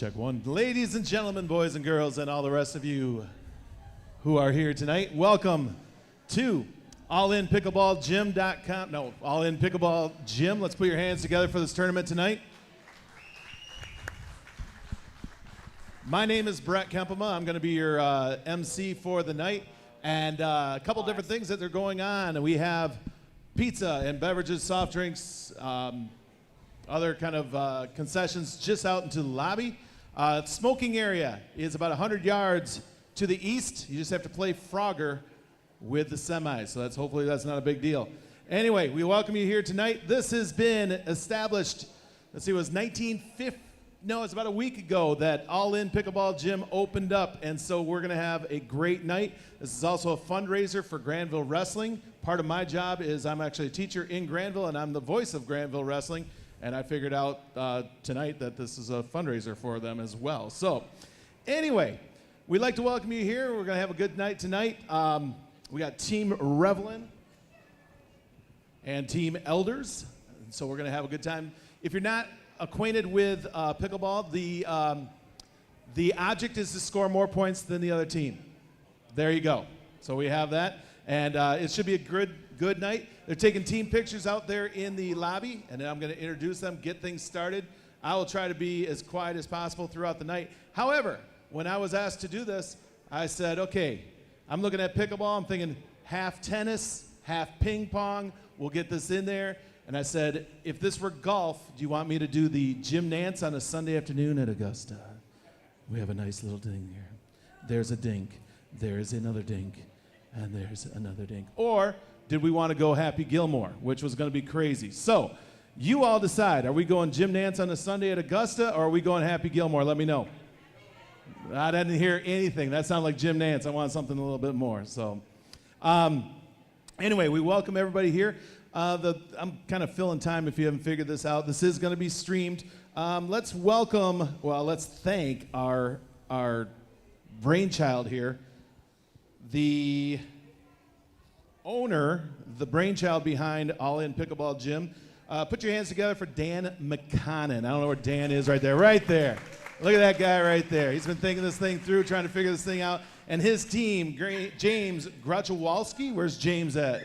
Check one. Ladies and gentlemen, boys and girls, and all the rest of you who are here tonight, welcome to allinpickleballgym.com. No, All In Pickleball Gym. Let's put your hands together for this tournament tonight. My name is Brett Kempema. I'm going to be your MC for the night. And a couple different things that are going on. We have pizza and beverages, soft drinks, other kind of concessions just out into the lobby. Smoking area is about 100 yards to the east. You just have to play Frogger with the semis, so hopefully that's not a big deal. Anyway, we welcome you here tonight. This has been established, let's see, it was 1950. No, it's about a week ago that All In Pickleball Gym opened up, and so we're going to have a great night. This is also a fundraiser for Granville Wrestling. Part of my job is I'm actually a teacher in Granville, and I'm the voice of Granville Wrestling, and I figured out tonight that this is a fundraiser for them as well. So anyway, we'd like to welcome you here. We're going to have a good night tonight. We got Team Revelin and Team Elders, and so we're going to have a good time. If you're not acquainted with pickleball, the object is to score more points than the other team. There you go. So we have that, and it should be a good night. They're taking team pictures out there in the lobby, and then I'm going to introduce them, get things started. I will try to be as quiet as possible throughout the night. However, when I was asked to do this, I said, okay, I'm looking at pickleball. I'm thinking half tennis, half ping pong. We'll get this in there. And I said, if this were golf, do you want me to do the Jim Nance on a Sunday afternoon at Augusta? We have a nice little ding here. There's a dink. There's another dink. And there's another dink. Or did we want to go Happy Gilmore, which was going to be crazy? So you all decide. Are we going Jim Nance on a Sunday at Augusta, or are we going Happy Gilmore? Let me know. I didn't hear anything. That sounded like Jim Nance. I want something a little bit more. So anyway, we welcome everybody here. I'm kind of filling time if you haven't figured this out. This is going to be streamed. Let's thank our brainchild here, the owner, the brainchild behind All In Pickleball Gym. Put your hands together for Dan McConnon. I don't know where Dan is right there. Right there. Look at that guy right there. He's been thinking this thing through, trying to figure this thing out. And his team, James Grachowalski. Where's James at?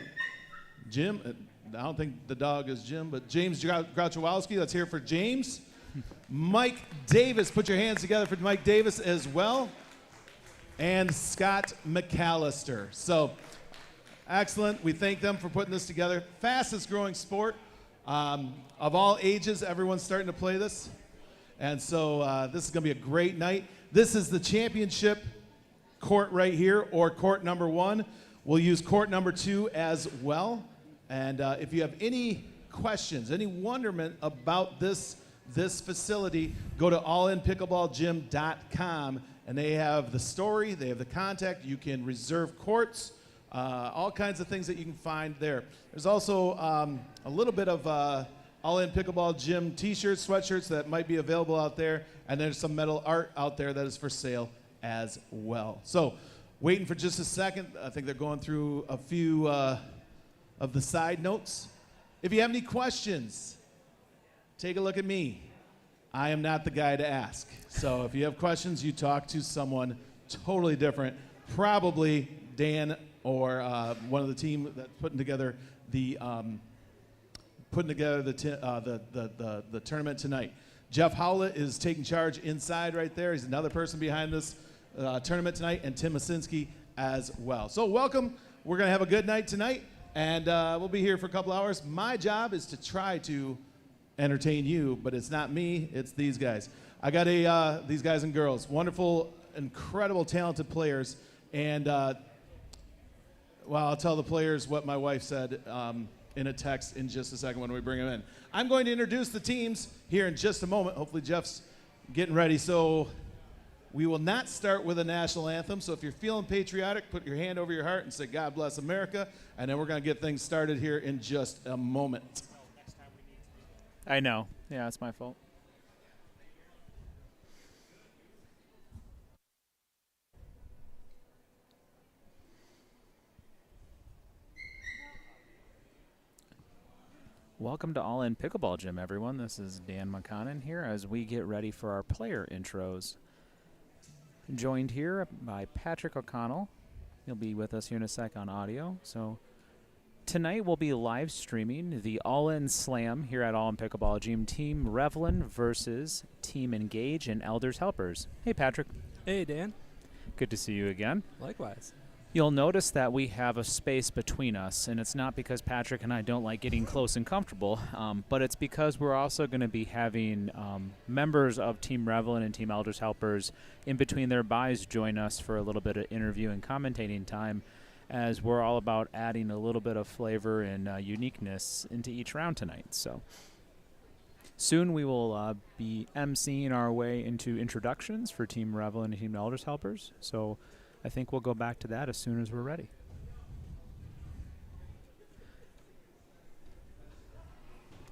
Jim? I don't think the dog is Jim, but James Grachowalski. Let's hear it for James. Mike Davis. Put your hands together for Mike Davis as well. And Scott McAllister. So, excellent. We thank them for putting this together. Fastest growing sport. Of all ages, everyone's starting to play this. And so this is going to be a great night. This is the championship court right here, or court number 1. We'll use court number 2 as well. And if you have any questions, any wonderment about this facility, go to allinpickleballgym.com, and they have the story, they have the contact. You can reserve courts, all kinds of things that you can find there. There's also a little bit of All In Pickleball Gym t-shirts, sweatshirts that might be available out there, and there's some metal art out there that is for sale as well. So, waiting for just a second. I think they're going through a few of the side notes. If you have any questions, take a look at me. I am not the guy to ask. So if you have questions, you talk to someone totally different, probably Dan or one of the team that's putting together the tournament tonight. Jeff Howlett is taking charge inside right there. He's another person behind this tournament tonight, and Tim Masinski as well. So welcome. We're going to have a good night tonight, and we'll be here for a couple hours. My job is to try to entertain you, but it's not me, it's these guys. I got these guys and girls, wonderful, incredible, talented players, and well, I'll tell the players what my wife said in a text in just a second when we bring them in. I'm going to introduce the teams here in just a moment. Hopefully Jeff's getting ready. So we will not start with a national anthem. So if you're feeling patriotic, put your hand over your heart and say, God bless America. And then we're going to get things started here in just a moment. I know. Yeah, it's my fault. Welcome to All In Pickleball Gym, everyone. This is Dan McConnon here as we get ready for our player intros. Joined here by Patrick O'Connell. He'll be with us here in a sec on audio. So tonight we'll be live streaming the All In Slam here at All In Pickleball Gym. Team Revlin versus Team Engage and Elders Helpers. Hey, Patrick. Hey, Dan. Good to see you again. Likewise. You'll notice that we have a space between us, and it's not because Patrick and I don't like getting close and comfortable, but it's because we're also going to be having members of Team Revlin and Team Elders Helpers in between their buys join us for a little bit of interview and commentating time, as we're all about adding a little bit of flavor and uniqueness into each round tonight. So soon we will be emceeing our way into introductions for Team Revlin and Team Elders Helpers. So I think we'll go back to that as soon as we're ready.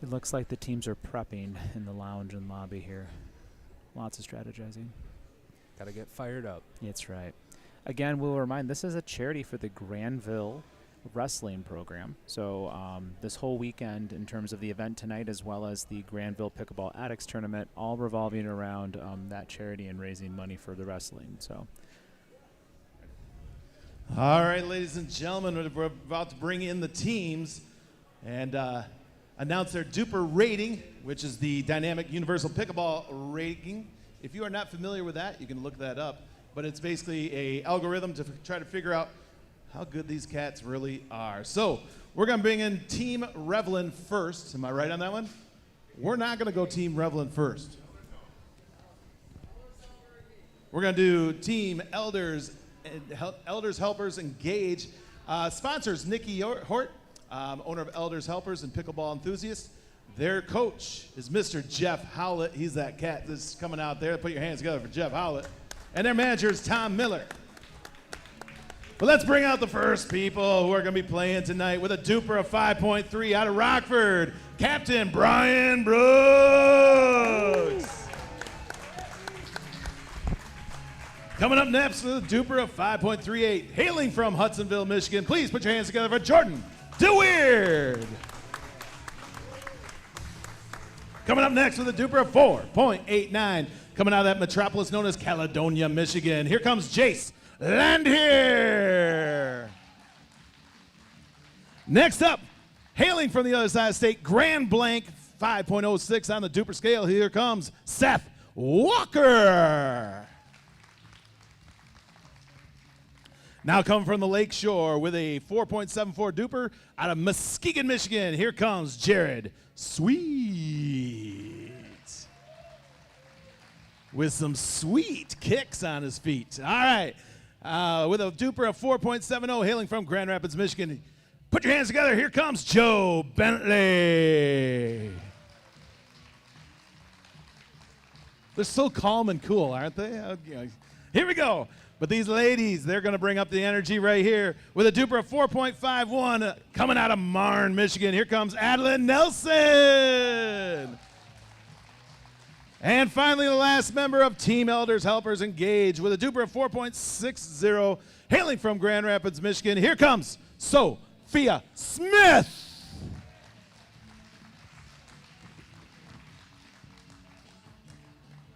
It looks like the teams are prepping in the lounge and lobby here. Lots of strategizing. Gotta get fired up. That's right. Again, we'll remind, this is a charity for the Granville Wrestling Program. So this whole weekend, in terms of the event tonight, as well as the Granville Pickleball Addicts Tournament, all revolving around that charity and raising money for the wrestling. So. All right, ladies and gentlemen, we're about to bring in the teams and announce their DUPR rating, which is the Dynamic Universal Pickleball Rating. If you are not familiar with that, you can look that up. But it's basically an algorithm to try to figure out how good these cats really are. So we're going to bring in Team Revlin first. Am I right on that one? We're not going to go Team Revlin first. We're going to do Team Elders Helpers Engage. Sponsors Nikki Hort, owner of Elders Helpers and Pickleball Enthusiasts. Their coach is Mr. Jeff Howlett. He's that cat that's coming out there. Put your hands together for Jeff Howlett. And their manager is Tom Miller. But let's bring out the first people who are going to be playing tonight with a DUPR of 5.3 out of Rockford, Captain Brian Brooks. Coming up next with a DUPR of 5.38, hailing from Hudsonville, Michigan. Please put your hands together for Jordan DeWeird. Coming up next with a DUPR of 4.89, coming out of that metropolis known as Caledonia, Michigan. Here comes Jace Landhier. Next up, hailing from the other side of the state, Grand Blanc 5.06 on the DUPR scale. Here comes Seth Walker. Now coming from the Lake Shore with a 4.74 DUPR out of Muskegon, Michigan. Here comes Jared Sweet. With some sweet kicks on his feet. All right. With a DUPR of 4.70, hailing from Grand Rapids, Michigan. Put your hands together. Here comes Joe Bentley. They're so calm and cool, aren't they? Here we go. But these ladies, they're going to bring up the energy right here with a DUPR of 4.51 coming out of Marne, Michigan. Here comes Adeline Nelson. And finally, the last member of Team Elders Helpers Engage with a DUPR of 4.60, hailing from Grand Rapids, Michigan. Here comes Sophia Smith.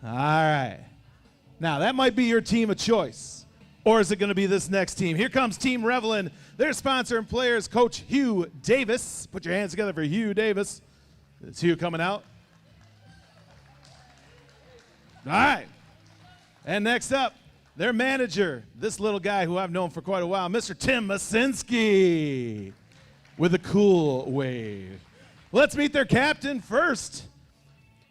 All right. Now, that might be your team of choice. Or is it going to be this next team? Here comes Team Revlin. Their sponsor and player is Coach Hugh Davis. Put your hands together for Hugh Davis. It's Hugh coming out. All right. And next up, their manager, this little guy who I've known for quite a while, Mr. Tim Masinski with a cool wave. Let's meet their captain first.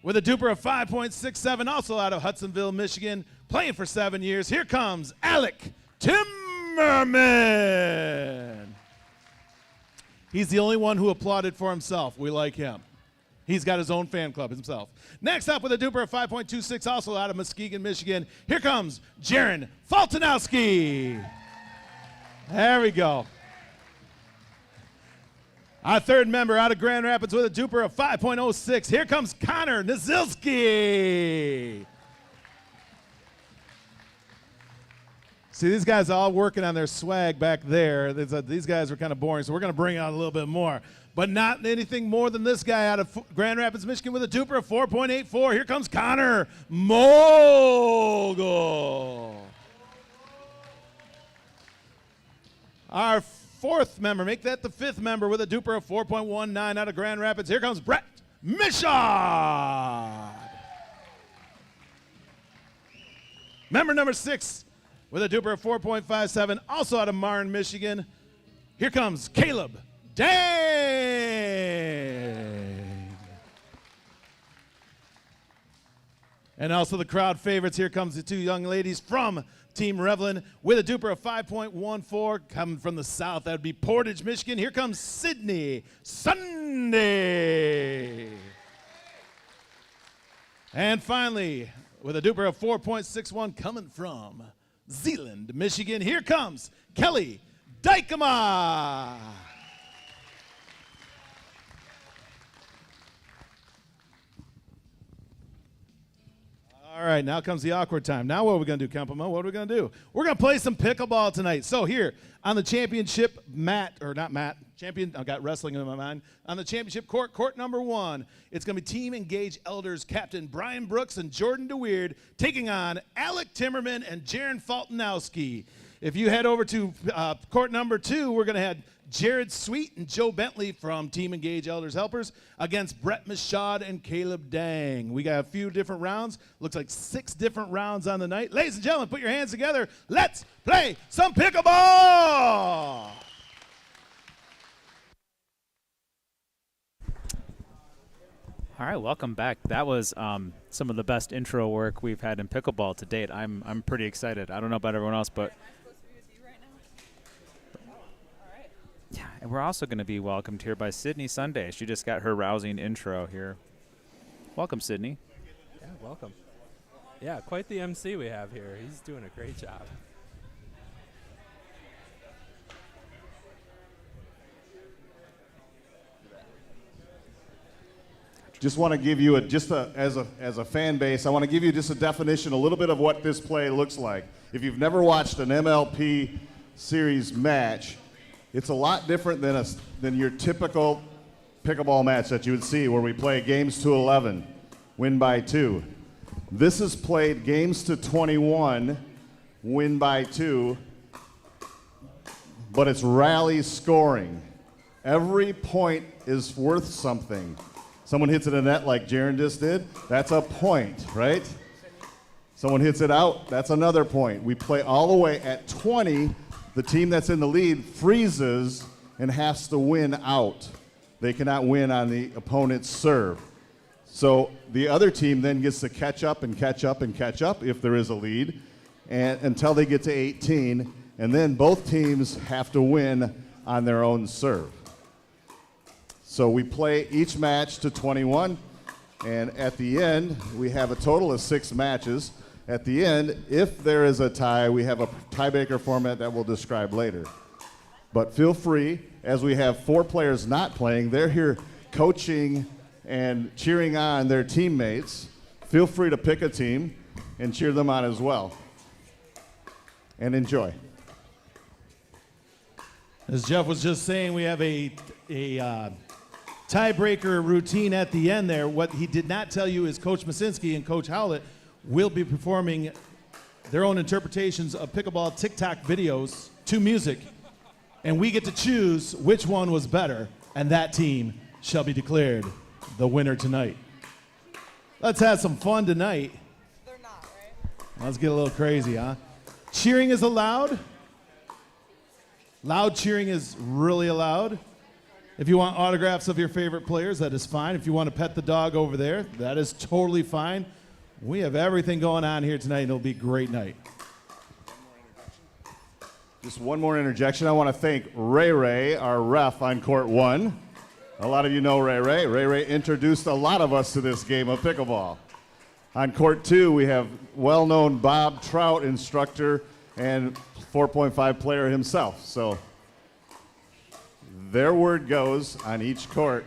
With a DUPR of 5.67, also out of Hudsonville, Michigan, playing for 7 years. Here comes Alec Timmerman. He's the only one who applauded for himself. We like him. He's got his own fan club himself. Next up with a DUPR of 5.26, also out of Muskegon, Michigan. Here comes Jaron Faltinowski. There we go. Our third member out of Grand Rapids with a DUPR of 5.06. Here comes Connor Nazilski. See, these guys are all working on their swag back there. These guys are kind of boring, so we're going to bring out a little bit more. But not anything more than this guy out of Grand Rapids, Michigan with a duper of 4.84. Here comes Connor Mogul. Our fourth member, make that the fifth member with a duper of 4.19 out of Grand Rapids. Here comes Brett Michaud. Member number 6 with a duper of 4.57, also out of Marne, Michigan. Here comes Caleb Dang. And also the crowd favorites. Here comes the 2 young ladies from Team Revlin with a duper of 5.14 coming from the south. That would be Portage, Michigan. Here comes Sydney Sunday. And finally, with a duper of 4.61 coming from Zeeland, Michigan, here comes Kelly Dykema. All right, now comes the awkward time. Now what are we going to do, Kempema? What are we going to do? We're going to play some pickleball tonight. So here on the championship mat, or not mat, champion, I've got wrestling in my mind. On the championship court, court number 1, it's going to be Team Engage Elders Captain Brian Brooks and Jordan DeWeerd taking on Alec Timmerman and Jaron Faltanowski. If you head over to court number 2, we're going to have Jared Sweet and Joe Bentley from Team Engage Elders Helpers against Brett Michaud and Caleb Dang. We got a few different rounds. Looks like 6 different rounds on the night. Ladies and gentlemen, put your hands together. Let's play some pickleball. All right, welcome back. That was some of the best intro work we've had in pickleball to date. I'm pretty excited. I don't know about everyone else, but yeah, and we're also going to be welcomed here by Sydney Sunday. She just got her rousing intro here. Welcome, Sydney. Yeah, welcome. Yeah, quite the MC we have here. He's doing a great job. Just want to give you as a fan base, I want to give you just a definition, a little bit of what this play looks like. If you've never watched an MLP series match, it's a lot different than your typical pickleball match that you would see where we play games to 11, win by 2. This is played games to 21, win by 2, but it's rally scoring. Every point is worth something. Someone hits it in net like Jaron just did, that's a point, right? Someone hits it out, that's another point. We play all the way at 20. The team that's in the lead freezes and has to win out. They cannot win on the opponent's serve. So the other team then gets to catch up and catch up and catch up if there is a lead, and until they get to 18, and then both teams have to win on their own serve. So we play each match to 21, and at the end, we have a total of 6 matches. At the end, if there is a tie, we have a tiebreaker format that we'll describe later. But feel free, as we have 4 players not playing, they're here coaching and cheering on their teammates. Feel free to pick a team and cheer them on as well. And enjoy. As Jeff was just saying, we have a tiebreaker routine at the end there. What he did not tell you is Coach Masinski and Coach Howlett will be performing their own interpretations of pickleball TikTok videos to music, and we get to choose which one was better, and that team shall be declared the winner tonight. Let's have some fun tonight. They're not, right? Let's get a little crazy, huh? Cheering is allowed. Loud cheering is really allowed. If you want autographs of your favorite players, that is fine. If you want to pet the dog over there, that is totally fine. We have everything going on here tonight, and it'll be a great night. Just one more interjection. I want to thank Ray Ray, our ref on court 1. A lot of you know Ray Ray. Ray Ray introduced a lot of us to this game of pickleball. On court 2, we have well-known Bob Trout, instructor and 4.5 player himself. So their word goes on each court,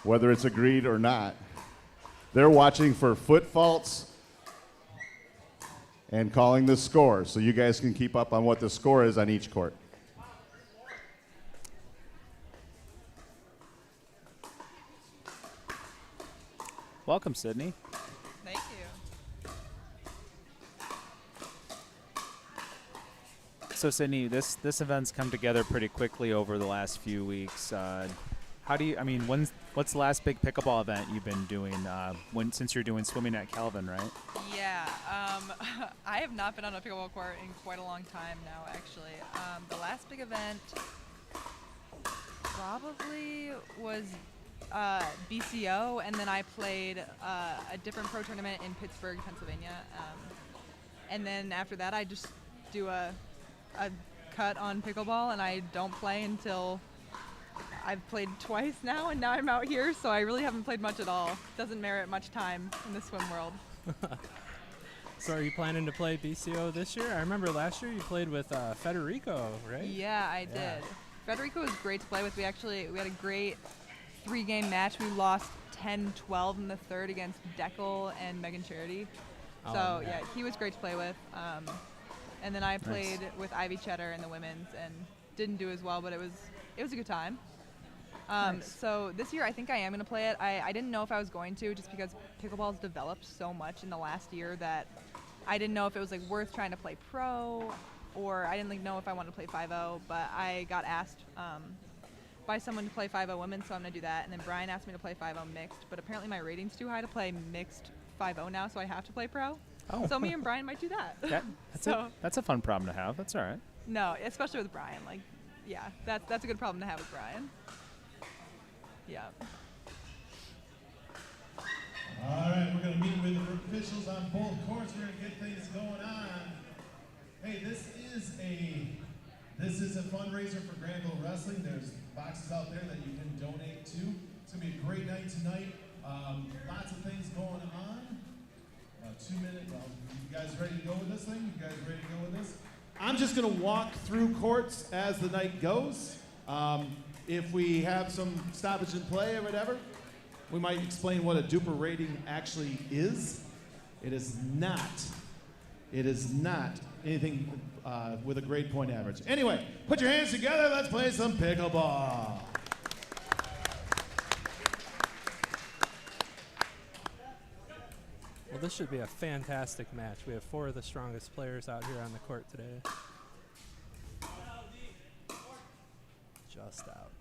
whether it's agreed or not. They're watching for foot faults and calling the score, so you guys can keep up on what the score is on each court. Welcome, Sydney. Thank you. So, Sydney, this event's come together pretty quickly over the last few weeks. How do you? I mean, what's the last big pickleball event you've been doing? Since you're doing swimming at Calvin, right? Yeah, I have not been on a pickleball court in quite a long time now, actually. The last big event probably was BCO, and then I played a different pro tournament in Pittsburgh, Pennsylvania. And then after that, I just do a cut on pickleball, and I don't play until I've played twice now, and now I'm out here, so I really haven't played much at all. Doesn't merit much time in the swim world. So are you planning to play BCO this year? I remember last year you played with Federico, right? Yeah, I did. Federico was great to play with. We had a great 3-game match. We lost 10-12 in the third against Deckel and Megan Charity. Oh, So, yeah. yeah, he was great to play with. And then I played with Ivy Cheddar in the women's and didn't do as well, but it was a good time. So this year I think I am going to play it. I didn't know if I was going to, just because pickleball's developed so much in the last year that I didn't know if it was like worth trying to play pro, or I didn't know if I wanted to play 5-0, but I got asked by someone to play 5-0 women, so I'm going to do that. And then Brian asked me to play 5-0 mixed, but apparently my rating's too high to play mixed 5-0 now, so I have to play pro. Oh. So me and Brian might do that. That's that's a fun problem to have. That's all right. No, especially with Brian. Like, yeah, that's a good problem to have with Brian. Yeah. All right, we're going to meet with the officials on both courts. We're going to get things going on. Hey, this is a fundraiser for Granville Wrestling. There's boxes out there that you can donate to. It's going to be a great night tonight. Lots of things going on. 2 minutes. Well, you guys ready to go with this thing? You guys ready to go with this? I'm just going to walk through courts as the night goes. If we have some stoppage in play or whatever, we might explain what a duper rating actually is. It is not anything with a grade point average. Anyway, put your hands together. Let's play some pickleball. Well, this should be a fantastic match. We have 4 of the strongest players out here on the court today. Just out.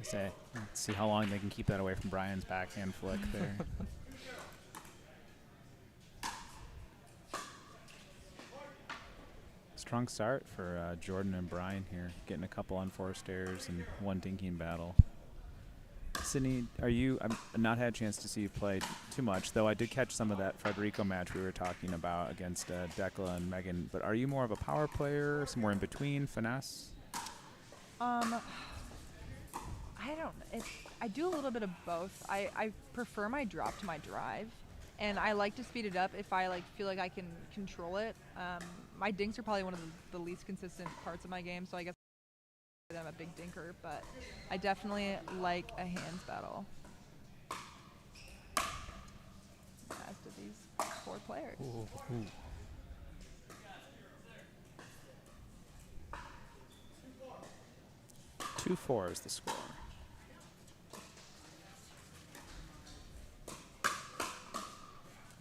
Say, let's see how long they can keep that away from Brian's backhand flick there. Strong start for Jordan and Brian here, getting a couple unforced errors and one dinking battle. Sydney, I've not had a chance to see you play too much, though I did catch some of that Federico match we were talking about against Decla and Megan, but are you more of a power player, somewhere in between, finesse? I do a little bit of both. I prefer my drop to my drive, and I like to speed it up if I feel like I can control it. My dinks are probably one of the least consistent parts of my game, so I guess I'm a big dinker, but I definitely like a hands battle. As do these 4 players. Ooh. 2-4 is the score.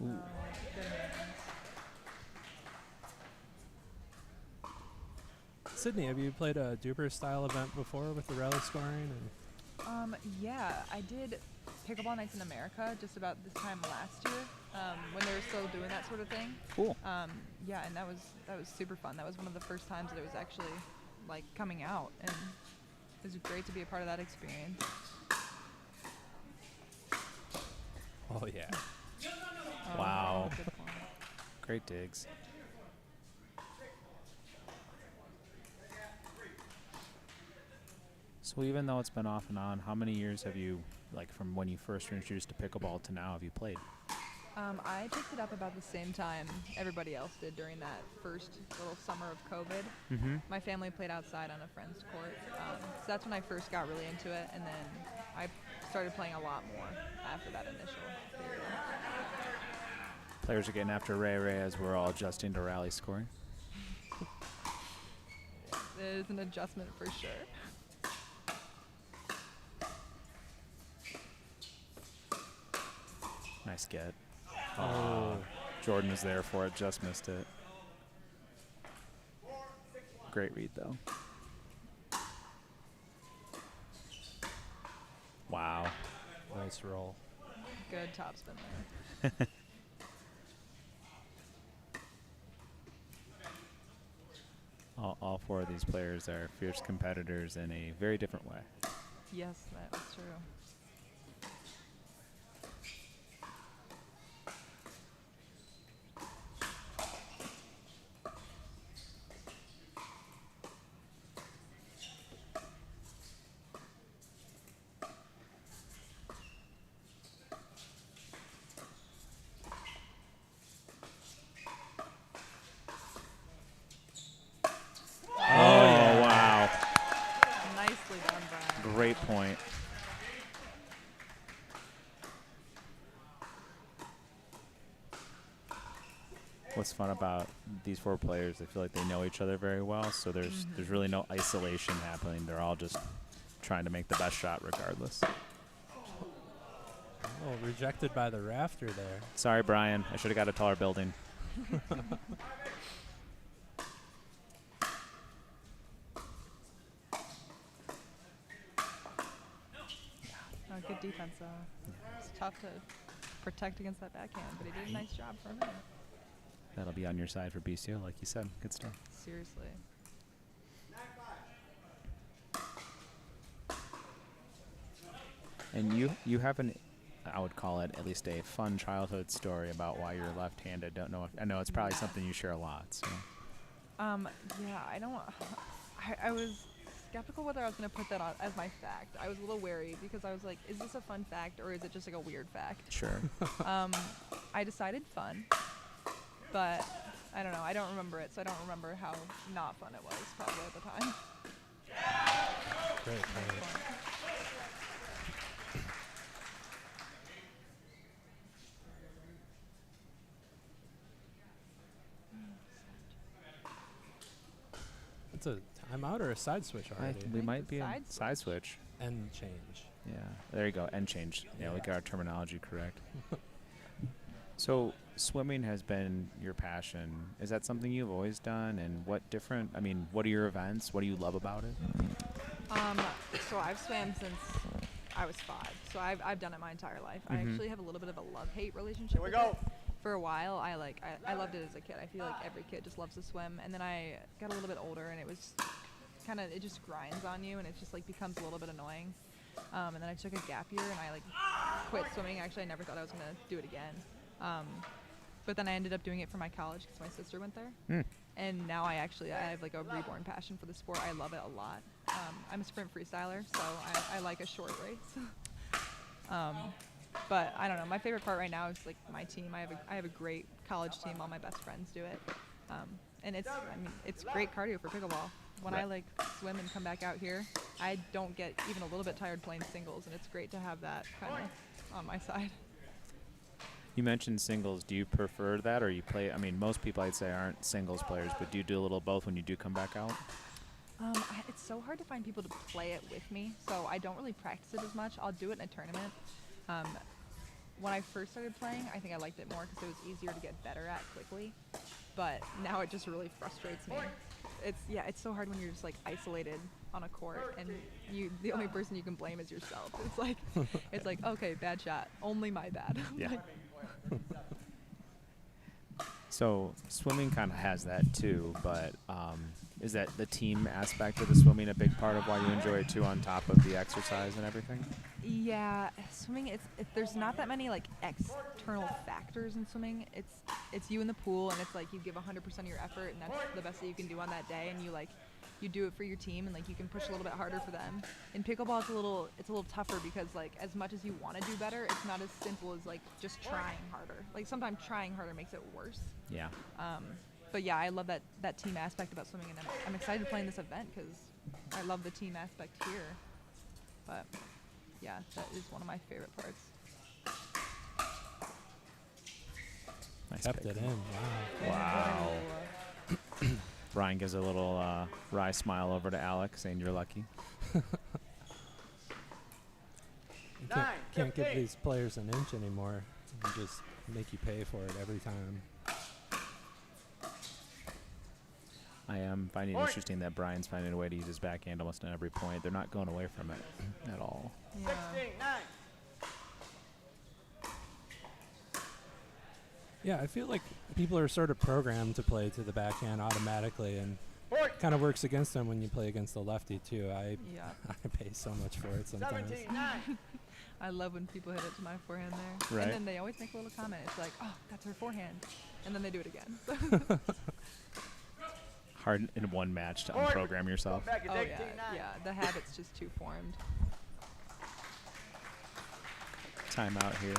Ooh. Sydney, have you played a duper style event before with the rally scoring? Yeah, I did Pickleball Nights in America just about this time last year, when they were still doing that sort of thing. Cool. Yeah, and that was super fun. That was one of the first times that it was actually coming out, and it was great to be a part of that experience. Oh, yeah. Wow. Good point. Great digs. So even though it's been off and on, how many years have you, from when you first were introduced to pickleball to now, have you played? I picked it up about the same time everybody else did during that first little summer of COVID. Mm-hmm. My family played outside on a friend's court, so that's when I first got really into it, and then I started playing a lot more after that initial period. Players are getting after Ray as we're all adjusting to rally scoring. It is an adjustment for sure. Nice get. Oh. Jordan was there for it, just missed it. Great read, though. Wow. Nice roll. Good topspin there. All four of these players are fierce competitors in a very different way. Yes, that is true. Oh, wow. Nicely done, Brian. Great point. What's fun about these four players, they feel like they know each other very well, so there's really no isolation happening. They're all just trying to make the best shot regardless. Oh, rejected by the rafter there. Sorry, Brian. I should have got a taller building. Oh, good defense, though. It's tough to protect against that backhand, but he did a nice job for a minute. That'll be on your side for BCO, like you said. Good stuff. Seriously. And you have an, I would call it at least a fun childhood story about why you're left-handed. Don't know if, I know it's probably something you share a lot. So. Yeah, I was skeptical whether I was going to put that on as my fact. I was a little wary because I was like, is this a fun fact or is it just like a weird fact? Sure. I decided fun, but I don't know. I don't remember it, so I don't remember how not fun it was probably at the time. Great. It's a timeout or a side switch already? We might be Side in side switch. And change. Yeah, there you go. And change. Yeah, we got our terminology correct. So swimming has been your passion. Is that something you've always done? And what are your events? What do you love about it? So I've swam since I was 5. So I've done it my entire life. I actually have a little bit of a love-hate relationship with it. For a while, I loved it as a kid. I feel like every kid just loves to swim. And then I got a little bit older, and it was it just grinds on you, and it just like becomes a little bit annoying. And then I took a gap year, and I quit swimming. Actually, I never thought I was gonna do it again. But then I ended up doing it for my college because my sister went there. And now I have like a reborn passion for the sport. I love it a lot. I'm a sprint freestyler, so I like a short race. But I don't know. My favorite part right now is like my team. I have a great college team. All my best friends do it, and it's great cardio for pickleball. When I swim and come back out here, I don't get even a little bit tired playing singles, and it's great to have that kind of on my side. You mentioned singles. Do you prefer that, or you play? I mean, most people I'd say aren't singles players, but do you do a little both when you do come back out? It's so hard to find people to play it with me, so I don't really practice it as much. I'll do it in a tournament. When I first started playing, I think I liked it more because it was easier to get better at quickly. But now it just really frustrates me. It's so hard when you're just like isolated on a court and the only person you can blame is yourself. It's like okay, bad shot, only my bad. Yeah. So swimming kind of has that too, but is that the team aspect of the swimming a big part of why you enjoy it too, on top of the exercise and everything? Yeah, swimming. There's not that many like external factors in swimming. It's you in the pool, and it's like you give 100% of your effort, and that's the best that you can do on that day. And you do it for your team, and like you can push a little bit harder for them. In pickleball, it's a little tougher because like as much as you want to do better, it's not as simple as like just trying harder. Like sometimes trying harder makes it worse. Yeah. But yeah, I love that team aspect about swimming, and I'm excited to play in this event because I love the team aspect here. But yeah, that is one of my favorite parts. Nice Kept pick. it in. Wow. Wow. Brian gives a little wry smile over to Alec, saying you're lucky. You can't give these players an inch anymore. And just make you pay for it every time. I am finding it interesting that Brian's finding a way to use his backhand almost on every point. They're not going away from it at all. Yeah. Yeah, I feel like people are sort of programmed to play to the backhand automatically, and kind of works against them when you play against the lefty too. I pay so much for it sometimes. I love when people hit it to my forehand there. Right. And then they always make a little comment. It's like, oh, that's her forehand. And then they do it again. Hard in one match to unprogram yourself. Oh, yeah. The habit's just too formed. Timeout here.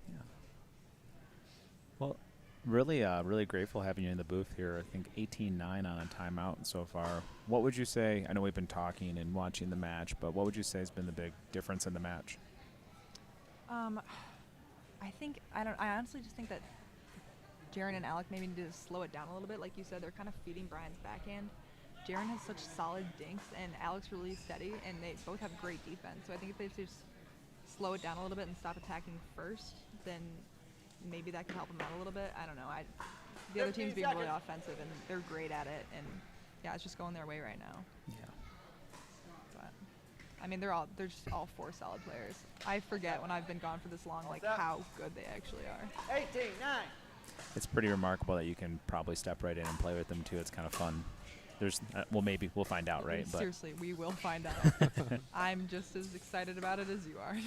Yeah. Well, really grateful having you in the booth here. I think 18-9 on a timeout so far. What would you say? I know we've been talking and watching the match, but what would you say has been the big difference in the match? I honestly just think that Jaren and Alec maybe need to slow it down a little bit. Like you said, they're kind of feeding Brian's backhand. Jaren has such solid dinks, and Alec's really steady, and they both have great defense. So I think if they just slow it down a little bit and stop attacking first, then maybe that could help them out a little bit. I don't know. The other team's being really offensive, and they're great at it, and yeah, it's just going their way right now. Yeah. But I mean, they're just all four solid players. I forget when I've been gone for this long, like how good they actually are. 18-9. It's pretty remarkable that you can probably step right in and play with them too. It's kind of fun. There's, well, maybe we'll find out, right? But Seriously, we will find out. I'm just as excited about it as you are.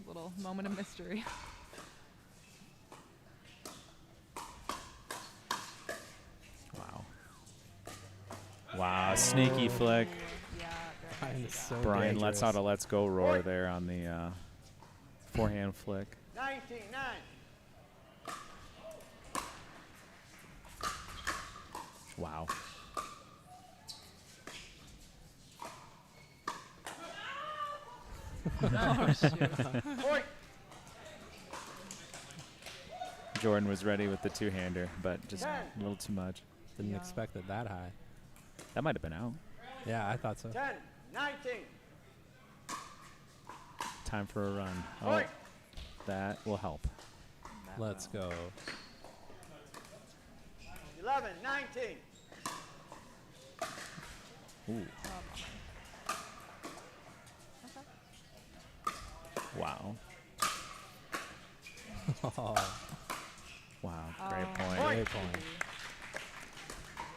Little moment of mystery. Wow, sneaky flick. Yeah, Brian is so Brian lets out a dangerous. let's go roar there on the forehand flick. 19-9. Wow. oh, shoot. Point. Jordan was ready with the two-hander, but just a little too much. Didn't Yeah. expect it that high. That might have been out. Yeah, I thought so. 10-19. Time for a run. Oh, Point. that will help. That Let's will. go. 11-19. Ooh. Wow. Wow. Great point. Great point.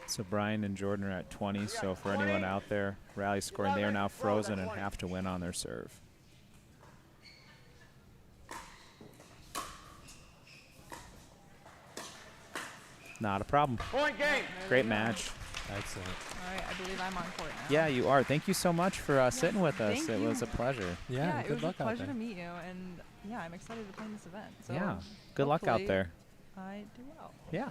So Brian and Jordan are at 20. So for anyone out there rally scoring, they are now frozen and have to win on their serve. Not a problem. Point game. Great match. Excellent. All right, I believe I'm on court now. Yeah, you are. Thank you so much for sitting with us. Thank It you. was a pleasure. Yeah, it good was luck a out pleasure there. to meet you, and yeah, I'm excited to play in this event. So Yeah. Good luck out hopefully there. I do well. Yeah.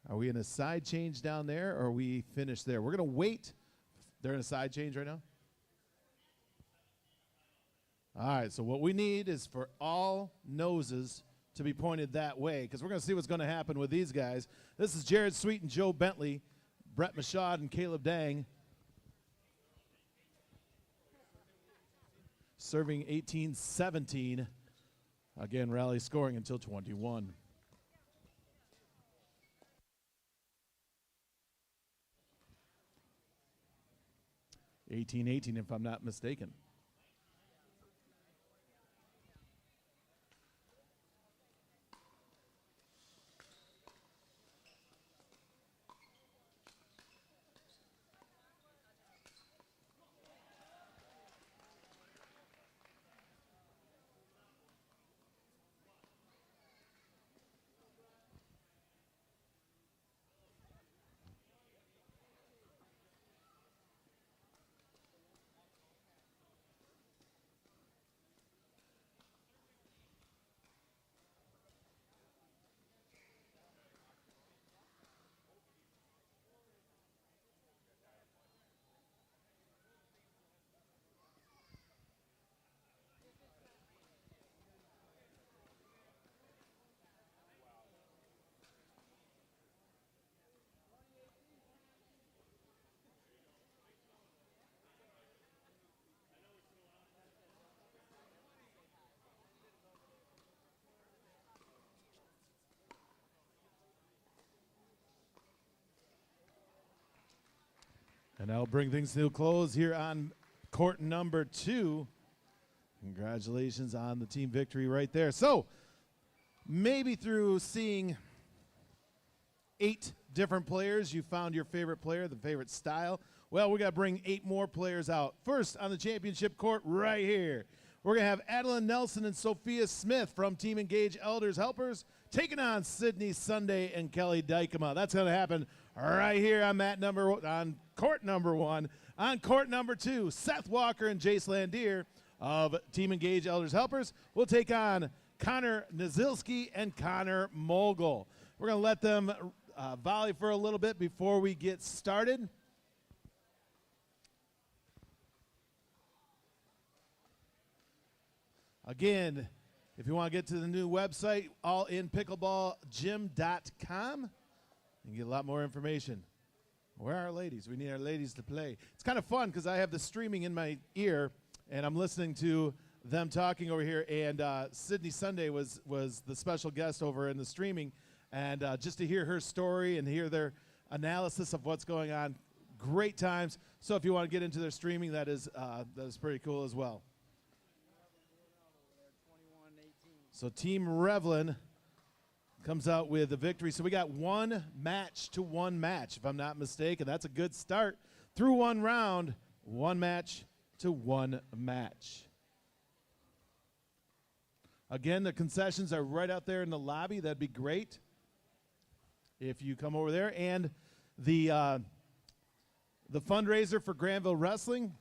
Are we in a side change down there, or are we finished there? We're going to wait. They're in a side change right now? All right, so what we need is for all noses to be pointed that way, because we're going to see what's going to happen with these guys. This is Jared Sweet and Joe Bentley, Brett Michaud and Caleb Dang. Serving 18-17. Again, rally scoring until 21. 18-18 if I'm not mistaken. And I'll bring things to a close here on court number 2. Congratulations on the team victory right there. So, maybe through seeing 8 different players, you found your favorite player, the favorite style. Well, we got to bring 8 more players out. First, on the championship court right here, we're going to have Adeline Nelson and Sophia Smith from Team Engage Elders Helpers taking on Sydney Sunday and Kelly Dykema. That's going to happen right here on court number 1. On court number 2, Seth Walker and Jace Landier of Team Engage Elders Helpers will take on Connor Nazilski and Connor Mogul. We're going to let them volley for a little bit before we get started. Again, if you want to get to the new website, allinpickleballgym.com, and get a lot more information. Where are our ladies? We need our ladies to play. It's kind of fun because I have the streaming in my ear, and I'm listening to them talking over here. And Sydney Sunday was the special guest over in the streaming, and just to hear her story and hear their analysis of what's going on, great times. So if you want to get into their streaming, that is pretty cool as well. So Team Revlin comes out with a victory. So we got 1 match to 1 match, if I'm not mistaken. That's a good start. Through 1 round, 1 match to 1 match. Again, the concessions are right out there in the lobby. That'd be great if you come over there. And the fundraiser for Granville Wrestling,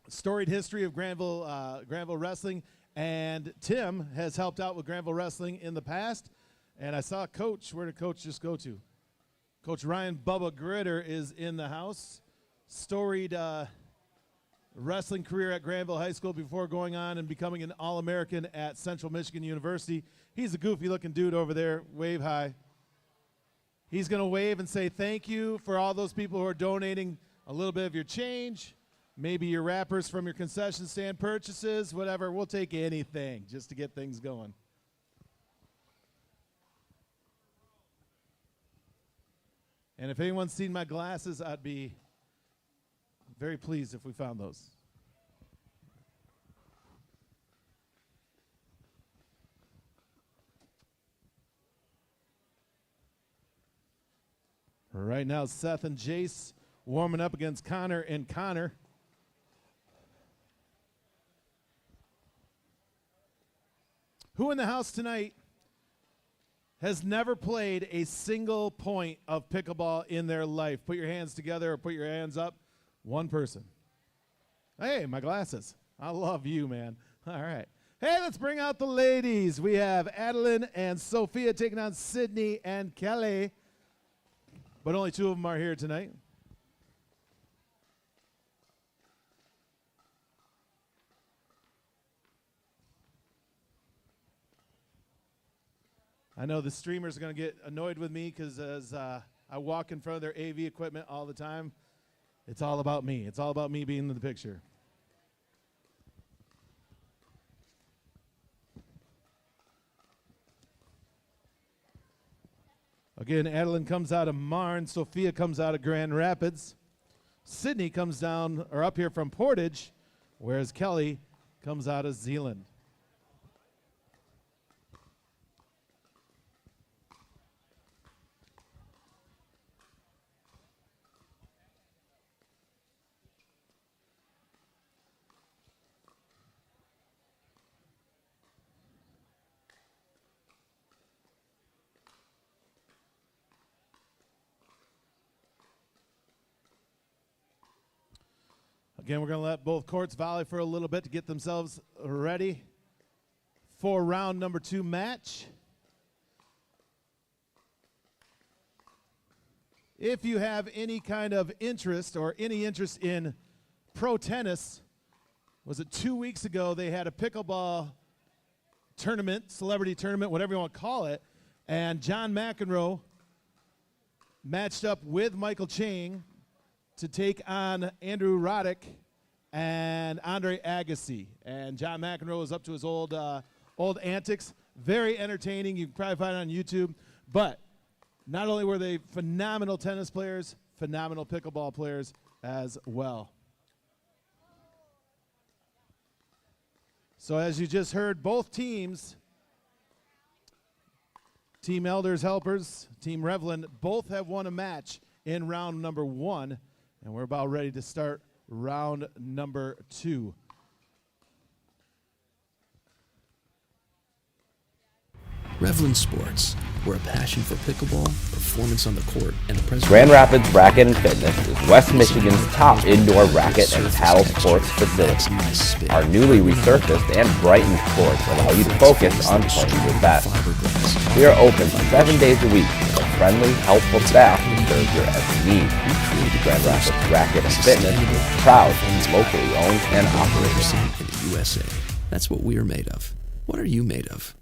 storied history of Granville Wrestling. And Tim has helped out with Granville Wrestling in the past. And I saw Coach. Where did Coach just go to? Coach Ryan Bubba Gritter is in the house. Storied wrestling career at Granville High School before going on and becoming an All-American at Central Michigan University. He's a goofy-looking dude over there. Wave hi. He's going to wave and say thank you for all those people who are donating a little bit of your change. Maybe your wrappers from your concession stand purchases, whatever. We'll take anything just to get things going. And if anyone's seen my glasses, I'd be very pleased if we found those. Right now, Seth and Jace warming up against Connor and Connor. Who in the house tonight has never played a single point of pickleball in their life? Put your hands together or put your hands up. 1 person. Hey, my glasses. I love you, man. All right. Hey, let's bring out the ladies. We have Adeline and Sophia taking on Sydney and Kelly. But only 2 of them are here tonight. I know the streamers are going to get annoyed with me because as I walk in front of their AV equipment all the time, it's all about me. It's all about me being in the picture. Again, Adeline comes out of Marne. Sophia comes out of Grand Rapids. Sydney comes down or up here from Portage, whereas Kelly comes out of Zealand. Again, we're going to let both courts volley for a little bit to get themselves ready for round number 2 match. If you have any kind of interest or any interest in pro tennis, was it 2 weeks ago they had a pickleball tournament, celebrity tournament, whatever you want to call it, and John McEnroe matched up with Michael Chang to take on Andrew Roddick and Andre Agassi. And John McEnroe was up to his old antics. Very entertaining. You can probably find it on YouTube. But not only were they phenomenal tennis players, phenomenal pickleball players as well. So as you just heard, both teams, Team Elders Helpers, Team Revlin, both have won a match in round number 1. And we're about ready to start round number 2. Revlin Sports, where a passion for pickleball, performance on the court, and the preservation. Grand Rapids Racket and Fitness is West Michigan's top indoor racket and paddle sports facility. Our newly resurfaced and brightened courts allow you to focus on playing your best. We are open 7 days a week with a friendly, helpful staff to serve your every need. Grand Rapids Racket and Fitness is proud to be locally owned and operated. In the USA. That's what we are made of. What are you made of?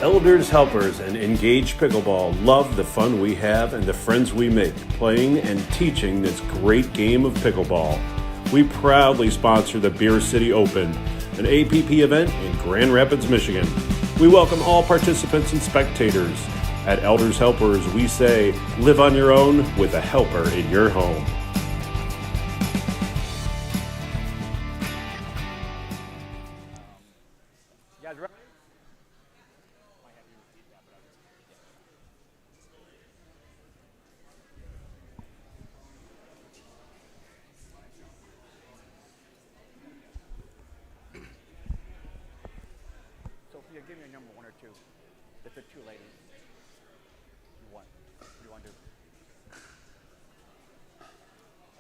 Elders Helpers and Engaged Pickleball love the fun we have and the friends we make playing and teaching this great game of pickleball. We proudly sponsor the Beer City Open, an APP event in Grand Rapids, Michigan. We welcome all participants and spectators. At Elders Helpers, we say, live on your own with a helper in your home. You guys ready? Sophia, give me a number 1 or 2. It's the 2 ladies. You want? What do you want to do?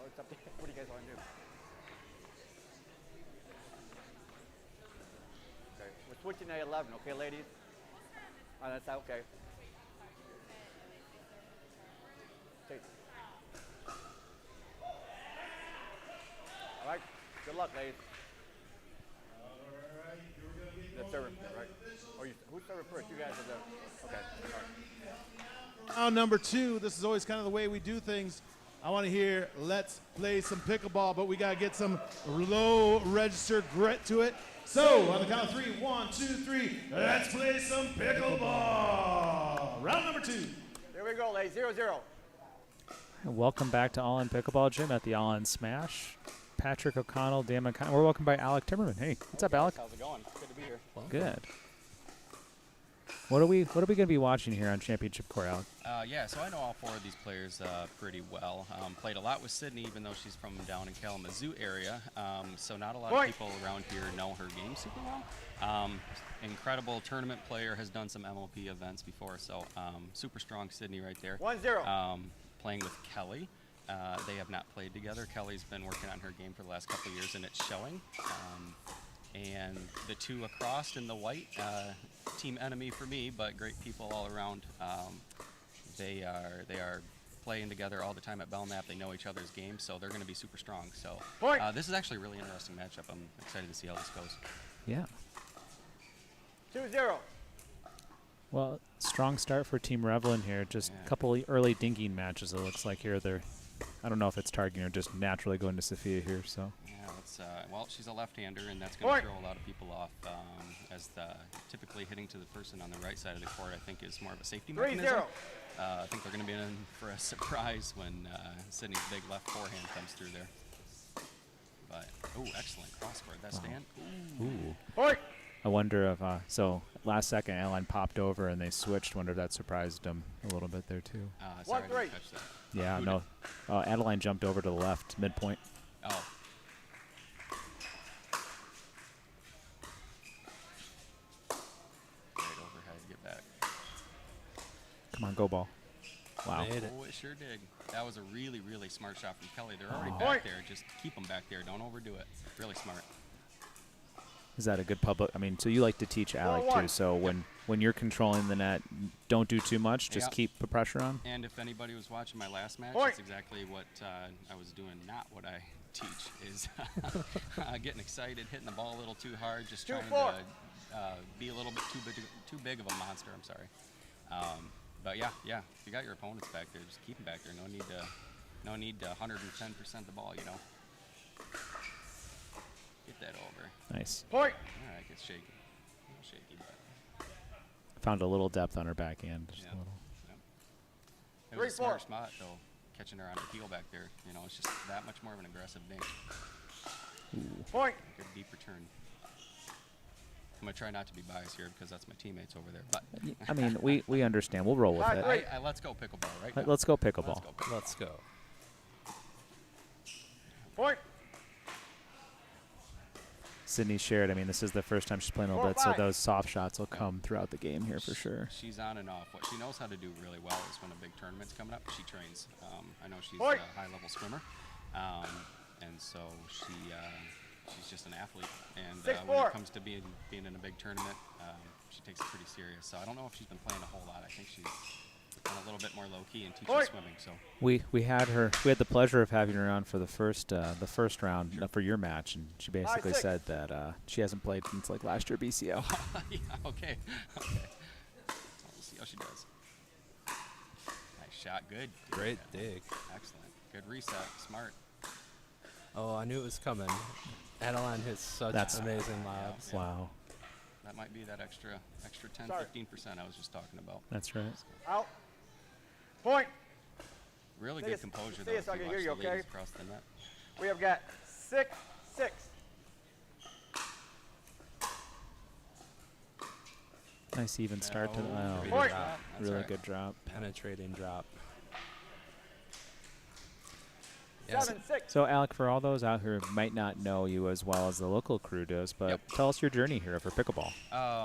Oh, it's up to you. What do you guys want to do? Okay, we're switching to 11, okay, ladies? Oh, that's okay. Okay. All right, good luck, ladies. That's serving, right? Or who's serving first? You guys are the, okay. All right. Round number 2, this is always kind of the way we do things. I want to hear, let's play some pickleball, but we got to get some low register grit to it. So, on the count of 3, 1, 2, 3, let's play some pickleball. Round number 2. Here we go, ladies. 0-0. Welcome back to All In Pickleball Gym at the All In Smash. Patrick O'Connell, Dan McConnell. We're welcomed by Alec Timmerman. Hey, what's up, Alec? How's it going? Good to be here. Good. What are we going to be watching here on Championship Court, Alec? Yeah, so I know all 4 of these players pretty well. Played a lot with Sydney, even though she's from down in Kalamazoo area. So not a lot of people around here know her game super well. Incredible tournament player, has done some MLP events before, so super strong Sydney right there. 1-0. Playing with Kelly. They have not played together. Kelly's been working on her game for the last couple of years, and it's showing. And the 2 across in the white, team enemy for me, but great people all around. They are playing together all the time at Belknap. They know each other's game, so they're going to be super strong. So this is actually a really interesting matchup. I'm excited to see how this goes. Yeah. 2-0. Well, strong start for Team Revlin here. Just a couple early dinking matches, it looks like here. I don't know if it's targeting or just naturally going to Sophia here. So. Yeah, it's, well, she's a left-hander, and that's going to throw a lot of people off. As typically hitting to the person on the right side of the court, I think, is more of a safety mechanism. I think they're going to be in for a surprise when Sydney's big left forehand comes through there. But, oh, excellent crossbar. That stand. Ooh. I wonder if, so last second, Adeline popped over and they switched. Wonder if that surprised them a little bit there, too. Sorry, I didn't catch that. Yeah, no. Adeline jumped over to the left, midpoint. Oh. Great overhead, get back. Come on, go ball. Wow. Made it. Oh, it sure did. That was a really, really smart shot from Kelly. They're already back there. Just keep them back there. Don't overdo it. Really smart. Is that a good public? I mean, so you like to teach Alec, too. So when you're controlling the net, don't do too much. Just keep the pressure on. And if anybody was watching my last match, that's exactly what I was doing. Not what I teach is getting excited, hitting the ball a little too hard, just trying to be a little bit too big of a monster. I'm sorry. But yeah, if you got your opponents back there, just keep them back there. No need to 110% the ball, you know. Get that over. Nice. All right, gets shaky. A little shaky, but found a little depth on her backhand. Just a little. Yep. It was a smart spot, though, catching her on her heel back there. You know, it's just that much more of an aggressive dink. Good deep return. I'm going to try not to be biased here because that's my teammates over there. But I mean, we understand. We'll roll with it. Let's go pickleball, right? Let's go pickleball. Let's go. Sydney shared, I mean, this is the first time she's playing a little bit, so those soft shots will come throughout the game here for sure. She's on and off. What she knows how to do really well is when a big tournament's coming up, she trains. I know she's a high-level swimmer, and so she's just an athlete. And when it comes to being in a big tournament, she takes it pretty serious. So I don't know if she's been playing a whole lot. I think she's been a little bit more low-key and teaching swimming. So we had the pleasure of having her on for the first round for your match, and she basically said that she hasn't played since like last year BCO. Yeah, okay. We'll see how she does. Nice shot, good. Great dig. Excellent. Good reset, smart. Oh, I knew it was coming. Adeline hits such amazing lobs. Yeah. Wow. That might be that extra 10, 15% I was just talking about. That's right. Out. Point. Really good composure, though, if you watch the ladies across the net. We have got 6-6. Nice even start to the really good drop. Penetrating drop. Yes. 7-6. So, Alec, for all those out here who might not know you as well as the local crew does, but tell us your journey here for pickleball.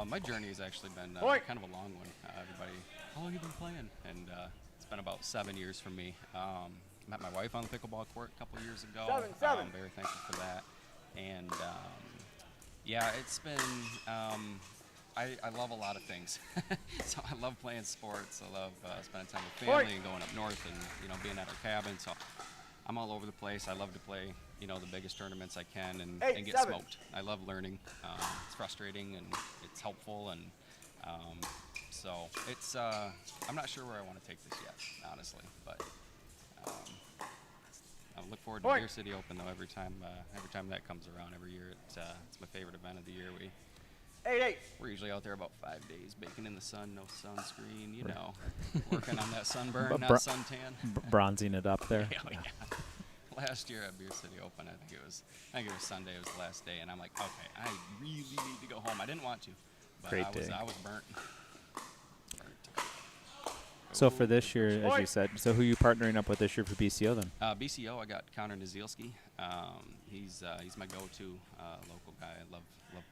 My journey has actually been kind of a long one. Everybody, how long have you been playing? And it's been about 7 years for me. Met my wife on the pickleball court a couple of years ago. 7-7. I'm very thankful for that. And yeah, it's been. I love a lot of things. So I love playing sports. I love spending time with family and going up north and being at our cabin. So I'm all over the place. I love to play, the biggest tournaments I can and get smoked. I love learning. It's frustrating and it's helpful, and so it's. I'm not sure where I want to take this yet, honestly, but I look forward to Beer City Open though every time that comes around every year. It's my favorite event of the year. We're usually out there about 5 days, baking in the sun, no sunscreen, working on that sunburn, not suntan. Bronzing it up there. Yeah. Last year at Beer City Open, I think it was Sunday. It was the last day, and I'm like, okay, I really need to go home. I didn't want to, but I was burnt. So for this year, as you said, so who are you partnering up with this year for BCO then? BCO, I got Connor Nazielski. He's my go-to local guy. I love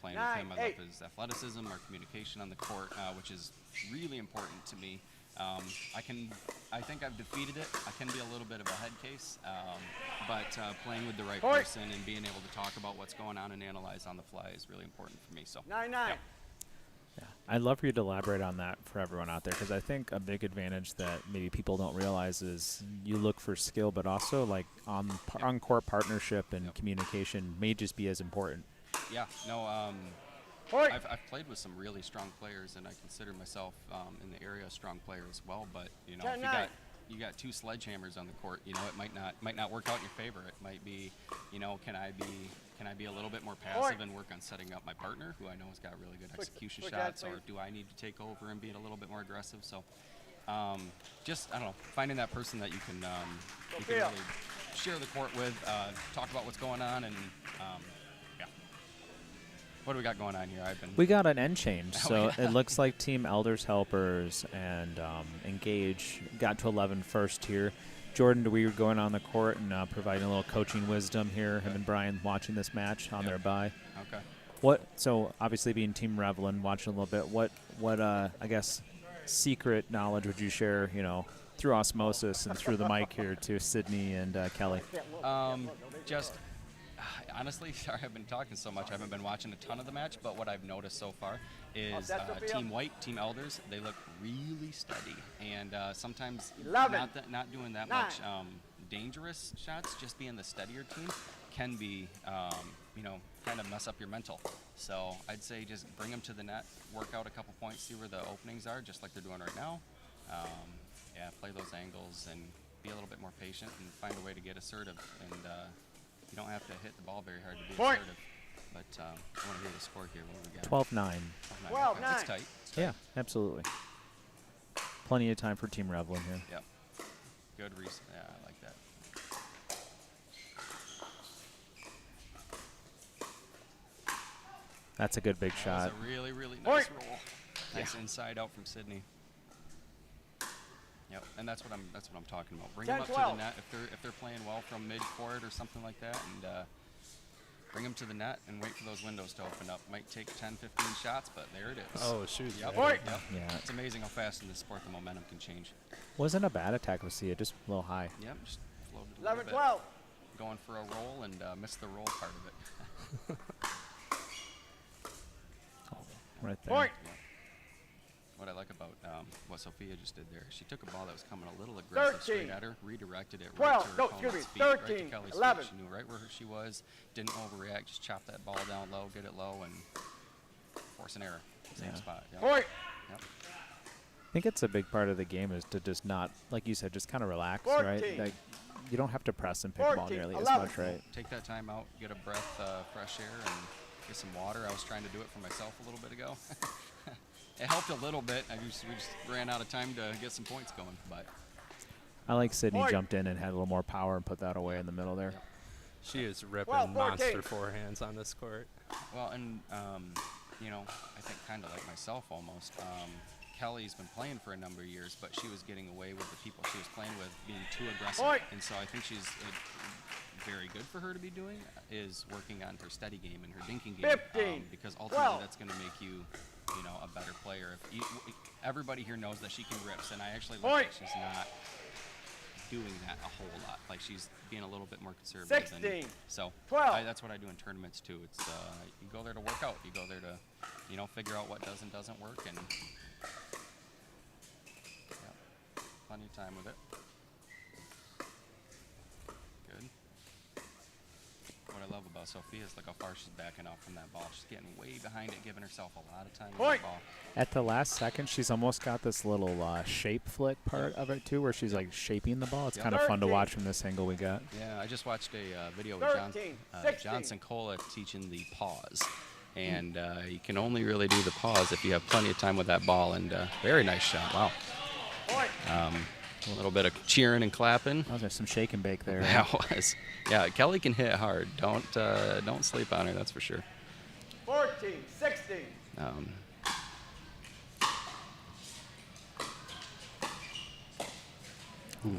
playing with him. I love his athleticism, our communication on the court, which is really important to me. I think I've defeated it. I can be a little bit of a head case, but playing with the right person and being able to talk about what's going on and analyze on the fly is really important for me. So 9-9. Yeah, I'd love for you to elaborate on that for everyone out there, because I think a big advantage that maybe people don't realize is you look for skill, but also like on-court partnership and communication may just be as important. Yeah, no, I've played with some really strong players, and I consider myself in the area a strong player as well. But if you got two sledgehammers on the court, it might not work out in your favor. It might be, can I be a little bit more passive and work on setting up my partner, who I know has got really good execution shots, or do I need to take over and be a little bit more aggressive? So Just, I don't know, finding that person that you can really share the court with, talk about what's going on, and yeah. What do we got going on here? We got an end change, so it looks like Team Elders Helpers and Engage got to 11 first here. Jordan, we were going on the court and providing a little coaching wisdom here. Him and Brian watching this match on their bye. Okay. So obviously being Team Revlin, watching a little bit. What I guess secret knowledge would you share? Through osmosis and through the mic here to Sydney and Kelly. Just honestly, sorry I've been talking so much. I haven't been watching a ton of the match, but what I've noticed so far is Team White, Team Elders, they look really steady, and sometimes not doing that much dangerous shots. Just being the steadier team can be, kind of mess up your mental. So I'd say just bring them to the net, work out a couple points, see where the openings are, just like they're doing right now. Play those angles and be a little bit more patient and find a way to get assertive. And you don't have to hit the ball very hard to be assertive. But I want to hear the score here. What do we got? 12-9. 12-9. It's tight. Yeah, absolutely. Plenty of time for Team Revlin here. Yep. Good reason. Yeah, I like that. That's a good big shot. That was a really, really nice roll. Nice inside out from Sydney. Yep, and that's what I'm talking about. Bring them up to the net if they're playing well from mid-court or something like that, and bring them to the net and wait for those windows to open up. Might take 10, 15 shots, but there it is. Oh, shoot. Yep. Yeah. It's amazing how fast in this sport the momentum can change. Wasn't a bad attack with Sia, just a little high. Yep, just floated a little bit. 11-12. Going for a roll and missed the roll part of it. Right there. Point. Yeah. What I like about what Sophia just did there, she took a ball that was coming a little aggressive straight at her, redirected it right to her opponent's feet, right to Kelly's 11. feet. She knew right where she was, didn't overreact, just chop that ball down low, get it low, and force an error. Same spot. Yep. Point. Yep. I think it's a big part of the game is to just not, like you said, just kind of relax, 14. right? Like, you don't have to press and pickleball 14, nearly 11. as much, right? Take that time out, get a breath, fresh air, and get some water. I was trying to do it for myself a little bit ago. It helped a little bit. We just ran out of time to get some points going. But I like Sydney jumped in and had a little more power and put that away in the middle there. Yep. She is ripping monster forehands on this court. Well, and I think kind of like myself almost. Kelly's been playing for a number of years, but she was getting away with the people she was playing with being too aggressive. And so I think she's very good for her to be doing is working on her steady game and her dinking game. 15, because ultimately 12. that's going to make you a better player. Everybody here knows that she can rips, and I actually like that she's not doing that a whole lot. Like she's being a little bit more conservative. 16, so 12. that's what I do in tournaments too. It's you go there to work out. You go there to figure out what does and doesn't work, and plenty of time with it. Good. What I love about Sophia is look how far she's backing off from that ball. She's getting way behind it, giving herself a lot of time with the ball. At the last second, she's almost got this little shape flick part of it too, where she's like shaping the ball. It's kind of fun to watch from this angle we got. Yeah, I just watched a video with Johnson Cola teaching the pause. And you can only really do the pause if you have plenty of time with that ball. And very nice shot. Wow. A little bit of cheering and clapping. Oh, there's some shake and bake there. That was. Yeah, Kelly can hit hard. Don't sleep on her, that's for sure. 14, 16.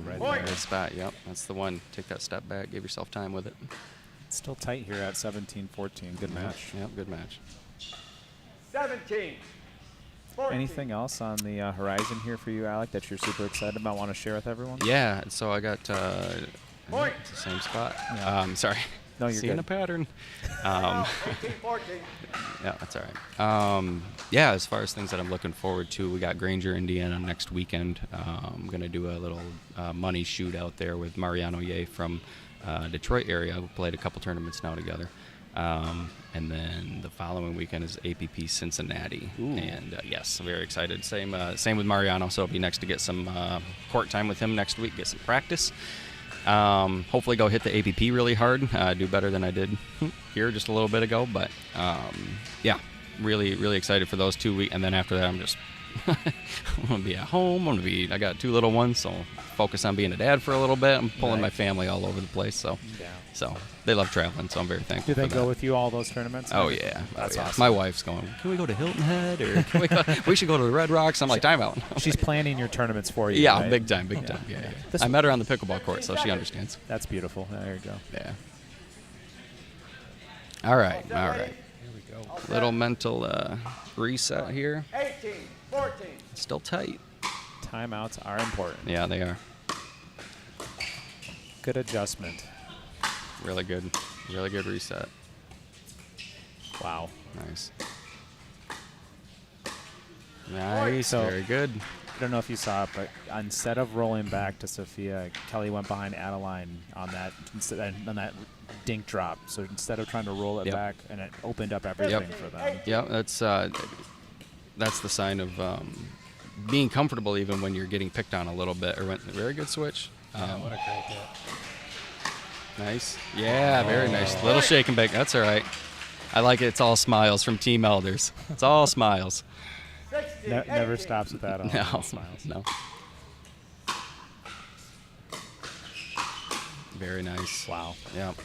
Right there. Good spot, yep. That's the one. Take that step back, give yourself time with it. It's still tight here at 17-14. Good match. Yep, good match. 17. 14. Anything else on the horizon here for you, Alec, that you're super excited about, want to share with everyone? Yeah, so I got it's the same spot. Yeah. Sorry. No, you're Seeing good. a pattern. 18, 14. Yeah, that's all right. Yeah, as far as things that I'm looking forward to, we got Granger, Indiana next weekend. I'm going to do a little money shoot out there with Mariano Ye from Detroit area. We played a couple tournaments now together. And then the following weekend is APP Cincinnati. Ooh. And yes, very excited. Same with Mariano, so it'll be nice to get some court time with him next week, get some practice. Hopefully go hit the APP really hard, do better than I did here just a little bit ago. But yeah, really, really excited for those 2 weeks. And then after that, I'm just I'm going to be at home. I got 2 little ones, so focus on being a dad for a little bit. I'm pulling my family all over the place, so they love traveling, so I'm very thankful Do they for go that. with you all those tournaments? Oh, yeah. That's awesome. My wife's going, can we go to Hilton Head? Or can we should go to the Red Rocks? I'm like, time out. She's planning your tournaments for you, Yeah, right? big time. Yeah. I met her on the pickleball court, so she understands. That's beautiful. There you go. Yeah. All right. Here we go. Little mental reset here. 18, 14. Still tight. Timeouts are important. Yeah, they are. Good adjustment. Really good. Really good reset. Wow. Nice. Nice. So- Very good. I don't know if you saw it, but instead of rolling back to Sophia, Kelly went behind Adeline on that dink drop. So instead of trying to roll it Yep. back, and it opened up everything for them. Yeah, that's the sign of being comfortable even when you're getting picked on a little bit. Very good switch. What a great hit. Nice. Yeah, very nice. Little shake and bake. That's all right. I like it. It's all smiles from Team Elders. It's all smiles. Never stops with that. No. Smiles. No. Very nice. Wow. Yep.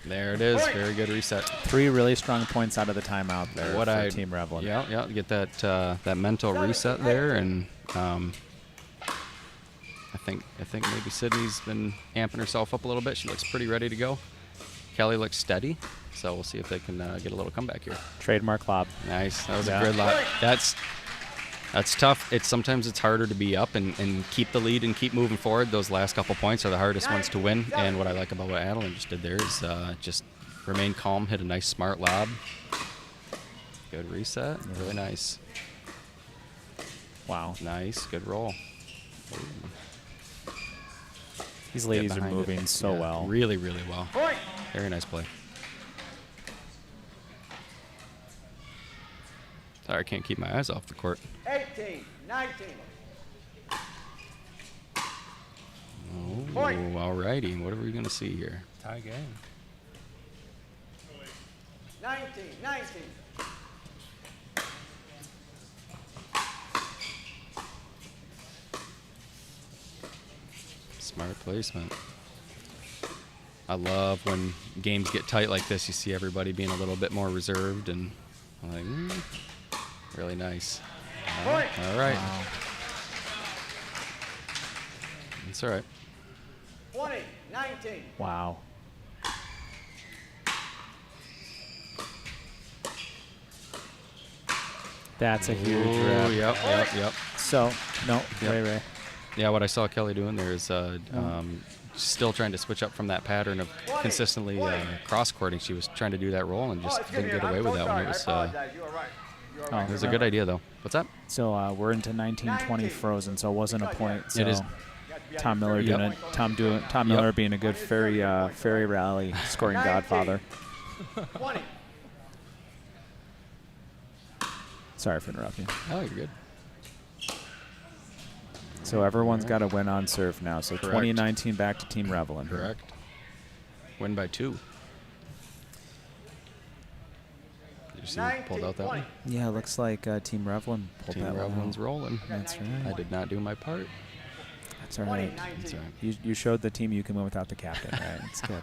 There it is. Very good reset. 3 really strong points out of the timeout there for Team Revlin. Yeah. Get that mental reset there, and I think maybe Sydney's been amping herself up a little bit. She looks pretty ready to go. Kelly looks steady, so we'll see if they can get a little comeback here. Trademark lob. Nice. That was a good lob. That's tough. Sometimes it's harder to be up and keep the lead and keep moving forward. Those last couple points are the hardest ones to win. And what I like about what Adeline just did there is just remain calm, hit a nice smart lob. Good reset. Really nice. Wow. Nice. Good roll. These ladies are behind moving it. so Yeah, well. Really, really well. Very nice play. Sorry, I can't keep my eyes off the court. 18, 19. Oh, all righty. What are we going to see here? Tie game. 19, 19. Smart placement. I love when games get tight like this. You see everybody being a little bit more reserved, and I'm like, really nice. All right. Wow. It's all right. 20, 19. Wow. That's a huge rep. Yep. So, no, Yep. Ray. Yeah, what I saw Kelly doing there is still trying to switch up from that pattern of consistently cross-courting. She was trying to do that roll and just didn't get away with that one. It was a good idea, though. What's that? So we're into 19-20 frozen, so it wasn't a point. So It is. Tom Miller Tom Miller being a good fairy rally scoring godfather. 20. Sorry for interrupting. Oh, you're good. So everyone's got to win on serve now. So Correct. 2019 back to Team Revlin. Correct. Win by 2. Did you see who pulled out that one? Yeah, it looks like Team Revlin pulled Team that one Revlin's out. rolling. That's right. I did not do my part. That's all right. That's all right. You showed the team you can win without the captain, right? It's good.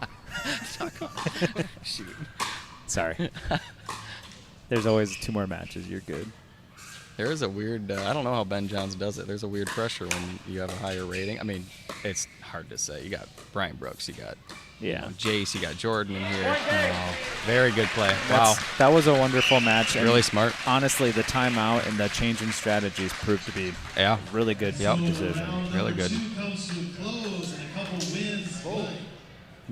Shoot. Sorry. There's always 2 more matches. You're good. There is a weird, I don't know how Ben Johns does it. There's a weird pressure when you have a higher rating. I mean, it's hard to say. You got Brian Brooks, you got Jace, you got Jordan in here. Very good play. Wow. That was a wonderful match. and Really smart. Honestly, the timeout and the change in strategies proved to be really good decision. Really good.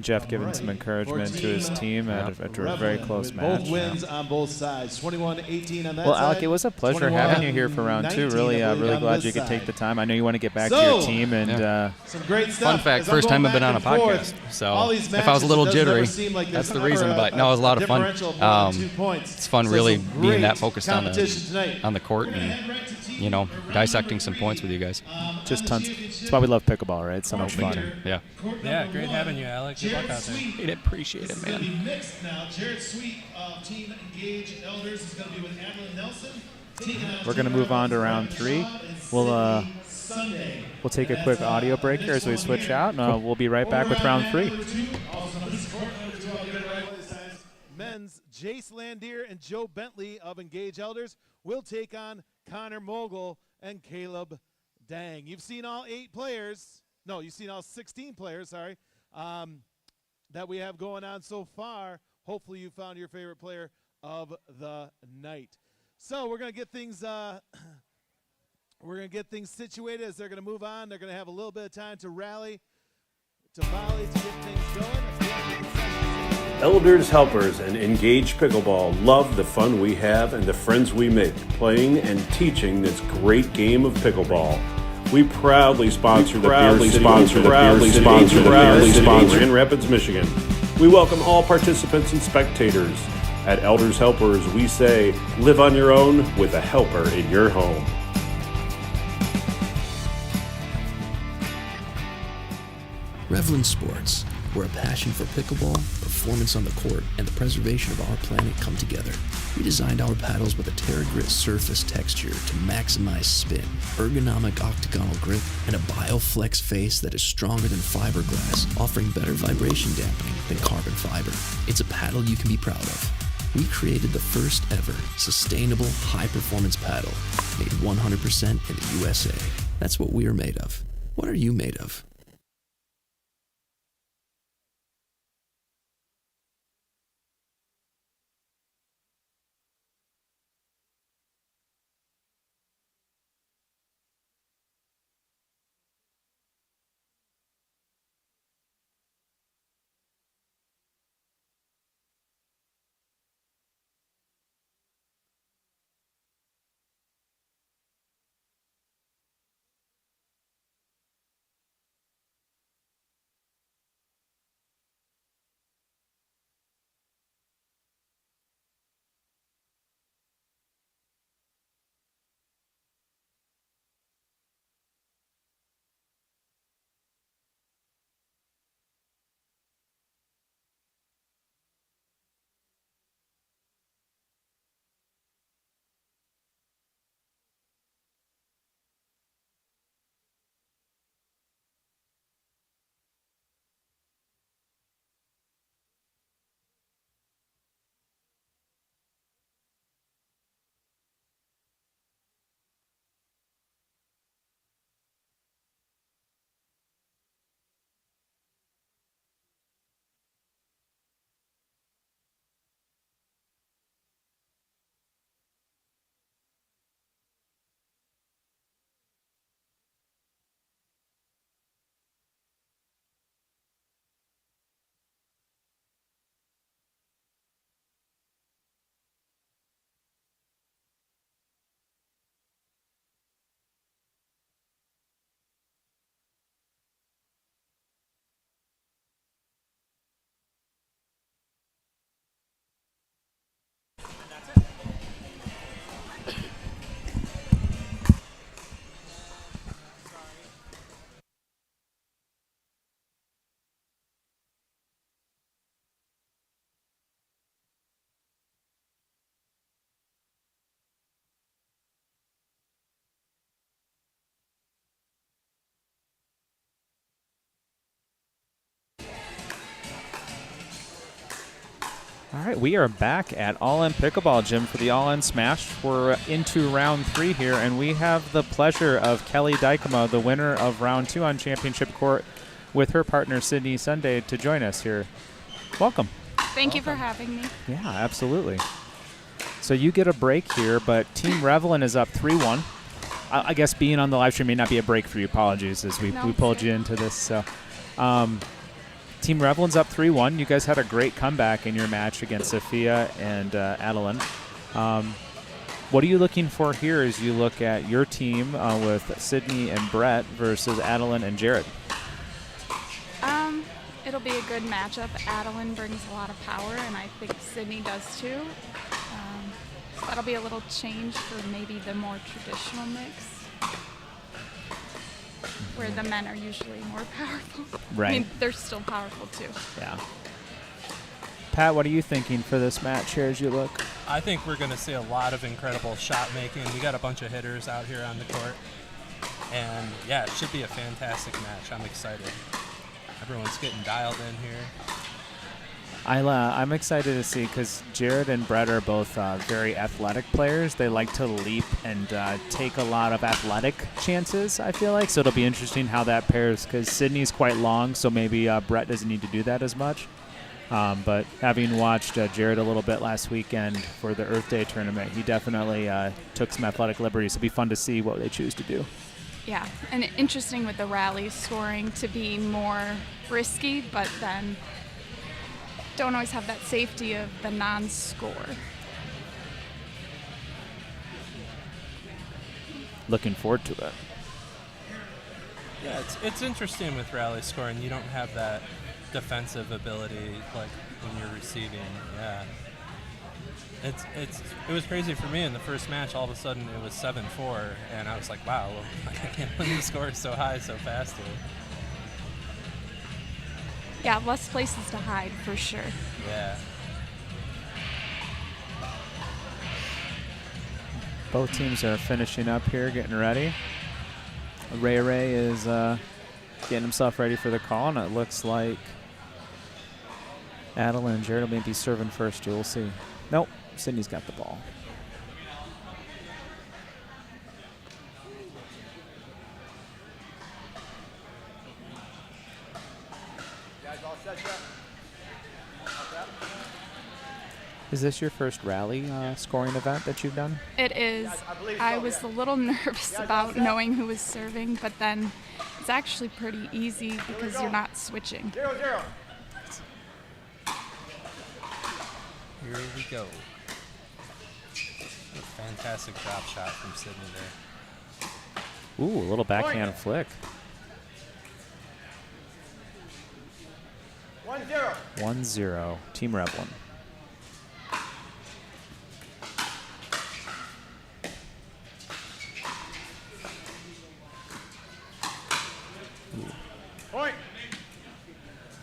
Jeff giving some encouragement to his team after a very close match. Both wins on both sides. 21-18 on that Well, side. Alec, it was a pleasure having you here for round 2. Really glad you could take the time. I know you want to get back to your team. And some great stuff. Fun fact, As I'm first time going I've been on a back and podcast. forth, So all these if I was a little matches, it does never jittery, seem like that's there's the reason. ever But no, it was a lot of fun. differential of more than 2 points. It's fun So really some being that great focused on competition tonight. the court. We're gonna And head right to team dissecting some points with you guys. Just tons. That's why we love pickleball, right? So much fun. Yeah. Yeah, great having you, Alec. Good luck out there. We'd appreciate it, man. Mixed now. Jared Sweet of Team Engage Elders is going to be with Adeline Nelson. We're going to move on to round 3. We'll take a quick audio break here as we switch out, and we'll be right back with round 3. Men's Jace Landier and Joe Bentley of Engage Elders will take on Connor Mogul and Caleb Dang. You've seen all 8 players. No, you've seen all 16 players, sorry, that we have going on so far. Hopefully you found your favorite player of the night. So we're going to get things situated as they're going to move on. They're going to have a little bit of time to rally, to volley, to get things going. Elders, helpers, and Engage Pickleball love the fun we have and the friends we make playing and teaching this great game of pickleball. We proudly sponsor the Beer City in Rapids, Michigan. We welcome all participants and spectators. At Elders Helpers, we say, live on your own with a helper in your home. Revlin Sports, where a passion for pickleball, performance on the court, and the preservation of our planet come together. We designed our paddles with a Terra-Grit surface texture to maximize spin, ergonomic octagonal grip, and a BioFlex face that is stronger than fiberglass, offering better vibration dampening than carbon fiber. It's a paddle you can be proud of. We created the first ever sustainable high-performance paddle, made 100% in the USA. That's what we're made of. What are you made of? All right, we are back at All In Pickleball, Jim, for the All In Smash. We're into round 3 here, and we have the pleasure of Kelly Dykema, the winner of round 2 on Championship Court, with her partner Sydney Sunday to join us here. Welcome. Thank you for having me. Yeah, absolutely. So you get a break here, but Team Revlin is up 3-1. I guess being on the live stream may not be a break for you. Apologies as we pulled you into this. So, Team Revlin's up 3-1. You guys had a great comeback in your match against Sophia and Adeline. What are you looking for here as you look at your team with Sydney and Brett versus Adeline and Jared? It'll be a good matchup. Adeline brings a lot of power, and I think Sydney does too. That'll that'll be a little change for maybe the more traditional mix, where the men are usually more powerful. Right. I mean, they're still powerful too. Yeah. Pat, what are you thinking for this match here as you look? I think we're going to see a lot of incredible shot making. We got a bunch of hitters out here on the court. And yeah, it should be a fantastic match. I'm excited. Everyone's getting dialed in here. I'm excited to see because Jared and Brett are both very athletic players. They like to leap and take a lot of athletic chances, I feel like. So it'll be interesting how that pairs because Sydney's quite long, so maybe Brett doesn't need to do that as much. But having watched Jared a little bit last weekend for the Earth Day tournament, he definitely took some athletic liberties. It'll be fun to see what they choose to do. Yeah, and interesting with the rally scoring to be more risky, but then don't always have that safety of the non-score. Looking forward to it. Yeah, it's interesting with rally scoring. You don't have that defensive ability like when you're receiving. Yeah. It was crazy for me in the first match. All of a sudden it was 7-4, and I was like, wow, I can't believe the score is so high so fast here. Yeah, less places to hide for sure. Yeah. Both teams are finishing up here, getting ready. Ray is getting himself ready for the call, and it looks like Adeline and Jared will be serving first. You'll see. Nope. Sydney's got the ball. Is this your first rally scoring event that you've done? It is. I was a little nervous about knowing who was serving, but then it's actually pretty easy because you're not switching. 0-0. Here we go. A fantastic drop shot from Sydney there. Ooh, a little backhand flick. 1-0. 1-0, Team Revlin. Point.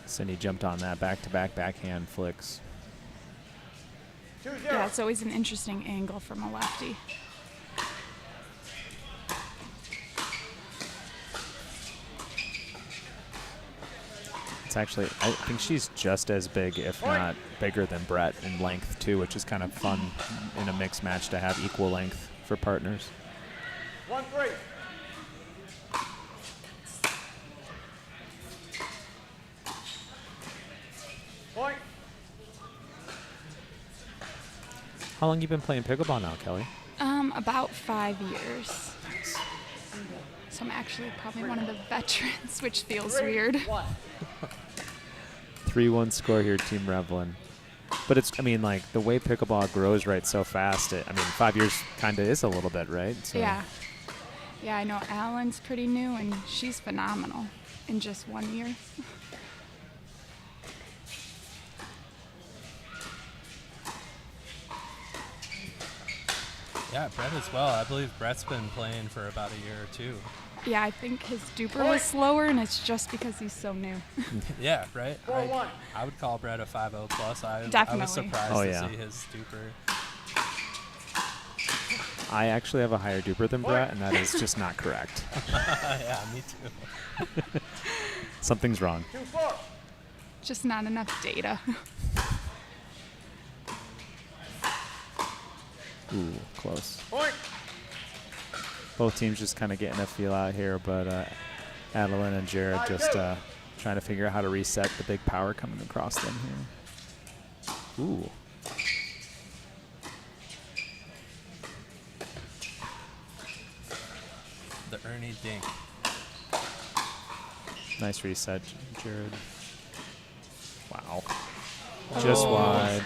Sydney jumped on that back-to-back backhand flicks. 2-0. Yeah, it's always an interesting angle from a lefty. It's actually, I think she's just as big, if not bigger than Brett in length too, which is kind of fun in a mixed match to have equal length for partners. 1-3. Point. How long you been playing pickleball now, Kelly? About 5 years. So I'm actually probably one of the veterans, which feels weird. 3-1 score here, Team Revlin. But it's, I mean, like, the way pickleball grows right so fast, I mean, 5 years kind of is a little bit, right? So Yeah. Yeah, I know Alan's pretty new, and she's phenomenal in just 1 year. Yeah, Brett as well. I believe Brett's been playing for about a year or two. Yeah, I think his duper was slower, and it's just because he's so new. Yeah, right? 4-1. I would call Brett a 5.0 plus. I was Definitely. surprised Oh, to yeah. see his duper. I actually have a higher duper than Brett, and that is just not correct. Yeah, me too. Something's wrong. 2-4. Just not enough data. Ooh, close. Point. Both teams just kind of getting a feel out here, but Adeline and Jared just trying to figure out how to reset the big power coming across them here. Ooh. The Ernie Dink. Nice reset, Jared. Wow. Just wide.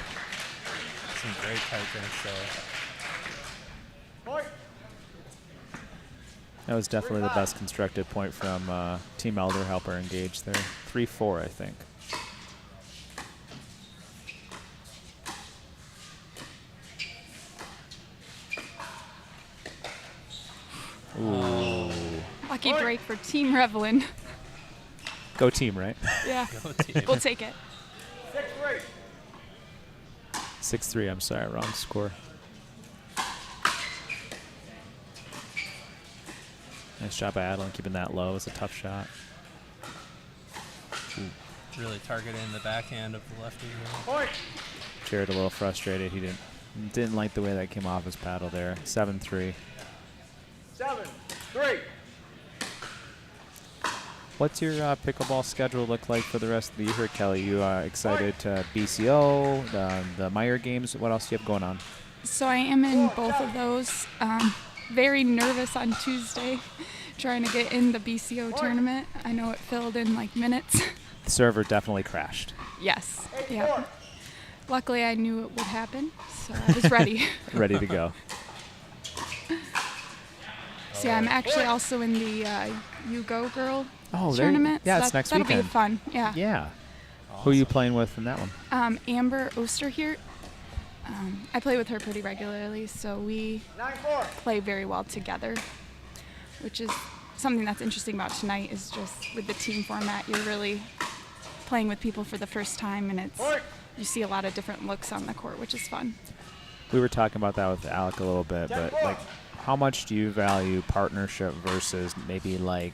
Some great tight dinks there. Point. That was definitely the best constructed point from Team Elder Helper engaged there. 3-4, I think. Ooh. Lucky break for Team Revlin. Go team, right? Yeah. Go team. We'll take it. 6-3, I'm sorry, wrong score. Nice job by Adeline keeping that low. It's a tough shot. Really targeting the backhand of the lefty. Jared a little frustrated. He didn't like the way that came off his paddle there. 7-3. 7-3. What's your pickleball schedule look like for the rest of the year, Kelly? You excited to BCO, the Meyer games? What else do you have going on? So I am in both of those. Very nervous on Tuesday, trying to get in the BCO tournament. I know it filled in like minutes. The server definitely crashed. Yes. Yeah. Luckily, I knew it would happen, so I was ready. Ready to go. So yeah, I'm actually also in the You Go Girl Oh, tournament. Yeah, so it's next that'll weekend. be fun. Yeah. Yeah. Awesome. Who are you playing with in that one? Amber Osterhirt. I play with her pretty regularly, so we play very well together, which is something that's interesting about tonight. Is just with the team format, you're really playing with people for the first time, and you see a lot of different looks on the court, which is fun. We were talking about that with Alec a little bit, but like, how much do you value partnership versus maybe like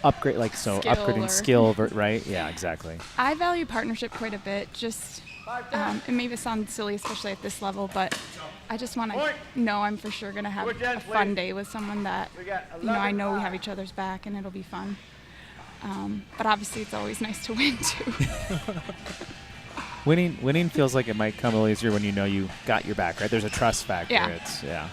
upgrade, like so Skill upgrading skill, right? Yeah, exactly. I value partnership quite a bit. Just it maybe sounds silly, especially at this level, but I just want to know I'm for sure going to have a fun day with someone that I know we have each other's back, and it'll be fun. But obviously, it's always nice to win too. Winning feels like it might come a little easier when you know you got your back, right? There's a trust factor. Yeah.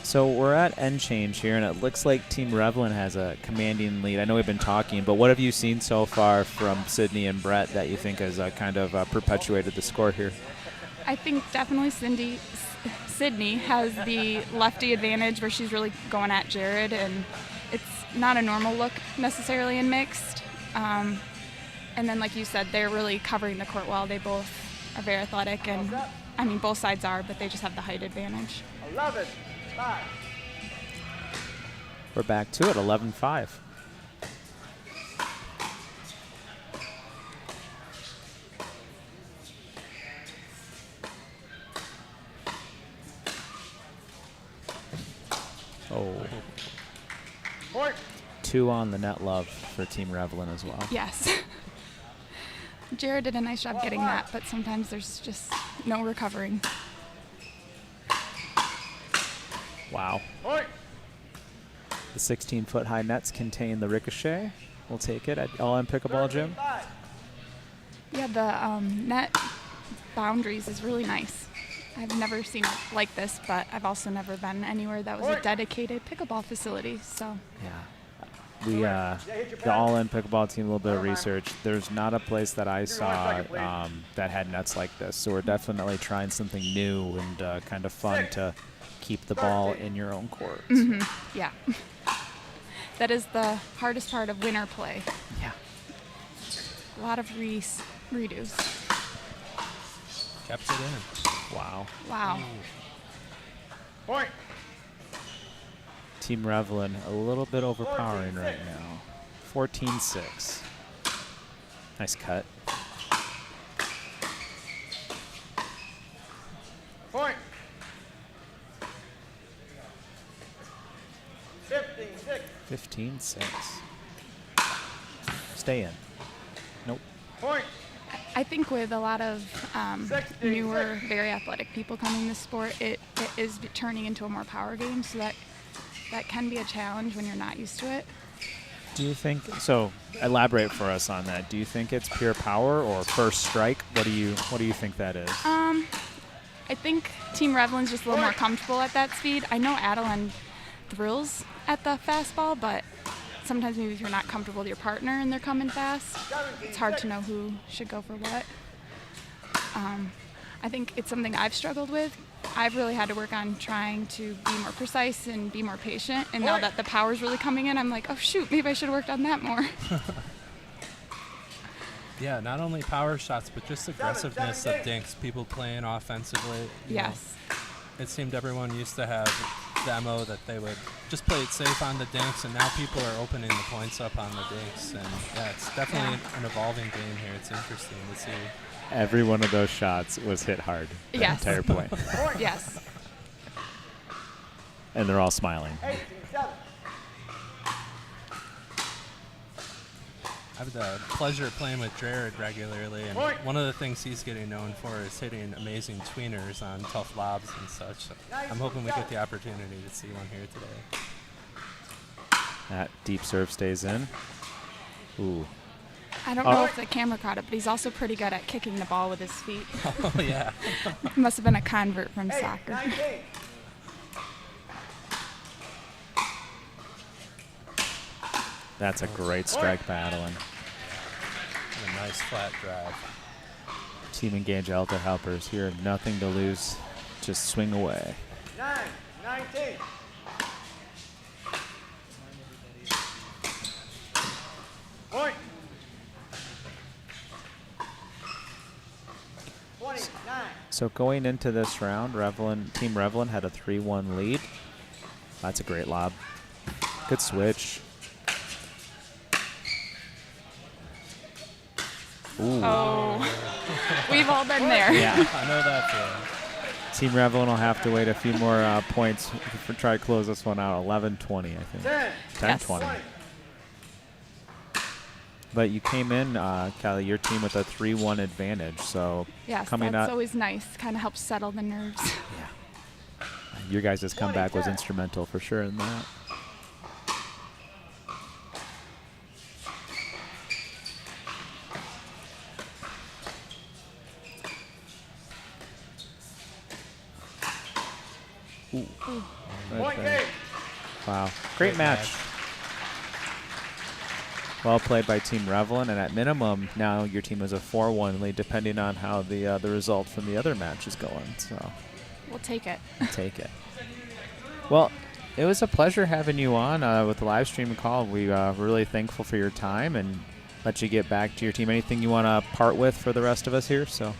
So we're at end change here, and it looks like Team Revlin has a commanding lead. I know we've been talking, but what have you seen so far from Sydney and Brett that you think has kind of perpetuated the score here? I think definitely Sydney has the lefty advantage where she's really going at Jared, and it's not a normal look necessarily in mixed. And then, like you said, they're really covering the court well. They both are very athletic, and I mean, both sides are, but they just have the height advantage. 11-5. We're back to it, 11-5. Oh. 2 on the net love for Team Revlin as well. Yes. Jared did a nice job getting that, but sometimes there's just no recovering. Wow. The 16-foot high nets contain the ricochet. We'll take it at LM Pickleball Gym. Yeah, the net boundaries is really nice. I've never seen it like this, but I've also never been anywhere that was a dedicated pickleball facility. So yeah, we the all-in pickleball team, a little bit of research. There's not a place that I saw that had nets like this. So we're definitely trying something new and kind of fun to keep the ball in your own court. Mm-hmm. Yeah, that is the hardest part of winter play. Yeah, a lot of redos. Kept it in. Wow. Wow. Point. Team Revlin a little bit overpowering right now. 14-6. Nice cut. Point. 15-6. Stay in. Nope. Point. I think with a lot of newer, very athletic people coming to the sport, it is turning into a more power game, so that can be a challenge when you're not used to it. Do you think so? Elaborate for us on that. Do you think it's pure power or first strike? What do you think that is? I think Team Revlin's just a little more comfortable at that speed. I know Adeline thrills at the fastball, but sometimes maybe if you're not comfortable with your partner and they're coming fast, it's hard to know who should go for what. I think it's something I've struggled with. I've really had to work on trying to be more precise and be more patient. And now that the power's really coming in, I'm like, oh shoot, maybe I should have worked on that more. Yeah, not only power shots, but just aggressiveness of dinks, people playing offensively. Yes. It seemed everyone used to have the MO that they would just play it safe on the dinks, and now people are opening the points up on the dinks. And yeah, it's definitely an evolving game here. It's interesting to see. Every one of those shots was hit hard. The Yes. entire play. Yes. And they're all smiling. I have the pleasure of playing with Jared regularly, and one of the things he's getting known for is hitting amazing tweeners on tough lobs and such. So I'm hoping we get the opportunity to see one here today. That deep serve stays in. Ooh. I don't know if the camera caught it, but he's also pretty good at kicking the ball with his feet. Oh, yeah. Must have been a convert from soccer. That's a great strike battle. And a nice flat drive. Team Engage Alta helpers here have nothing to lose. Just swing away. 19. Point. 29. So going into this round, Team Revlin had a 3-1 lead. That's a great lob. Good switch. Ooh. Oh, we've all been there. Yeah. I know that feeling. Team Revlin will have to wait a few more points to try to close this one out. 11-20, I think. 10-20. Yes. But you came in, Callie, your team with a 3-1 advantage. So Yes, coming that's up, always nice. Kind of helps settle the nerves. your guys' comeback was instrumental for sure in that. Ooh. Right there. Wow. Great match. Well played by Team Revlin, and at minimum, now your team has a 4-1 lead, depending on how the result from the other match is going. So We'll take it. take it. Well, it was a pleasure having you on with the live stream call. We are really thankful for your time and let you get back to your team. Anything you want to part with for the rest of us here? So.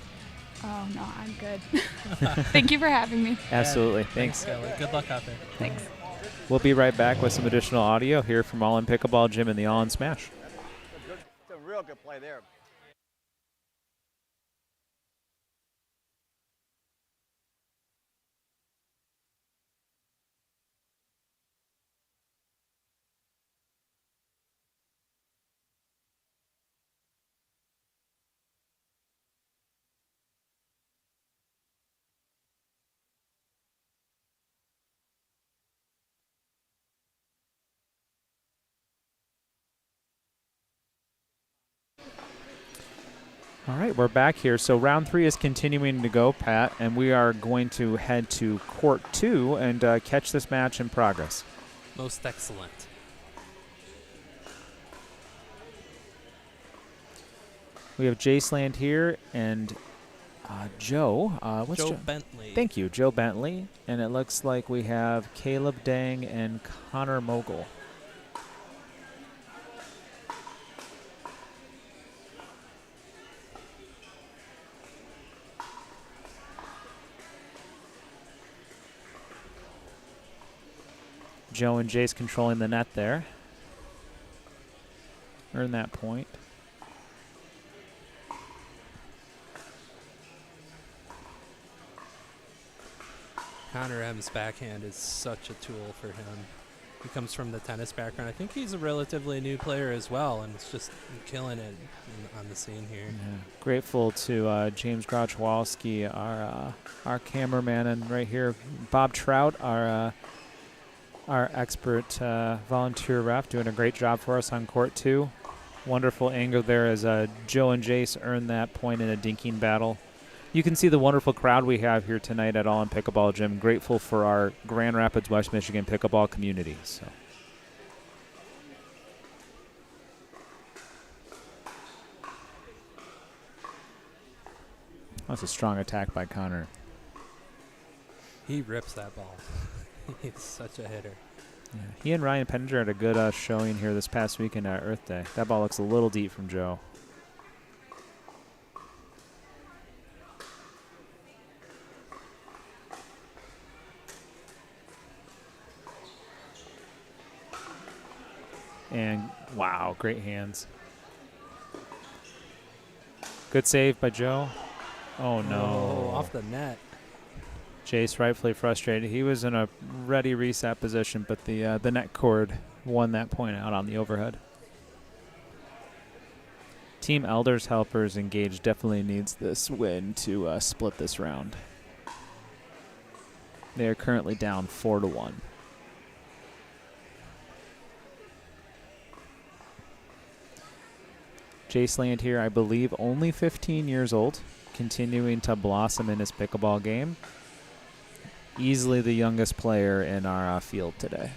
Oh, no, I'm good. Thank you for having me. Absolutely. Yeah, Thanks. Kelly. Good luck out there. Thanks. We'll be right back with some additional audio here from All in Pickleball Gym and the All in Smash. It's a real good play there. All right, we're back here. So round 3 is continuing to go, Pat, and we are going to head to Court 2 and catch this match in progress. Most excellent. We have Jace Land here and Joe. What's Joe Bentley. Thank you, Joe Bentley. And it looks like we have Caleb Dang and Connor Mogul. Joe and Jace controlling the net there. Earn that point. Connor M's backhand is such a tool for him. He comes from the tennis background. I think he's a relatively new player as well, and it's just killing it on the scene here. Yeah. Grateful to James Grachwalski, our cameraman, and right here, Bob Trout, our expert volunteer ref, doing a great job for us on Court 2. Wonderful angle there as Joe and Jace earn that point in a dinking battle. You can see the wonderful crowd we have here tonight at All in Pickleball Gym. Grateful for our Grand Rapids, West Michigan pickleball community. So. That's a strong attack by Connor. He rips that ball. He's such a hitter. Yeah. He and Ryan Penninger had a good showing here this past weekend at Earth Day. That ball looks a little deep from Joe. And wow, great hands. Good save by Joe. Oh no. Oh, off the net. Jace rightfully frustrated. He was in a ready reset position, but the net cord won that point out on the overhead. Team Elders Helpers Engaged definitely needs this win to split this round. They are currently down 4-1. Jace Land here, I believe, only 15 years old, continuing to blossom in his pickleball game. Easily the youngest player in our field today.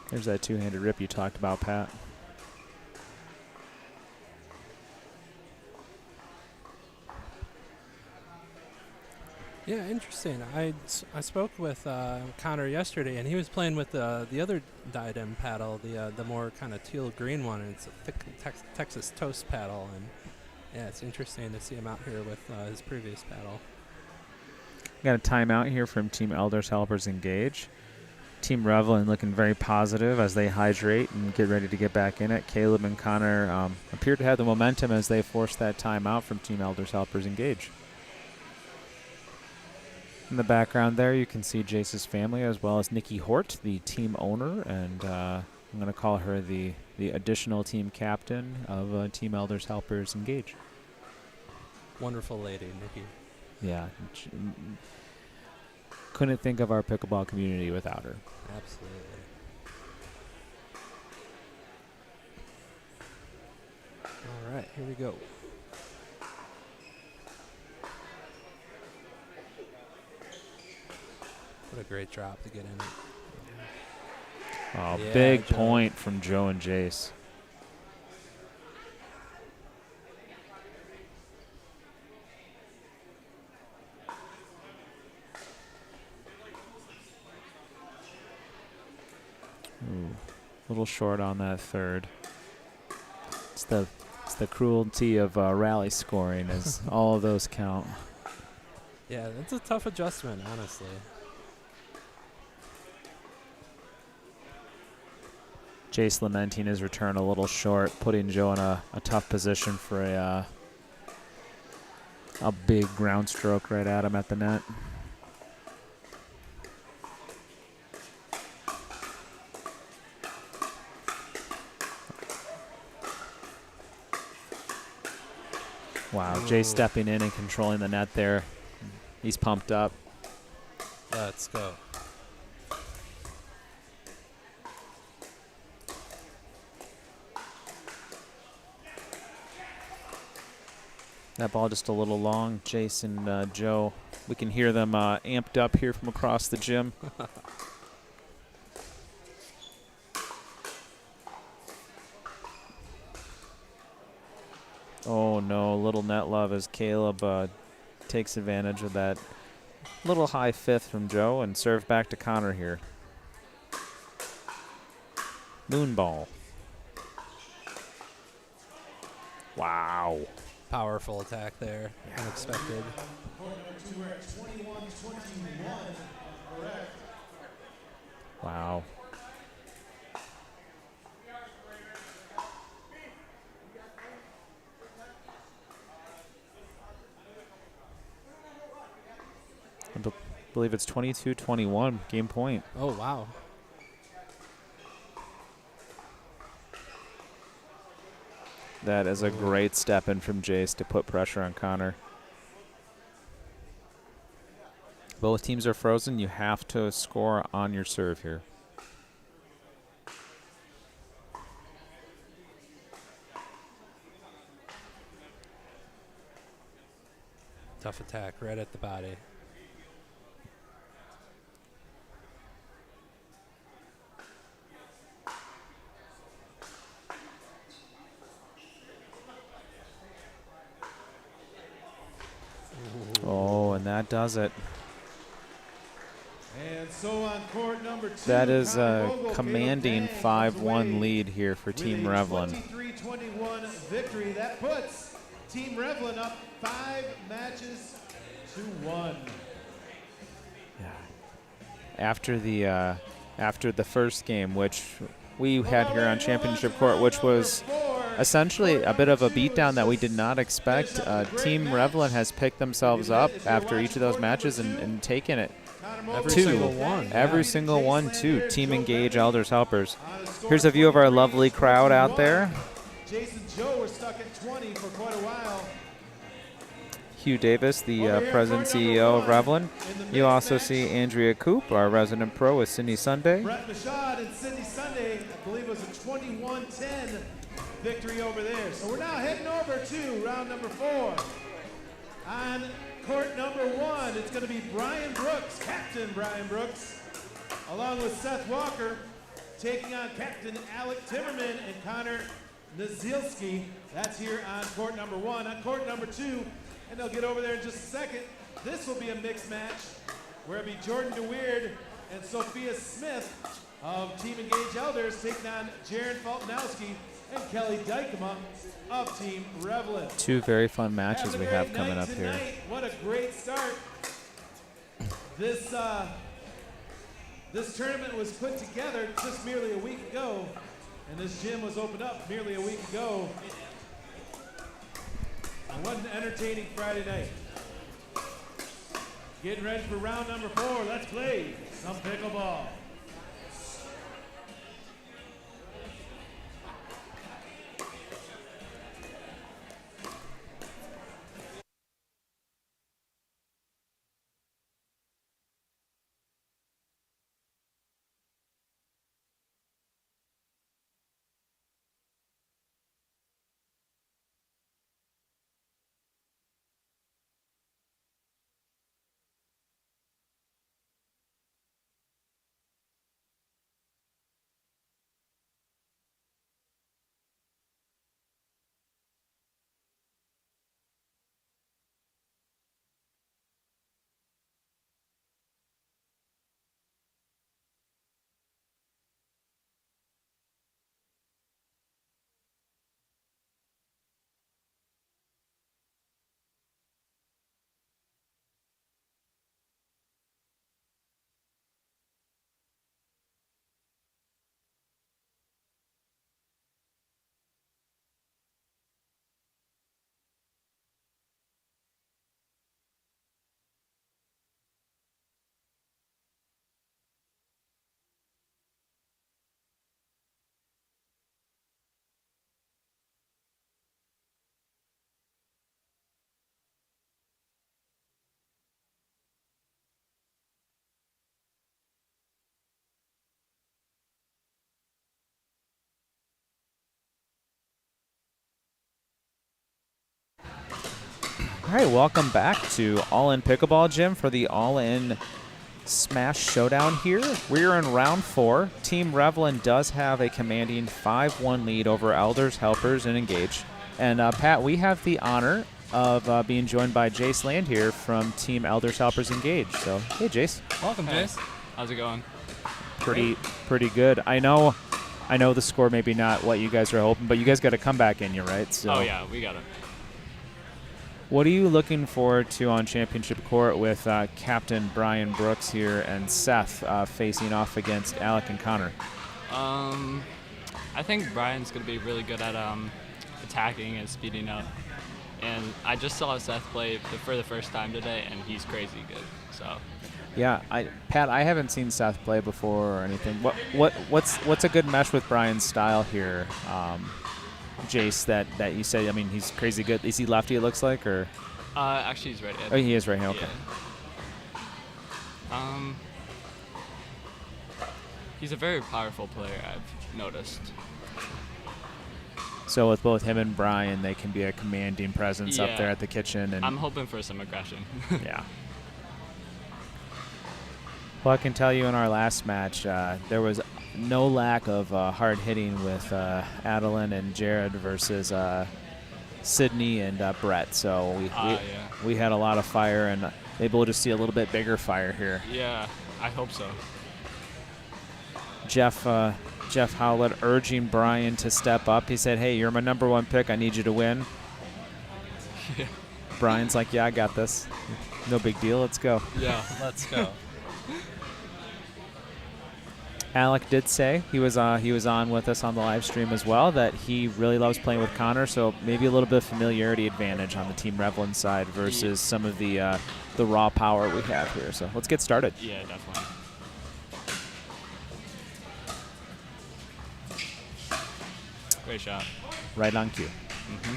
There's that two-handed rip you talked about, Pat. Yeah, interesting. I spoke with Connor yesterday, and he was playing with the other diadem paddle, the more kind of teal green one. And it's a thick Texas toast paddle, and yeah, it's interesting to see him out here with his previous paddle. Got a timeout here from Team Elders Helpers Engage. Team Revelin looking very positive as they hydrate and get ready to get back in it. Caleb and Connor appear to have the momentum as they force that timeout from Team Elders Helpers Engage. In the background there, you can see Jace's family as well as Nikki Hort, the team owner, and I'm going to call her the additional team captain of Team Elders Helpers Engage. Wonderful lady, Nikki. Yeah. Couldn't think of our pickleball community without her. Absolutely. All right, here we go. What a great drop to get in it. Oh, Yeah, big Joe. point from Joe and Jace. Ooh, a little short on that third. It's the cruelty of rally scoring, as all of those count. Yeah, that's a tough adjustment, honestly. Jace lamenting his return a little short, putting Joe in a tough position for a big ground stroke right at him at the net. Wow, Jace stepping in and controlling the net there. He's pumped up. Let's go. That ball just a little long. Jace and Joe, we can hear them amped up here from across the gym. Oh no, little net love as Caleb takes advantage of that little high fifth from Joe and serve back to Connor here. Moon ball. Wow. Powerful attack there. Unexpected. Wow. I believe it's 22-21, game point. Oh, wow. That is a great step in from Jace to put pressure on Connor. Both teams are frozen. You have to score on your serve here. Tough attack right at the body. Oh, and that does it. so on court number 2, That is Connor a Vogel, commanding Caleb Dang comes 5-1 away lead here for with Team a Revlin. 23-21 victory. That puts Team Revlin up 5 matches to 1. After the first game, which we had here on Championship Court, which was essentially a bit of a beatdown that we did not expect. Team Revlin has picked themselves up after each of those matches and taken it. Every single one. Every single one, too. Team Engage, Elders, Helpers. Here's a view of our lovely crowd out there. Jason Joe were stuck at 20 for quite a while. Hugh Davis, the president CEO of Revlin. You also see Andrea Coop, our resident pro, with Sydney Sunday. Brett Machad and Sydney Sunday, I believe it was a 21-10 victory over there. So we're now heading over to round number 4. On court number 1, it's going to be Brian Brooks, Captain Brian Brooks, along with Seth Walker, taking on Captain Alec Timmerman and Connor Nazilski. That's here on court number 1. On court number 2, and they'll get over there in just a second, this will be a mixed match where it'll be Jordan DeWeird and Sophia Smith of Team Engage Elders taking on Jaron Faltanowski and Kelly Dykema of Team Revlin. 2 very fun matches we have coming up here. What a great start. This tournament was put together just merely a week ago, and this gym was opened up merely a week ago. And what an entertaining Friday night. Getting ready for round number 4. Let's play some pickleball. All right, welcome back to All In Pickleball, Jim, for the All In Smash Showdown here. We're in round 4. Team Revlin does have a commanding 5-1 lead over Elders, Helpers, and Engage. And Pat, we have the honor of being joined by Jace Land here from Team Elders, Helpers, Engage. So, hey, Jace. Welcome, Jace. How's it going? Pretty good. I know the score maybe not what you guys are hoping, but you guys got a comeback in you, right? So, oh yeah, we got it. what are you looking forward to on Championship Court with Captain Brian Brooks here and Seth facing off against Alec and Connor? I think Brian's going to be really good at attacking and speeding up. And I just saw Seth play for the first time today, and he's crazy good. So. Yeah, Pat, I haven't seen Seth play before or anything. What's a good mesh with Brian's style here, Jace? That you said. I mean, he's crazy good. Is he lefty? It looks like, or? Actually, he's right. Oh, he is right here. Okay. Yeah. He's a very powerful player, I've noticed. So with both him and Brian, they can be a commanding presence up there at the kitchen. And I'm hoping for some aggression. Yeah. Well, I can tell you in our last match, there was no lack of hard hitting with Adeline and Jared versus Sydney and Brett. So we had a lot of fire, and maybe we'll just see a little bit bigger fire here. Yeah. I hope so. Jeff Howlett urging Brian to step up. He said, hey, you're my number 1 pick. I need you to win. Yeah. Brian's like, yeah, I got this. No big deal. Let's go. Yeah. Let's go. Alec did say he was on with us on the live stream as well that he really loves playing with Connor, so maybe a little bit of familiarity advantage on the Team Revlin side versus some of the raw power we have here. So let's get started. Yeah, definitely. Great shot. Right on cue. Mm-hmm.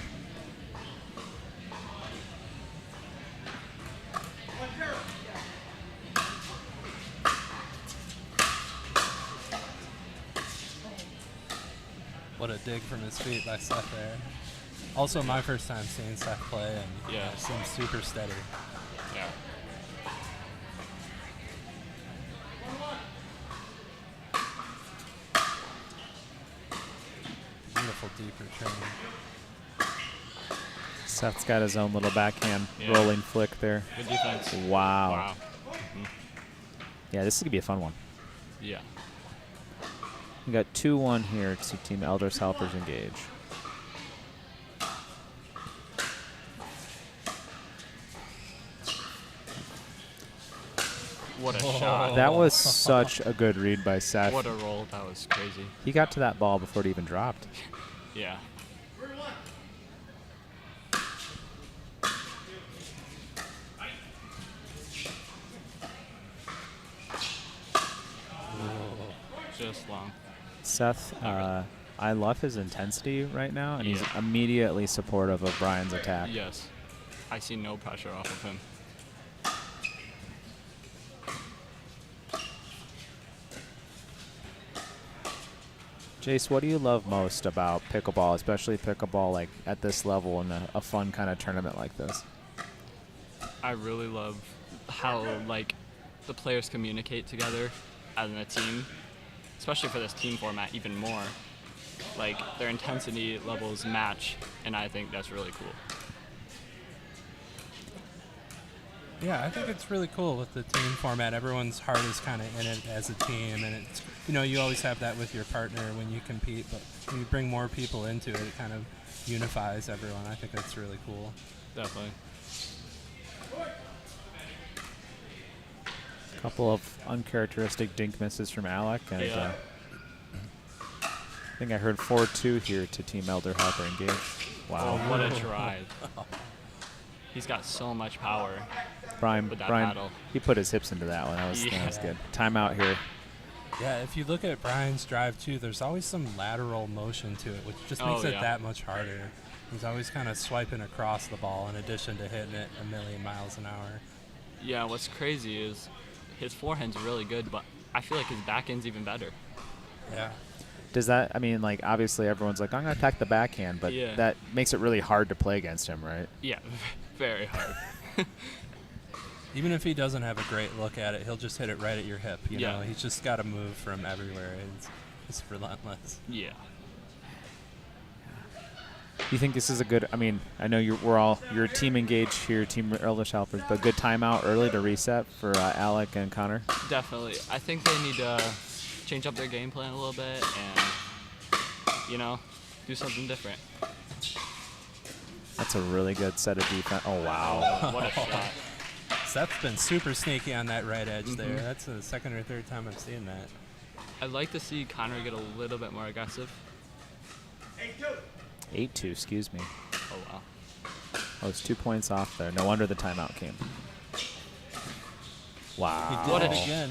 What a dig from his feet by Seth there. Also my first time seeing Seth play, and Yeah. it seems super steady. Yeah. Beautiful deep return. Seth's got his own little backhand Yeah. rolling flick there. Good defense. Wow. Wow. Mhm. Yeah, this is going to be a fun one. Yeah. We got 2-1 here to Team Elders Helpers engage. What a shot. That was such a good read by Seth. What a roll. That was crazy. He got to that ball before it even dropped. Yeah. Just long. Seth, I love his intensity right now, and he's Yeah. immediately supportive of Brian's attack. Yes. I see no pressure off of him. Jace, what do you love most about pickleball, especially pickleball like at this level in a fun kind of tournament like this? I really love how like the players communicate together as a team, especially for this team format even more. Like their intensity levels match, and I think that's really cool. Yeah, I think it's really cool with the team format. Everyone's heart is kind of in it as a team, and it's, you know, you always have that with your partner when you compete, but when you bring more people into it, it kind of unifies everyone. I think that's really cool. Definitely. A couple of uncharacteristic dink misses from Alec, and Yeah. I think I heard 4-2 here to Team Elder Helper engage. Wow. Oh, what a drive. He's got so much power. Brian, with that Brian, paddle. he put his hips into that one. That was Yeah. good. Timeout here. Yeah, if you look at Brian's drive too, there's always some lateral motion to it, which just Oh, makes it yeah. that much harder. He's always kind of swiping across the ball in addition to hitting it a million miles an hour. Yeah, what's crazy is his forehand's really good, but I feel like his backhand's even better. Yeah. Does that, I mean, like, obviously everyone's like, I'm going to attack the backhand, but Yeah. that makes it really hard to play against him, right? Yeah, very hard. Even if he doesn't have a great look at it, he'll just hit it right at your hip. You Yeah. know, he's just got to move from everywhere. It's relentless. Yeah. You think this is a good, I mean, I know you're team engaged here, Team Elders Helpers, but good timeout early to reset for Alec and Connor? Definitely. I think they need to change up their game plan a little bit and, you know, do something different. That's a really good set of defense. Oh, wow. What a shot. Seth's been super sneaky on that right edge there. That's the second or third time I've seen that. I'd like to see Connor get a little bit more aggressive. 8-2, excuse me. Oh, wow. Oh, it's 2 points off there. No wonder the timeout came. Wow. He did What it a- again.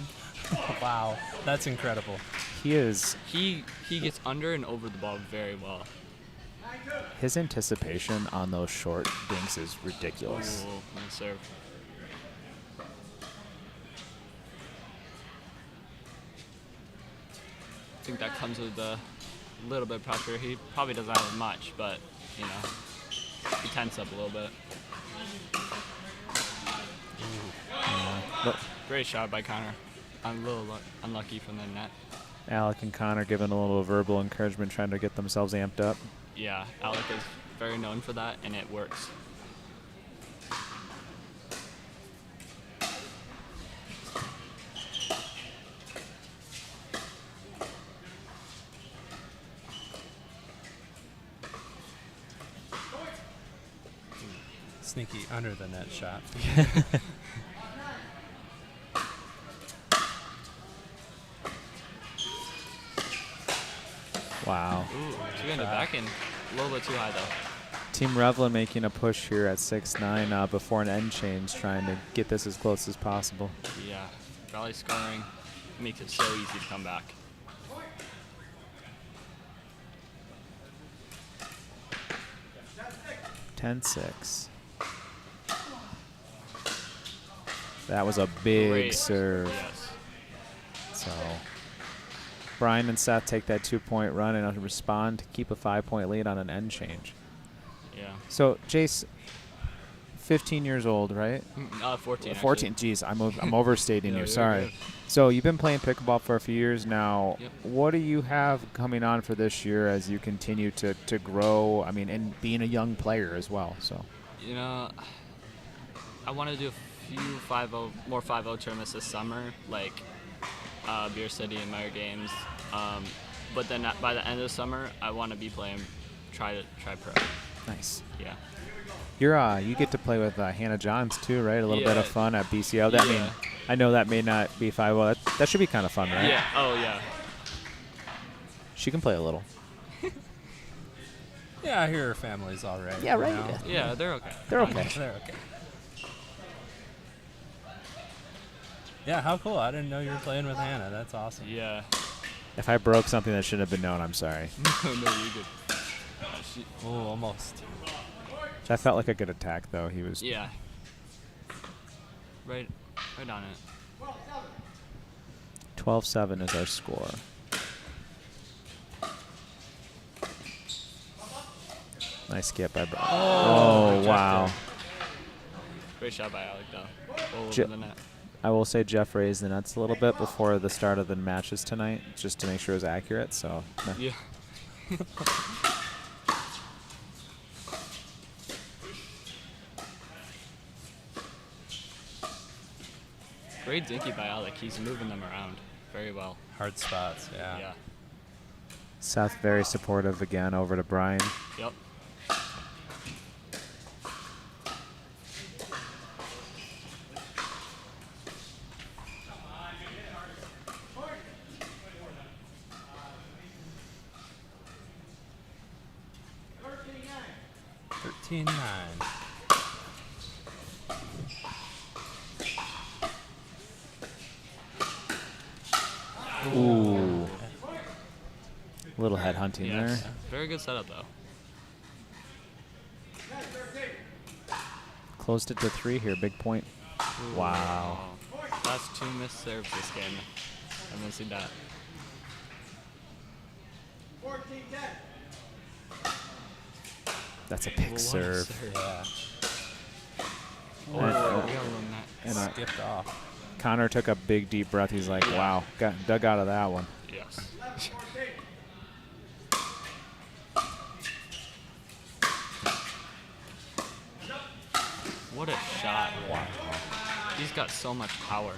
Wow, that's incredible. He is, He gets under and over the ball very well. his anticipation on those short dinks is ridiculous. Ooh, nice serve. I think that comes with a little bit of pressure. He probably doesn't have much, but, you know, he tense up a little bit. Look, Great shot by Connor. I'm a little unlucky from the net. Alec and Connor giving a little verbal encouragement, trying to get themselves amped up. Yeah, Alec is very known for that, and it works. Sneaky under the net shot. Wow. Ooh, two-handed backhand. A little bit too high, though. Team Revlin making a push here at 6-9 before an end change, trying to get this as close as possible. Yeah. Rally scoring makes it so easy to come back. (10-6). That was a big Great serve. Yes. So Brian and Seth take that 2-point run and respond to keep a 5-point lead on an end change. Yeah. So Jace, 15 years old, right? 14. 14. Actually. Geez, I'm overstating No, you. you're Sorry. good. So you've been playing pickleball for a few years now. Yep. What do you have coming on for this year as you continue to grow? I mean, and being a young player as well. So. You know, I want to do a few 5-0, more 5-0 tournaments this summer, like Beer City and Meyer Games. But then by the end of the summer, I want to be playing, try pro. Nice. Yeah. You get to play with Hannah Johns too, right? A little bit of fun at BCO. That mean, I know that may not be 5-0. That should be kind of fun, right? Yeah. Oh yeah. She can play a little. Yeah, I hear her family's all right. Yeah, right. You know? Yeah, they're okay. They're okay. They're okay. Yeah, how cool. I didn't know you were playing with Hannah. That's awesome. Yeah. If I broke something that shouldn't have been known, I'm sorry. No, you're good. Oh, almost. That felt like a good attack, though. He was. Yeah. Right on it. 12-7 is our score. Nice skip by Brian. Oh, wow. Great shot by Alec, though. All Je- over the net. I will say Jeff raised the nets a little bit before the start of the matches tonight, just to make sure it was accurate. So. Yeah. Great dinky by Alec. He's moving them around very well. Hard spots, yeah. Yeah. Seth very supportive again over to Brian. Yep. Ooh. Little head hunting there. Very good setup, though. Closed it to 3 here. Big point. Ooh. Wow. That's 2 missed serves this game. I haven't seen that. That's a pick serve. Yeah. And skipped off. Connor took a big deep breath. He's like, wow, got dug out of that one. Yes. What a shot. Wow. He's got so much power.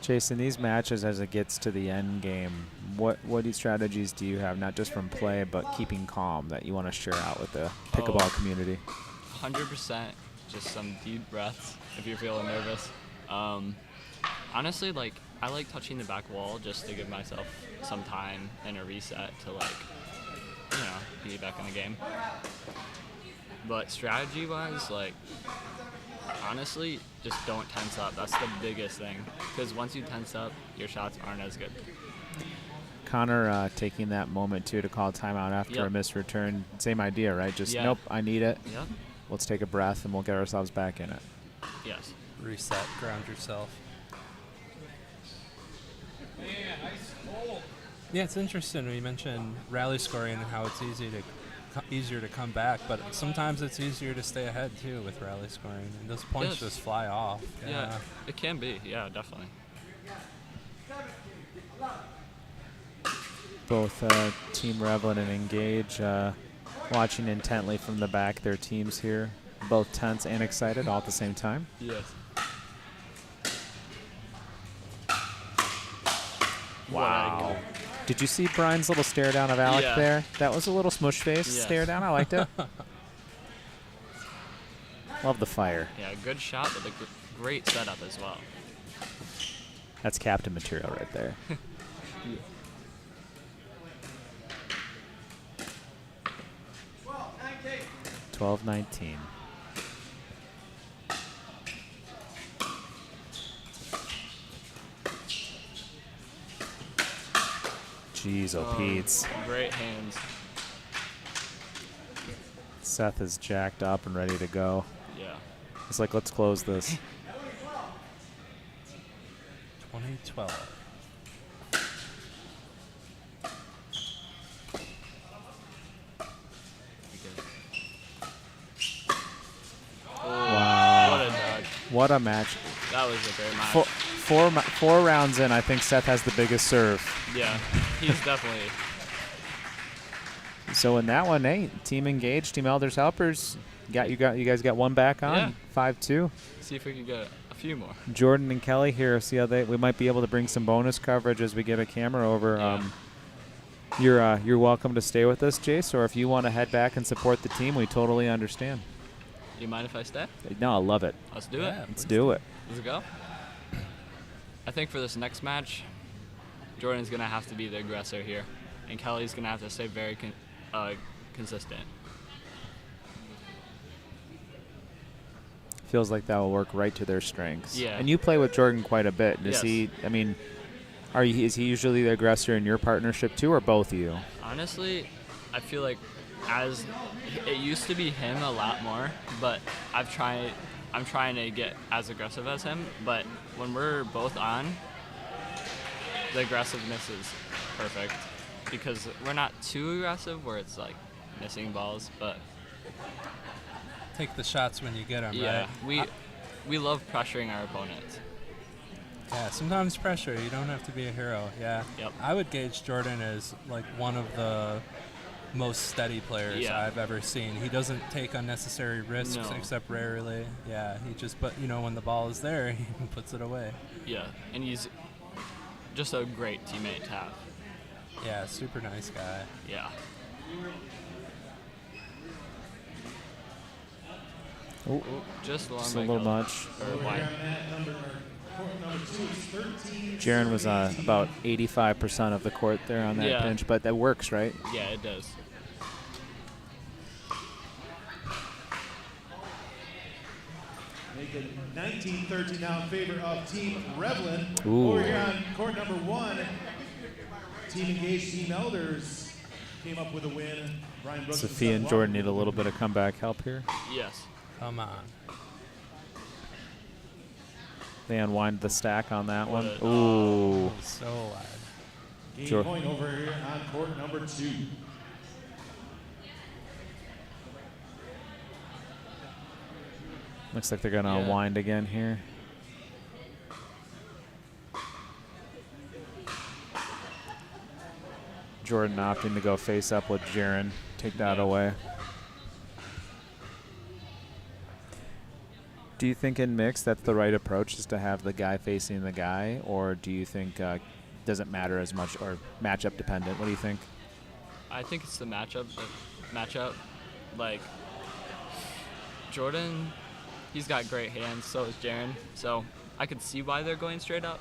Jason, these matches as it gets to the end game, what strategies do you have, not just from play, but keeping calm that you want to share out with the pickleball community? 100%. Just some deep breaths if you're feeling nervous. Honestly, like, I like touching the back wall just to give myself some time and a reset to, like, you know, be back in the game. But strategy-wise, like, honestly, just don't tense up. That's the biggest thing. Because once you tense up, your shots aren't as good. Connor taking that moment, too, to call timeout after a missed return. Same idea, right? Just, nope, I need it. Yep. Let's take a breath, and we'll get ourselves back in it. Yes. Reset, ground yourself. Yeah, it's interesting. We mentioned rally scoring and how it's easier to come back, but sometimes it's easier to stay ahead too with rally scoring, and those points just fly off. Yeah, it can be. Yeah, definitely. Both Team Revlin and Engage watching intently from the back their teams here, both tense and excited all at the same time. Yes. Wow. Did you see Brian's little stare down of Alec there? That was a little smush face stare down. I liked it. Love the fire. Yeah, good shot, but a great setup as well. That's captain material right there. 12-19. Jeez, oh, Pete's. Great hands. Seth is jacked up and ready to go. Yeah. It's like, let's close this. 2012. Wow. What a dog. What a match. That was a great match. Four rounds in, I think Seth has the biggest serve. Yeah, he's definitely. So in that one, hey, team engaged, team elders helpers. You guys got one back on. Yeah. 5-2. See if we can get a few more. Jordan and Kelly here. See how we might be able to bring some bonus coverage as we get a camera over. Yeah. You're welcome to stay with us, Jace, or if you want to head back and support the team, we totally understand. Do you mind if I stay? No, I love it. Let's do it. Let's do it. Let's go. I think for this next match, Jordan's going to have to be the aggressor here, and Kelly's going to have to stay very consistent. Feels like that will work right to their strengths. Yeah. And you play with Jordan quite a bit. Is Yes. he? I mean, is he usually the aggressor in your partnership too, or both of you? Honestly, I feel like it used to be him a lot more, but I'm trying to get as aggressive as him. But when we're both on, the aggressiveness is perfect because we're not too aggressive where it's like missing balls, but Take the shots when you get them, yeah, right? we love pressuring our opponents. Yeah, sometimes pressure. You don't have to be a hero. Yeah. Yep. I would gauge Jordan as like one of the most steady players Yeah. I've ever seen. He doesn't take unnecessary risks No. except rarely. Yeah, but when the ball is there, he puts it away. Yeah, and he's just a great teammate to have. Yeah, super nice guy. Yeah. Oh, Just a little much. Or wide. Jaron was about 85% of the court there on that Yeah. pinch, but that works, right? Yeah, it does. Make it 19-13 now in favor of Team Revlin. Ooh. Over here on court number 1, Team Engaged, Team Elders came up with a win. Brian Brooks Sophia and Jordan need a little bit of comeback help here. Yes. Come on. They unwind the stack on that one. What Ooh. So wide. Game point over here on court number 2. Looks like they're going to unwind again here. Jordan opting to go face up with Jaron. Take that away. Do you think in mix that's the right approach, is to have the guy facing the guy, or do you think doesn't matter as much, or matchup dependent? What do you think? I think it's the matchup. Like Jordan, he's got great hands. So does Jaron. So I could see why they're going straight up.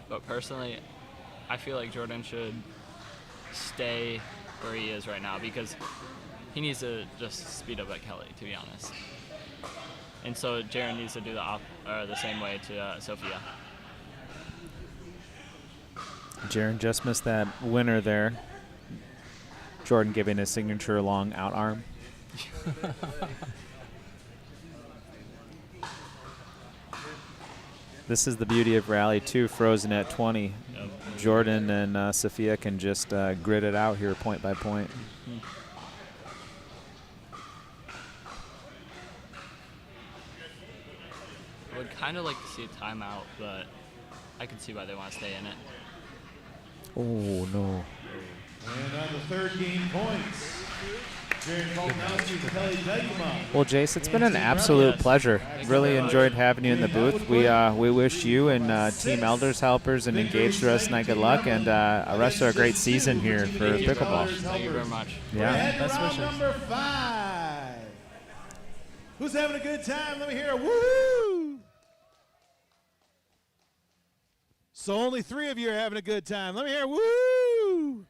But personally, I feel like Jordan should stay where he is right now because he needs to just speed up like Kelly, to be honest. And so Jaron needs to do the same way to Sophia. Jaron just missed that winner there. Jordan giving his signature long out arm. This is the beauty of Rally 2, frozen at 20. Yep. Jordan and Sophia can just grit it out here point by point. I would kind of like to see a timeout, but I can see why they want to stay in it. Oh, no. And on the third game points, Jaron Koltanowski and Kelly Degema. Well, Jace, it's been an absolute pleasure. Really enjoyed having you in the booth. We wish you and Team Elders helpers and Engaged the rest of the night good luck and a rest of a great season here for Pickleball. Thank you very much. Yeah. Best wishes. Number 5. Who's having a good time? Let me hear a woo! So only 3 of you are having a good time. Let me hear a woo!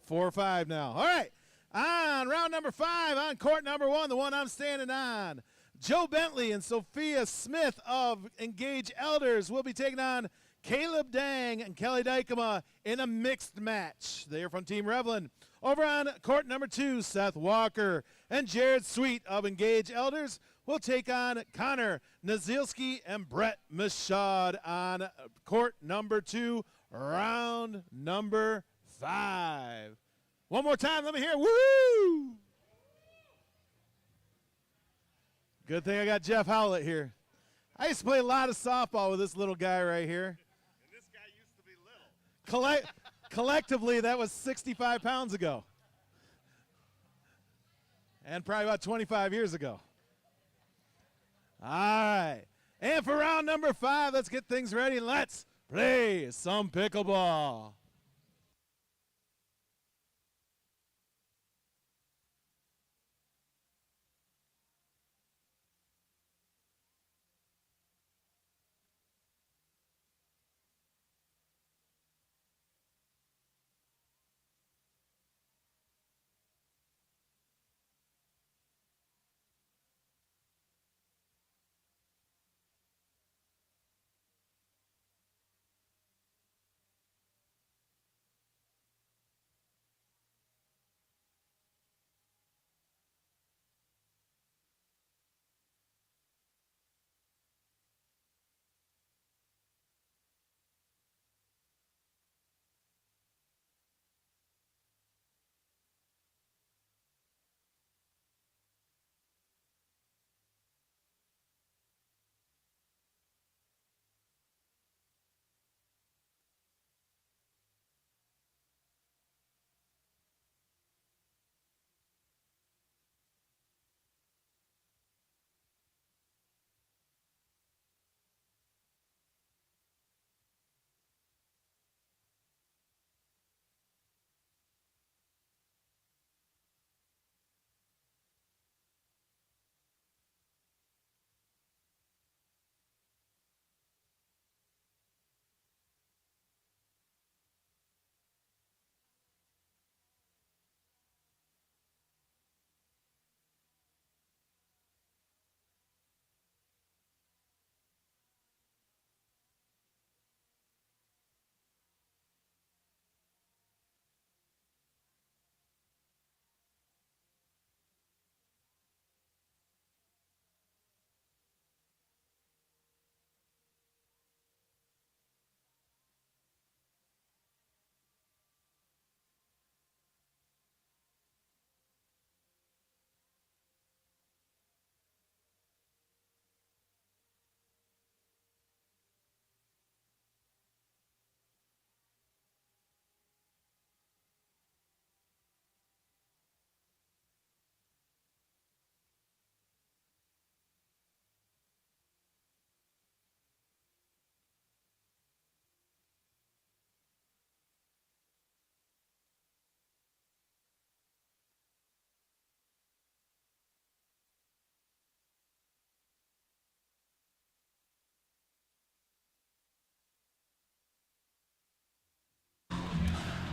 4 or 5 now. All right. On round number 5, on court number 1, the one I'm standing on, Joe Bentley and Sophia Smith of Engage Elders will be taking on Caleb Dang and Kelly Dykema in a mixed match. They are from Team Revlin. Over on court number 2, Seth Walker and Jared Sweet of Engage Elders will take on Connor Nazilski and Brett Michaud on court number 2, round number 5. One more time, let me hear woo! Good thing I got Jeff Howlett here. I used to play a lot of softball with this little guy right here. And this guy used to be little. Collectively, that was 65 pounds ago. And probably about 25 years ago. All right. And for round number 5, let's get things ready and let's play some pickleball.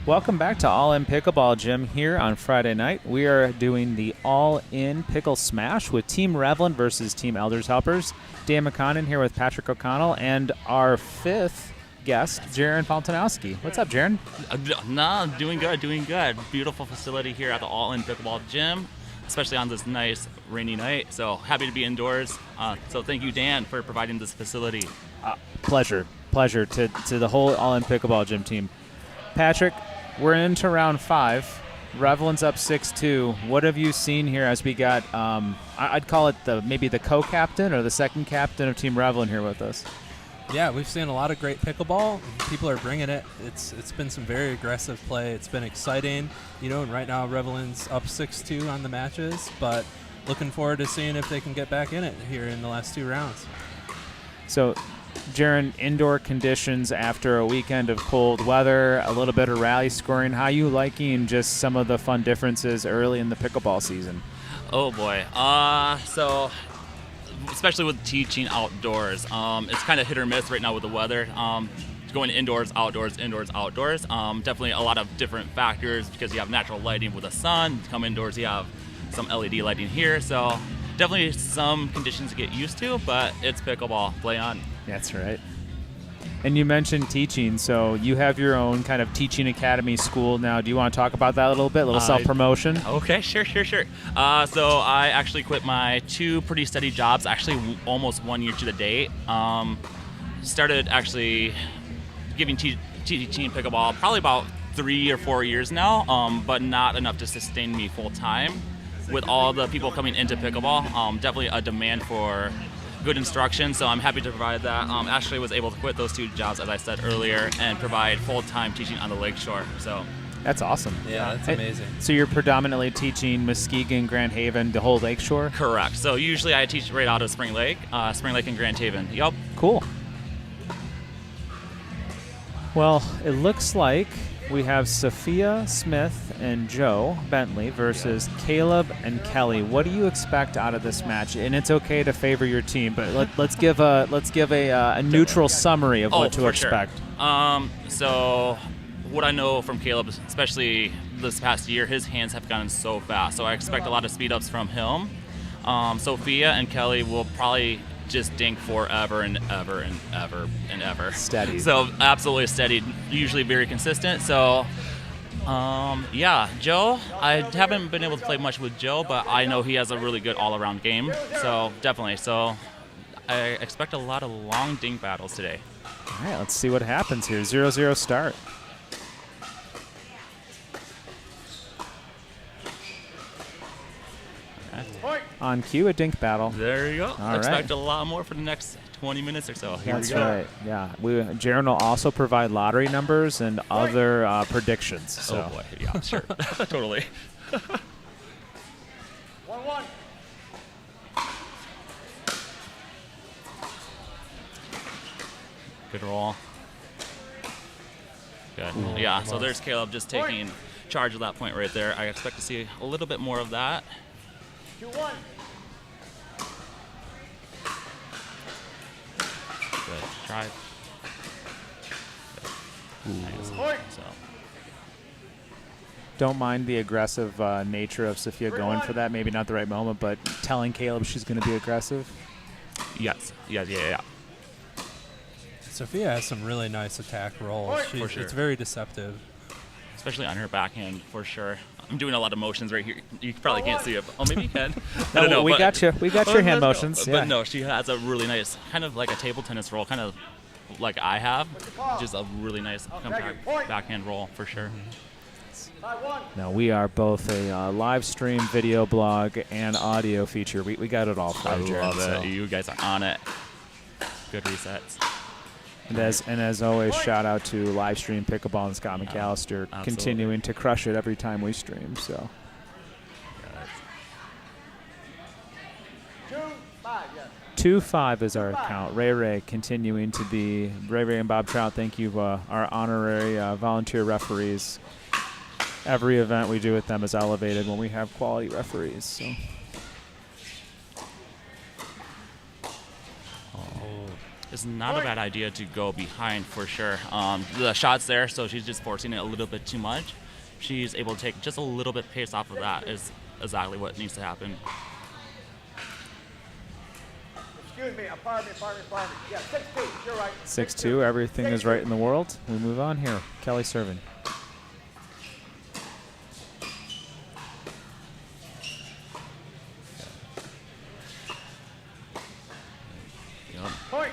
Welcome back to All In Pickleball Gym here on Friday night. We are doing the All In Pickle Smash with Team Revlin versus Team Elders Helpers. Dan McConnon here with Patrick O'Connell and our 5th guest, Jaron Fontanowski. What's up, Jaron? No, doing good. Beautiful facility here at the All In Pickleball Gym, especially on this nice rainy night. So happy to be indoors. So thank you, Dan, for providing this facility. Pleasure to the whole All In Pickleball Gym team. Patrick, we're into round 5. Revlin's up 6-2. What have you seen here as we got, I'd call it maybe the co-captain or the second captain of Team Revlin here with us? Yeah, we've seen a lot of great pickleball. People are bringing it. It's been some very aggressive play. It's been exciting. And right now Revlin's up 6-2 on the matches, but looking forward to seeing if they can get back in it here in the last 2 rounds. So, Jaron, indoor conditions after a weekend of cold weather, a little bit of rally scoring. How are you liking just some of the fun differences early in the pickleball season? Oh boy. So especially with teaching outdoors, it's kind of hit or miss right now with the weather. Going indoors, outdoors, indoors, outdoors. Definitely a lot of different factors because you have natural lighting with the sun. Come indoors, you have some LED lighting here. So definitely some conditions to get used to, but it's pickleball. Play on. That's right. And you mentioned teaching, so you have your own kind of teaching academy school now. Do you want to talk about that a little bit? A little self-promotion? Okay, sure. So I actually quit my 2 pretty steady jobs, actually almost 1 year to the date. Started actually teaching pickleball probably about 3 or 4 years now, but not enough to sustain me full time. With all the people coming into pickleball, definitely a demand for good instruction, so I'm happy to provide that. Ashley was able to quit those 2 jobs, as I said earlier, and provide full-time teaching on the lakeshore. So that's awesome. Yeah, that's amazing. So you're predominantly teaching Muskegon, Grand Haven, the whole lakeshore? Correct. So usually I teach right out of Spring Lake and Grand Haven. Yep. Cool. Well, it looks like we have Sophia Smith and Joe Bentley versus Caleb and Kelly. What do you expect out of this match? And it's okay to favor your team, but let's give a neutral summary of what to expect. Sure. So what I know from Caleb, especially this past year, his hands have gotten so fast. So I expect a lot of speed ups from him. Sophia and Kelly will probably just dink forever and ever and ever and ever. Steady. So absolutely steady, usually very consistent. So Joe, I haven't been able to play much with Joe, but I know he has a really good all-around game. So definitely. So I expect a lot of long dink battles today. All right, let's see what happens here. 0-0 start. On cue, a dink battle. There you go. All Expect right. a lot more for the next 20 minutes or so. Here That's we go. right. Yeah, Jaron will also provide lottery numbers and other predictions. So. Oh boy, yeah, sure, totally. 1-1. Good roll. Good. Yeah. So there's Caleb just taking charge of that point right there. I expect to see a little bit more of that. 2-1. Good. Drive. Nice. So. Don't mind the aggressive nature of Sophia going for that. Maybe not the right moment, but telling Caleb she's going to be aggressive. Yes. Yeah. Sophia has some really nice attack rolls. For sure. It's very deceptive. Especially on her backhand, for sure. I'm doing a lot of motions right here. You probably can't see it. Oh, maybe you can. I don't know. We got you. We got your hand motions. But Yeah. no, she has a really nice, kind of like a table tennis roll, kind of like I have. Just a really nice compact backhand roll, for sure. Now, we are both a live stream, video blog, and audio feature. We got it all for I you, Jared, love it. so. You guys are on it. Good resets. And as always, shout out to live stream Pickleball and Scott McAllister continuing to crush it every time we stream. So 2-5 is our count. Ray continuing to be Ray and Bob Trout. Thank you, our honorary volunteer referees. Every event we do with them is elevated when we have quality referees. So. It's not a bad idea to go behind for sure. The shot's there, so she's just forcing it a little bit too much. She's able to take just a little bit pace off of that is exactly what needs to happen. Excuse me, pardon me. Yeah, 6-2, you're right. 6-2, everything is right in the world. We move on here. Kelly serving. Point.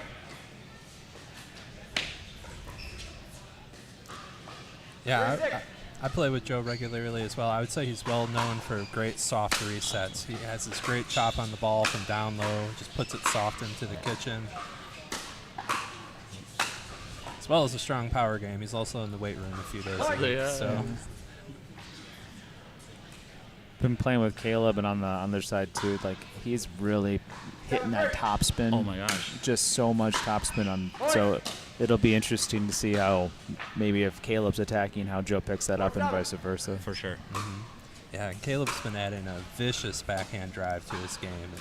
Yeah, I play with Joe regularly as well. I would say he's well known for great soft resets. He has this great chop on the ball from down low, just puts it soft into the kitchen. As well as a strong power game. He's also in the weight room a few days a week. So. Been playing with Caleb and on the other side too. Like he's really hitting that top spin. Oh my gosh! Just so much top spin on. So it'll be interesting to see how maybe if Caleb's attacking, how Joe picks that up and vice versa. For sure. Mm-hmm. Yeah, and Caleb's been adding a vicious backhand drive to his game, and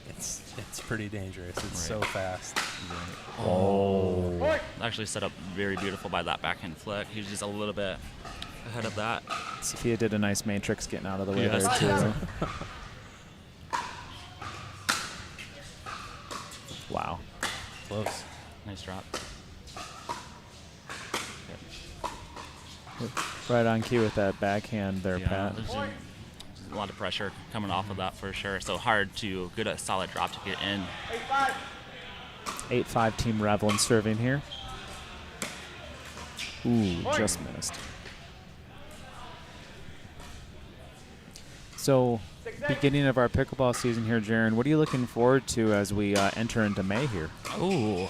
it's pretty dangerous. It's so fast. Oh. Actually set up very beautiful by that backhand flick. He was just a little bit ahead of that. Sophia did a nice matrix getting out of the way Yes. there, too. Wow. Close. Nice drop. Right on cue with that backhand there, Yeah, Pat. there's a lot of pressure coming off of that for sure. So hard to get a solid drop to get in. 8-5 Team Revlin serving here. Ooh, just missed. So, beginning of our pickleball season here, Jaron, what are you looking forward to as we enter into May here? Ooh,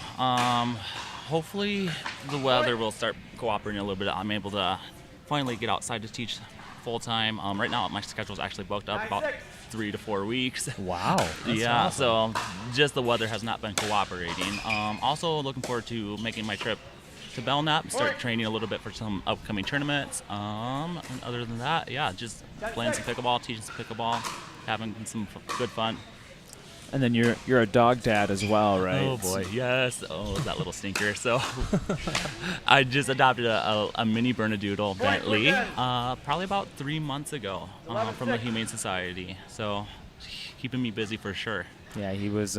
hopefully the weather will start cooperating a little bit. I'm able to finally get outside to teach full time. Right now, my schedule's actually booked up about 3 to 4 weeks. Wow. Yeah, so just the weather has not been cooperating. Also looking forward to making my trip to Belknap, start training a little bit for some upcoming tournaments. And other than that, yeah, just playing some pickleball, teaching some pickleball, having some good fun. And then you're a dog dad as well, right? Oh boy, yes. Oh, that little stinker. So I just adopted a mini Bernedoodle Bentley probably about 3 months ago from the Humane Society. So keeping me busy for sure. Yeah, he was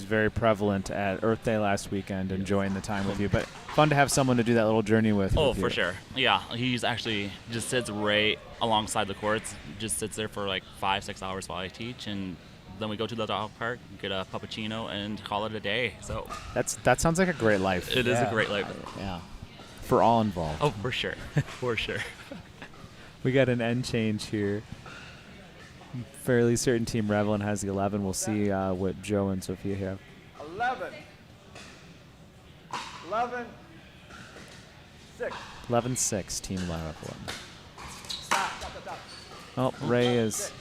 very prevalent at Earth Day last weekend, enjoying the time with you. But fun to have someone to do that little journey with. Oh, with for you. sure. Yeah, he's actually just sits right alongside the courts, just sits there for like 5-6 hours while I teach, and then we go to the dog park, get a puppuccino, and call it a day. So that sounds like a great life. It is a great life. Yeah, for all involved. Oh, for sure, for sure. We got an end change here. Fairly certain Team Revlin has the 11. We'll see what Joe and Sophia have. 11-6. 11-6 Team Revlin. Oh, Ray is.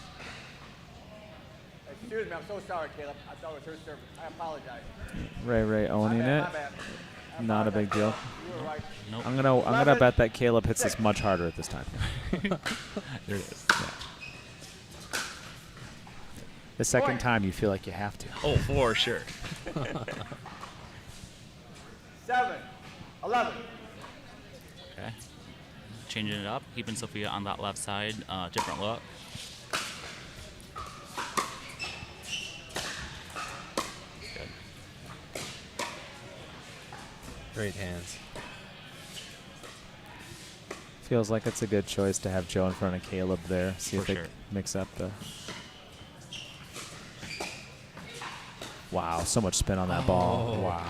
Excuse me, I'm so sorry, Caleb. I thought it was her service. I apologize. Ray owning My it. bad. Not a big deal. You were right. Nope. I'm gonna bet that Caleb hits this much harder at this time. There it is. Yeah. The second time you feel like you have to. Oh, for sure. 7-11. Okay. Changing it up, keeping Sophia on that left side, different look. Good. Great hands. Feels like it's a good choice to have Joe in front of Caleb there. See if For they sure. mix up the. Wow, so much spin on that ball. Wow.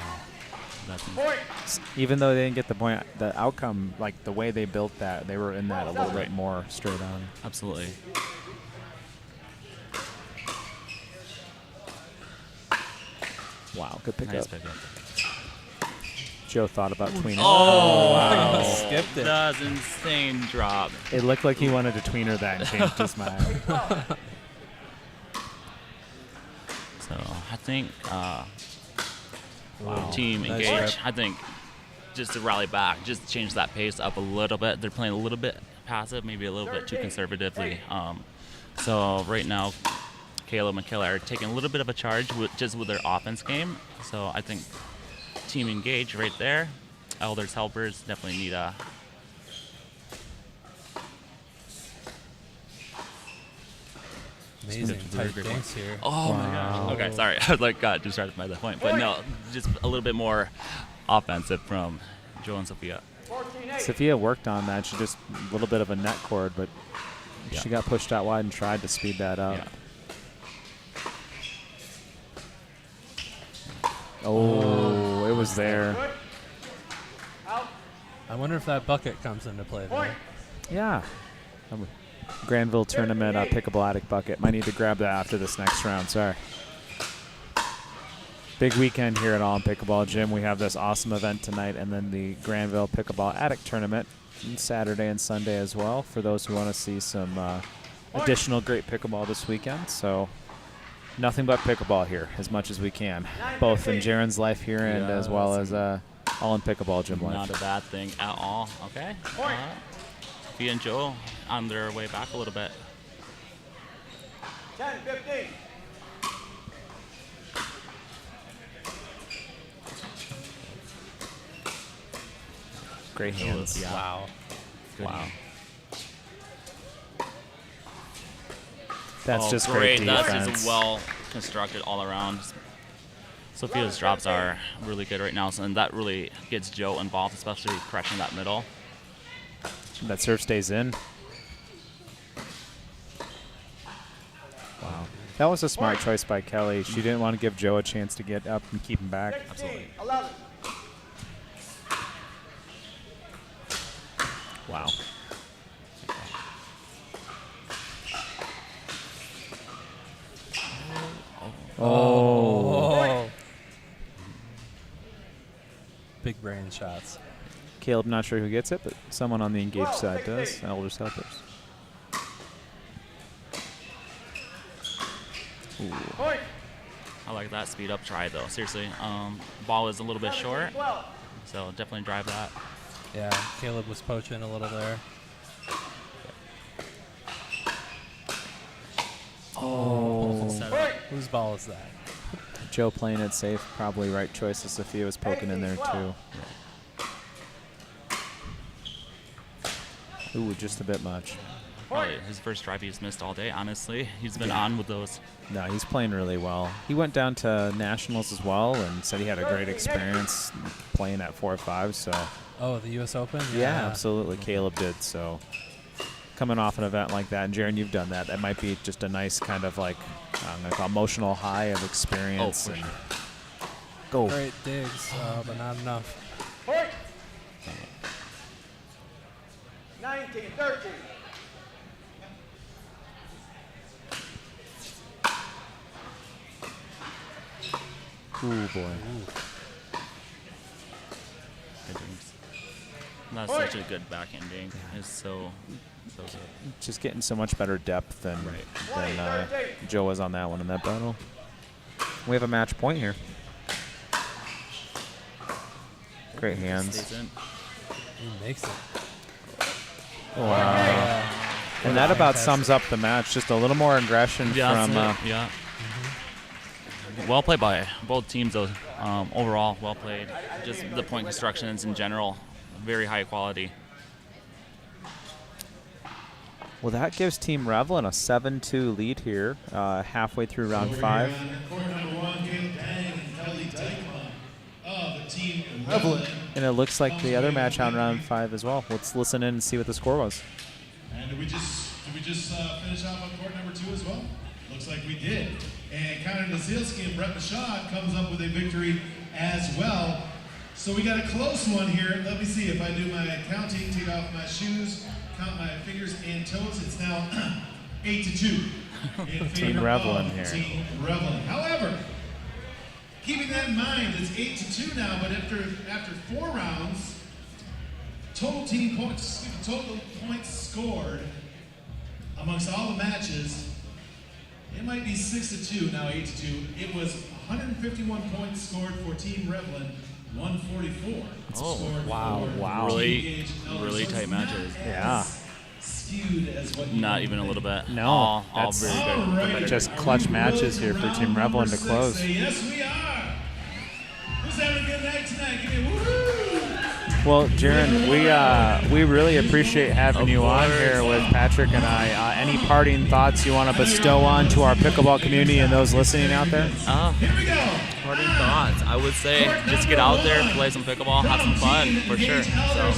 Even though they didn't get the point, the outcome, like the way they built that, they were in that a little bit more straight on. Absolutely. Wow, good pickup. Nice pickup. Joe thought about tweener. Oh, wow. Skipped it. That was insane drop. It looked like he wanted to tweener that and changed his mind. So I think Team Nice Engage, rep. I think just to rally back, just change that pace up a little bit. They're playing a little bit passive, maybe a little bit too conservatively. So right now, Caleb and Kayla are taking a little bit of a charge just with their offense game. So I think Team Engage right there, Elders Helpers definitely need a. Amazing tight dance here. Oh my gosh. Okay, sorry. I was like, got distracted by that point. But no, just a little bit more offensive from Joe and Sophia. Sophia worked on that. She just a little bit of a net cord, but she got pushed out wide and tried to speed that up. Yeah. Oh, it was there. I wonder if that bucket comes into play there. Yeah. Granville Tournament Pickleball Attic Bucket. Might need to grab that after this next round. Sorry. Big weekend here at All in Pickleball Gym. We have this awesome event tonight, and then the Granville Pickleball Attic Tournament on Saturday and Sunday as well for those who want to see some additional great pickleball this weekend. So nothing but pickleball here as much as we can, both in Jaron's life here and as well as All in Pickleball Gym life. Not a bad thing at all. Okay. Sophia and Joe on their way back a little bit. 10, 15. Great hands. Yeah. Wow. Good. Wow. That's Oh, just great. great That's defense. just well constructed all around. Sophia's drops are really good right now, and that really gets Joe involved, especially correcting that middle. That serve stays in. Wow. That was a smart choice by Kelly. She didn't want to give Joe a chance to get up and keep him back. 16, Absolutely. 11. Wow. Oh. Big brain shots. Caleb, not sure who gets it, but someone on the engaged side does. Elders helpers. Ooh. Point. I like that speed up try, though. Seriously. Ball is a little bit short, 12. so definitely drive that. Yeah, Caleb was poaching a little there. Oh. Point. Whose ball is that? Joe playing it safe. Probably right choice. As Sophia was poking in there, too. Ooh, just a bit much. Probably his first drive he's missed all day, honestly. He's been on with those. No, he's playing really well. He went down to nationals as well and said he had a great experience playing at 4-5. So Oh, the U.S. Open? yeah, absolutely. Caleb did. So coming off an event like that, and Jaron, you've done that. That might be just a nice kind of like emotional high of experience. Oh, for and sure. Go. Great digs, but not enough. Point. 19, 13. Ooh, boy. Good dings. That's such a good backhand ding. It's so good. Just getting so much better depth than Joe was on that one in that battle. We have a match point here. Great hands. Stays in. He makes it. Wow. And that about sums up the match. Just a little more aggression from. Yeah. Well played by both teams, though. Overall, well played. Just the point constructions in general, very high quality. Well, that gives Team Revlin a 7-2 lead here, halfway through round 5. And it looks like the other match on round 5 as well. Let's listen in and see what the score was. And did we just finish off on court number 2 as well? Looks like we did. And Connor Nazilski and Brett Mashad comes up with a victory as well. So we got a close one here. Let me see if I do my counting, take off my shoes, count my fingers and toes. It's now 8-2 in Team favor Revlin of here. Team Revlin. However, keeping that in mind, it's 8-2 now, but after 4 rounds, total points scored amongst all the matches, it might be 6-2, now 8-2. It was 151 points scored for Team Revlin, 144 scored for Really tight matches. Yeah. Skewed as what Not even a little bit. No, all that's very good. Alright. just clutch matches here for Team Revlin to close. Say, yes, we are. Who's having a good night tonight? Give me a woohoo! Well, Jaron, we really appreciate having you on here with Patrick and I. Any parting thoughts you want to bestow on to our pickleball community and those listening out there? Here we go. Parting thoughts. I would say just get out there, play some pickleball, have some fun for sure. So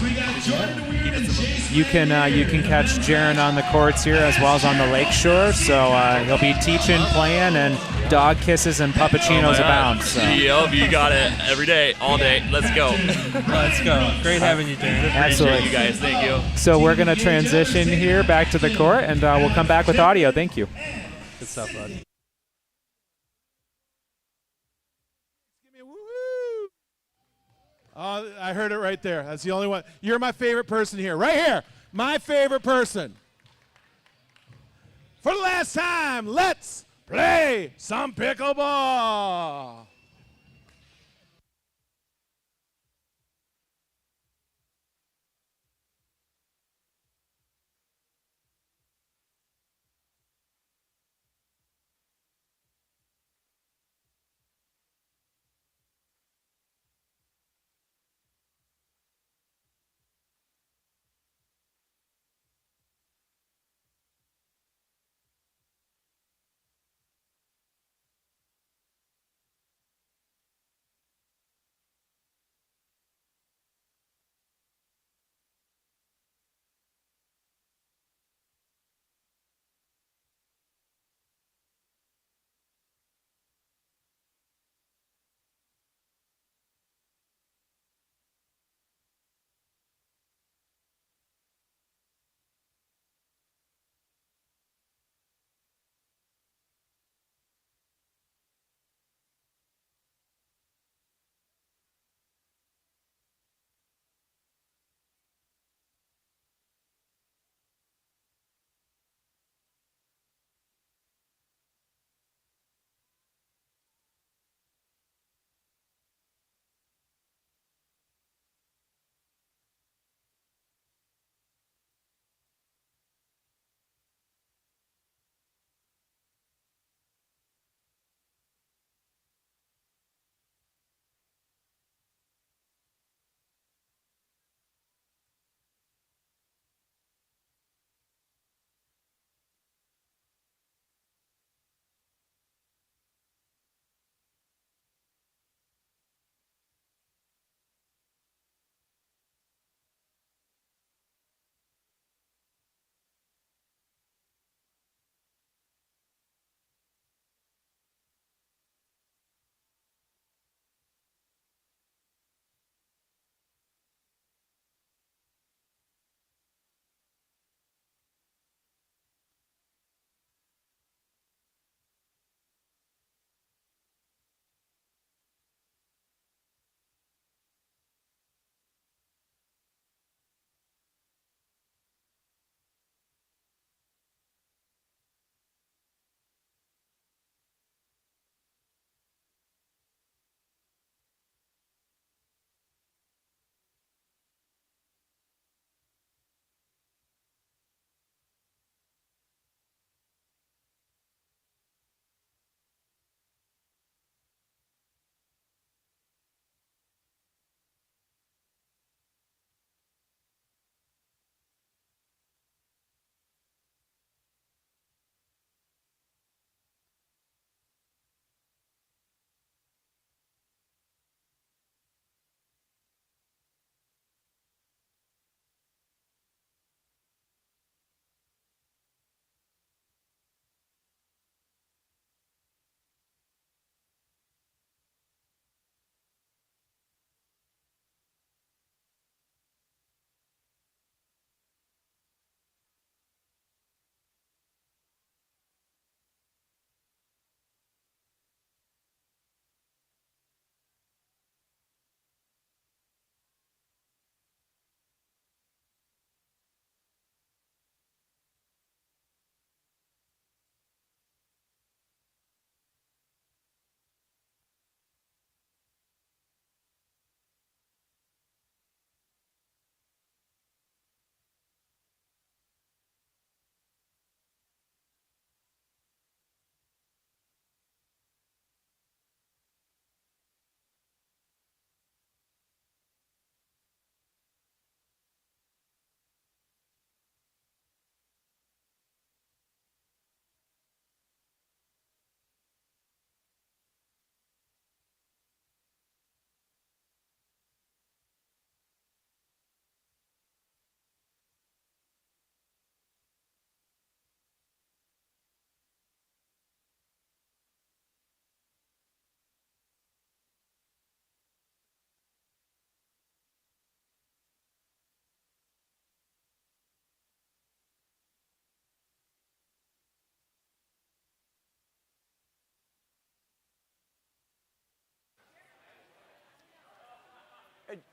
You can catch Jaron on the courts here as well as on the lakeshore. So he'll be teaching, playing, and dog kisses and puppuccinos abound. So. Yep, you got it. Every day, all day. Let's go. Let's go. Great having you, Jaron. Absolutely. Appreciate you guys. Thank you. So we're going to transition here back to the court, and we'll come back with audio. Thank you. Good stuff, bud. Oh, I heard it right there. That's the only one. You're my favorite person here. Right here. My favorite person. For the last time, let's play some pickleball.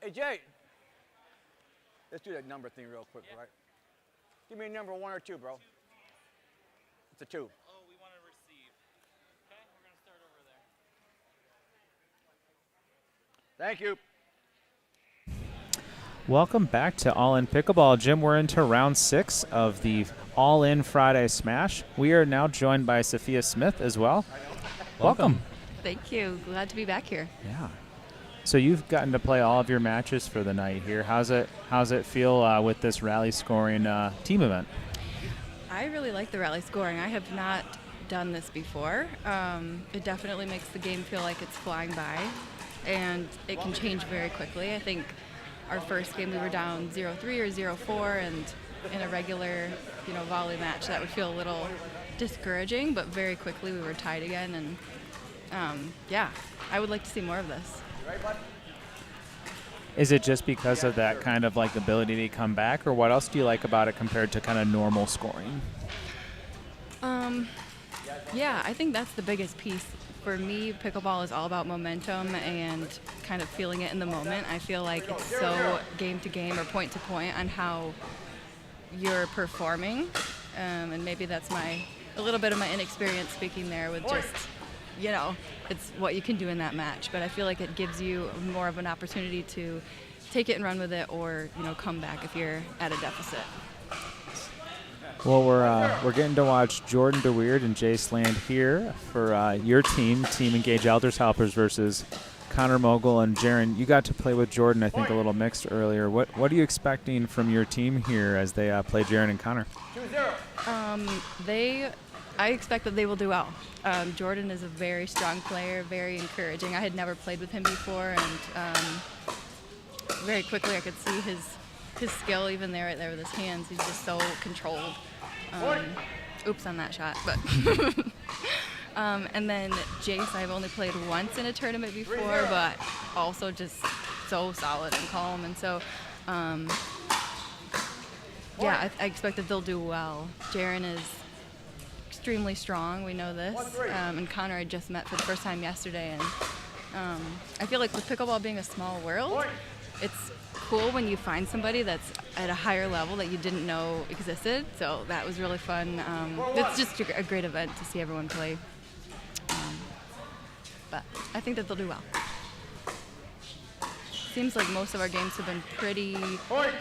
Hey, Jay. Let's do that number thing real quick, right? Give me a number 1 or 2, bro. It's a 2. Oh, we want to receive. Okay, we're going to start over there. Thank you. Welcome back to All In Pickleball. Jim, we're into round 6 of the All In Friday Smash. We are now joined by Sophia Smith as well. Welcome. Thank you. Glad to be back here. Yeah. So you've gotten to play all of your matches for the night here. How's it feel with this rally scoring team event? I really like the rally scoring. I have not done this before. It definitely makes the game feel like it's flying by, and it can change very quickly. I think our first game we were down 0-3 or 0-4, and in a regular, volley match that would feel a little discouraging. But very quickly we were tied again, and yeah, I would like to see more of this. Is it just because of that kind of like ability to come back, or what else do you like about it compared to kind of normal scoring? Yeah, I think that's the biggest piece. For me, pickleball is all about momentum and kind of feeling it in the moment. I feel like it's so game to game or point to point on how you're performing, and maybe that's a little bit of my inexperience speaking there with just, it's what you can do in that match. But I feel like it gives you more of an opportunity to take it and run with it, or come back if you're at a deficit. Well, we're getting to watch Jordan DeWeird and Jace Land here for your team Engage Elders Helpers versus Connor Mogul and Jaron. You got to play with Jordan, I think, a little mixed earlier. What are you expecting from your team here as they play Jaron and Connor? I expect that they will do well. Jordan is a very strong player, very encouraging. I had never played with him before, and very quickly I could see his skill even right there with his hands. He's just so controlled. Oops on that shot, but and then Jace, I've only played once in a tournament before, but also just so solid and calm, and so yeah, I expect that they'll do well. Jaron is extremely strong, we know this, and Connor I just met for the first time yesterday, and I feel like with pickleball being a small world, it's cool when you find somebody that's at a higher level that you didn't know existed, so that was really fun. It's just a great event to see everyone play, but I think that they'll do well. Seems like most of our games have been pretty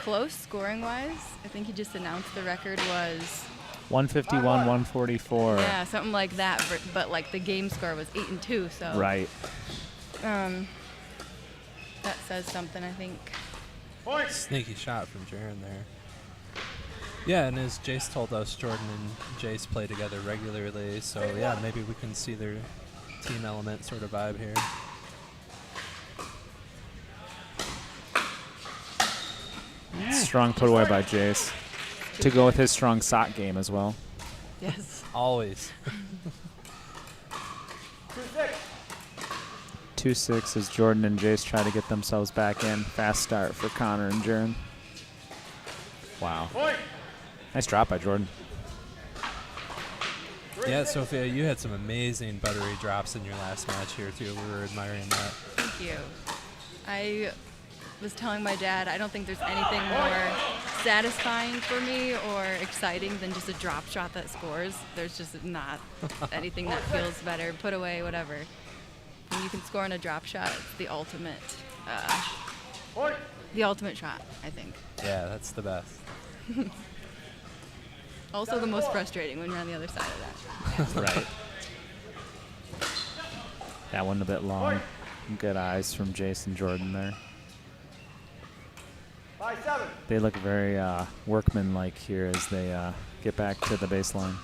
close scoring-wise. I think he just announced the record was 151, 144. Yeah, something like that, but like the game score was 8-2, so right. That says something, I think. Sneaky shot from Jaron there. Yeah, and as Jace told us, Jordan and Jace play together regularly, so yeah, maybe we can see their team element sort of vibe here. Strong put away by Jace to go with his strong sock game as well. Yes. Always. 2-6 as Jordan and Jace try to get themselves back in. Fast start for Connor and Jaron. Wow. Nice drop by Jordan. Yeah, Sophia, you had some amazing buttery drops in your last match here, too. We were admiring that. Thank you. I was telling my dad I don't think there's anything more satisfying for me or exciting than just a drop shot that scores. There's just not anything that feels better. Put away, whatever. When you can score on a drop shot, it's the ultimate shot, I think. Yeah, that's the best. Also the most frustrating when you're on the other side of that. Right. That one a bit long. Good eyes from Jason Jordan there. 5-7. They look very workmanlike here as they get back to the baseline.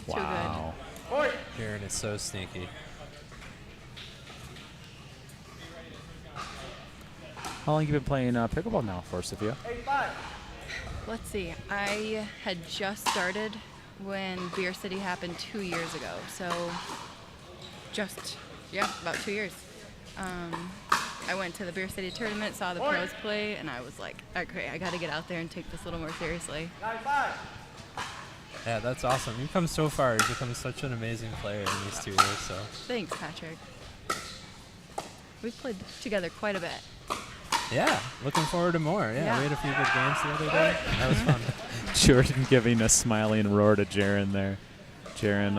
Wow. Jaron is so sneaky. How long have you been playing pickleball now for, Sophia? 8-5. Let's see. I had just started when Beer City happened 2 years ago. So about 2 years. I went to the Beer City tournament, saw the pros play, and I was like, okay, I got to get out there and take this a little more seriously. 9-5. Yeah, that's awesome. You've come so far. You've become such an amazing player in these 2 years. So Thanks, Patrick. we've played together quite a bit. Yeah, looking forward to more. Yeah, we had a few good games the other day. That was fun. Jordan giving a smiling roar to Jaren there. Jaren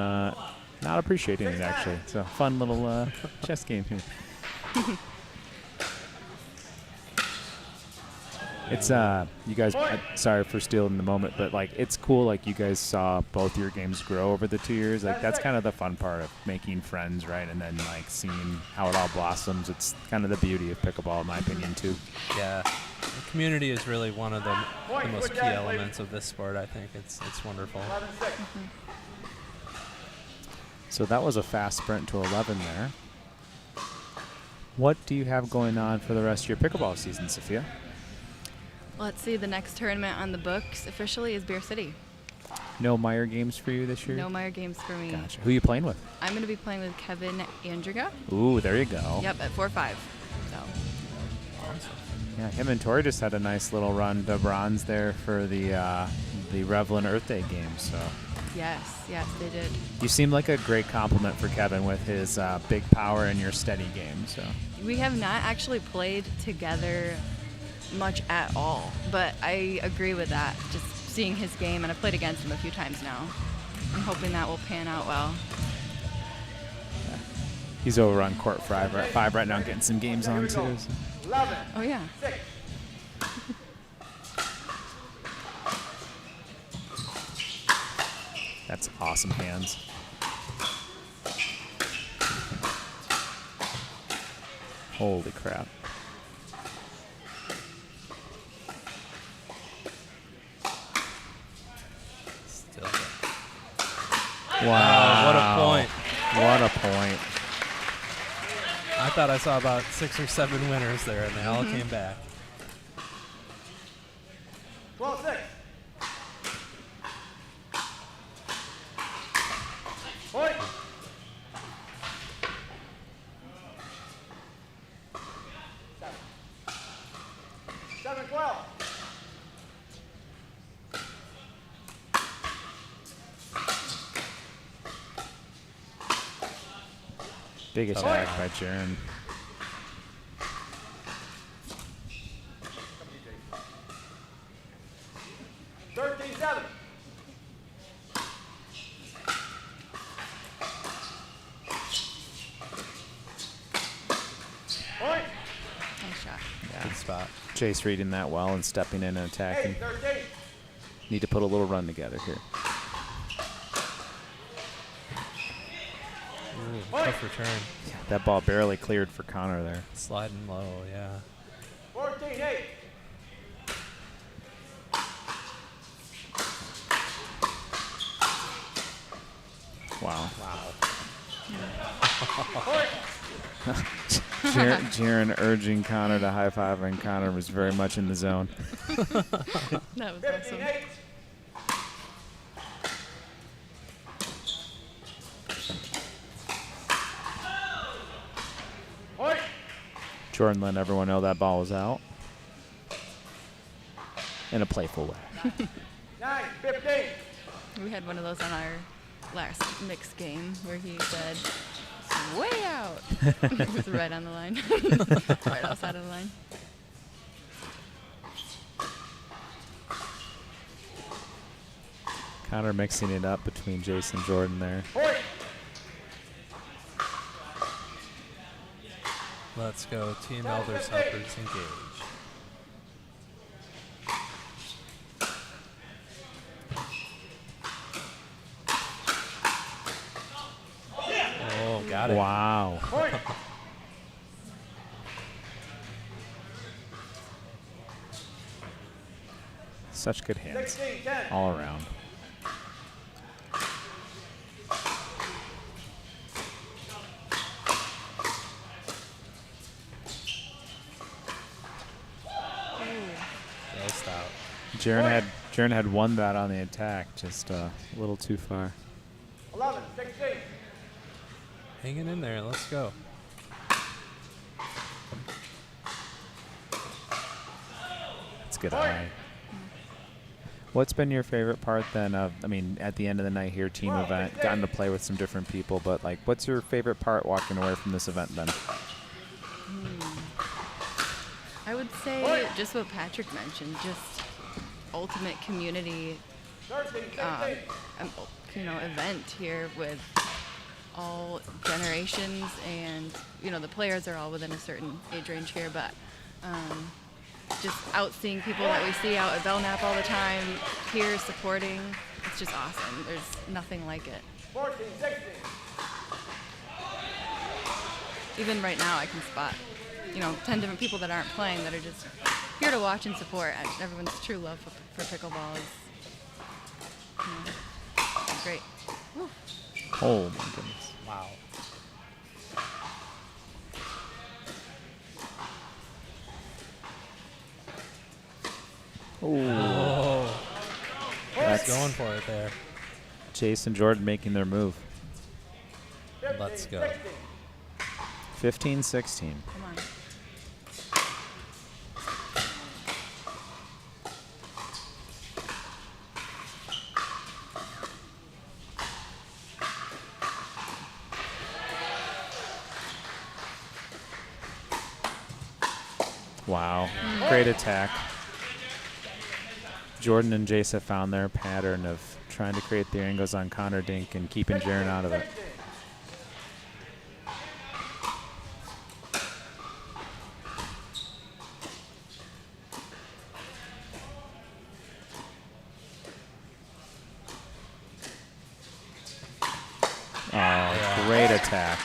not appreciating it, actually. It's a fun little chess game here. It's you guys. Sorry for stealing the moment, but like it's cool. Like you guys saw both your games grow over the 2 years. Like that's kind of the fun part of making friends, right? And then like seeing how it all blossoms. It's kind of the beauty of pickleball, in my opinion, too. Yeah, the community is really one of the most key elements of this sport. I think it's wonderful. So that was a fast sprint to 11 there. What do you have going on for the rest of your pickleball season, Sophia? Let's see, the next tournament on the books officially is Beer City. No Meyer games for you this year? No Meyer games for me. Gotcha. Who are you playing with? I'm going to be playing with Kevin Andriga. Ooh, there you go. Yep, at 4-5. So. Awesome. Yeah, him and Tori just had a nice little run to bronze there for the Revlin Earth Day game. So. Yes, they did. You seem like a great compliment for Kevin with his big power and your steady game. So. We have not actually played together much at all, but I agree with that. Just seeing his game, and I've played against him a few times now. I'm hoping that will pan out well. He's over on court 5 right now, getting some games on too. So. Oh yeah. That's awesome hands. Holy crap. Wow. What a point. What a point. I thought I saw about 6 or 7 winners there, and they all came back. 12-6. Point. Seven, 12. Big attack by Jaren. $13-7. Point. Nice shot. Yeah. Good spot. Chase reading that well and stepping in and attacking. 13. Need to put a little run together here. Ooh, tough return. Yeah, that ball barely cleared for Connor there. Sliding low, yeah. 14-8. Wow. Point. Jaren urging Connor to high five, and Connor was very much in the zone. That was awesome. 15-8. Point. Jordan letting everyone know that ball was out. In a playful way. 9-15. We had one of those on our last mixed game where he said, "It's way out." It was right on the line. Right outside of the line. Connor mixing it up between Jason and Jordan there. Point. Let's go. Team Elders Helpers engage. Oh, got it. Wow. Point. Such good hands 16-10. all around. Well stout. Jaren had won that on the attack, just a little too far. 11-16. Hanging in there. Let's go. It's a good eye. What's been your favorite part then of, I mean, at the end of the night here, team event, gotten to play with some different people, but like, what's your favorite part walking away from this event then? say just what Patrick mentioned, just ultimate community, event here with all generations, and the players are all within a certain age range here, but just out seeing people that we see out at Belknap all the time, here supporting, it's just awesome. There's nothing like it. 14, 16. Even right now I can spot 10 different people that aren't playing that are just here to watch and support. Everyone's true love for pickleball is great. Woo. Oh my goodness. Wow. Oh. That's going for it there. Jason Jordan making their move. Let's go. 15-16. Come on. Wow. Great attack. Jordan and Jace have found their pattern of trying to create the angles on Connor Dink and keeping Jaron out of it. Oh, great attack.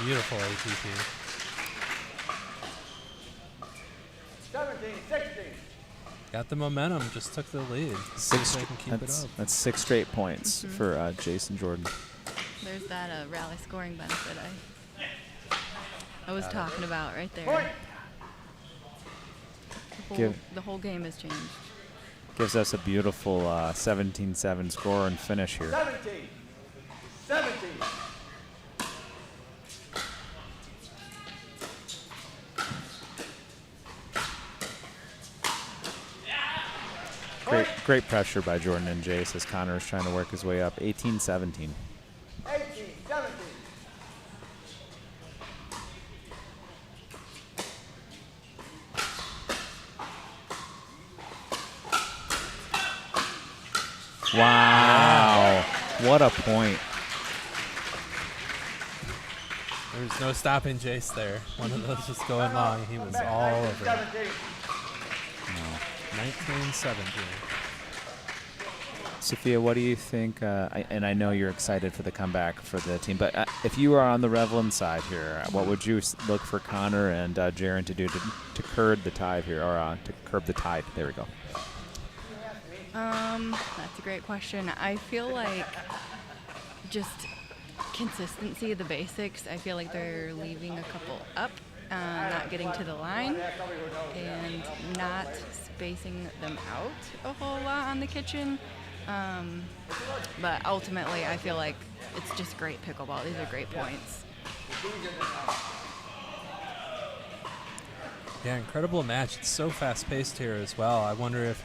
Beautiful ATP. 17, 16. Got the momentum, just took the lead. Six, They can keep it up. that's 6 straight points for Jason Jordan. There's that rally scoring benefit I was talking about right there. The whole game has changed. Gives us a beautiful 17-7 score and finish here. 17. 17. Great pressure by Jordan and Jace as Connor is trying to work his way up. 18-17. 18, 17. Wow. What a point. There's no stopping Jace there. One of those just going long. He was all over it. 19-17. Sophia, what do you think? And I know you're excited for the comeback for the team, but if you are on the Revlin side here, what would you look for Connor and Jaron to do to curb the tide here, or to curb the tide? There we go. That's a great question. I feel like just consistency, the basics. I feel like they're leaving a couple up, not getting to the line, and not spacing them out a whole lot on the kitchen. But ultimately, I feel like it's just great pickleball. These are great points. Yeah, incredible match. It's so fast-paced here as well. I wonder if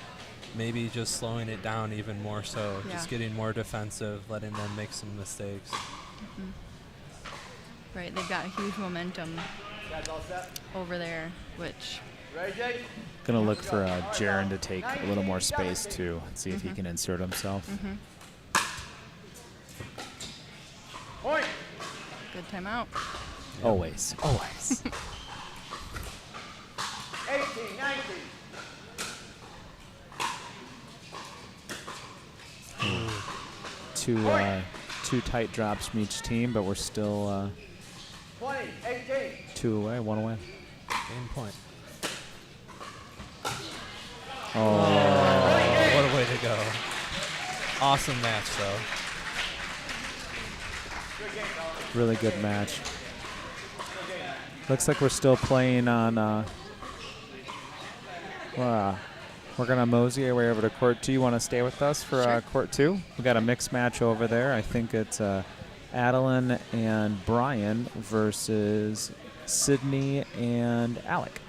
maybe just slowing it down even more so, just getting more defensive, letting them make some mistakes. Right, they've got huge momentum over there, which... Gonna look for Jaron to take a little more space too, and see if he can insert himself. Good timeout. Always. 18, 19. Two tight drops from each team, but we're still 20, 18. 2 away, 1 away. Game point. Oh, what a way to go. Awesome match, though. really good match. Looks like we're still playing on. We're going to mosey our way over to Court 2. You want to stay with us for Court 2? We got a mixed match over there. I think it's Adeline and Brian versus Sydney and Alec.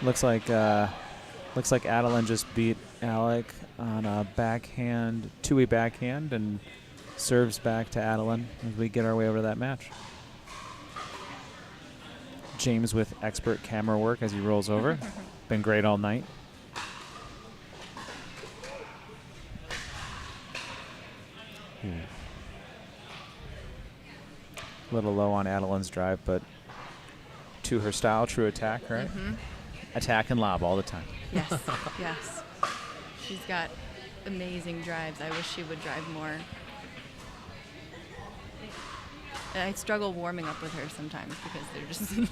Looks like Adeline just beat Alec on a backhand, two-way backhand, and serves back to Adeline as we get our way over to that match. James with expert camera work as he rolls over. Been great all night. A little low on Adeline's drive, but to her style, true attack, right? Attack and lob all the time. Yes, yes. She's got amazing drives. I wish she would drive more. And I struggle warming up with her sometimes because they're just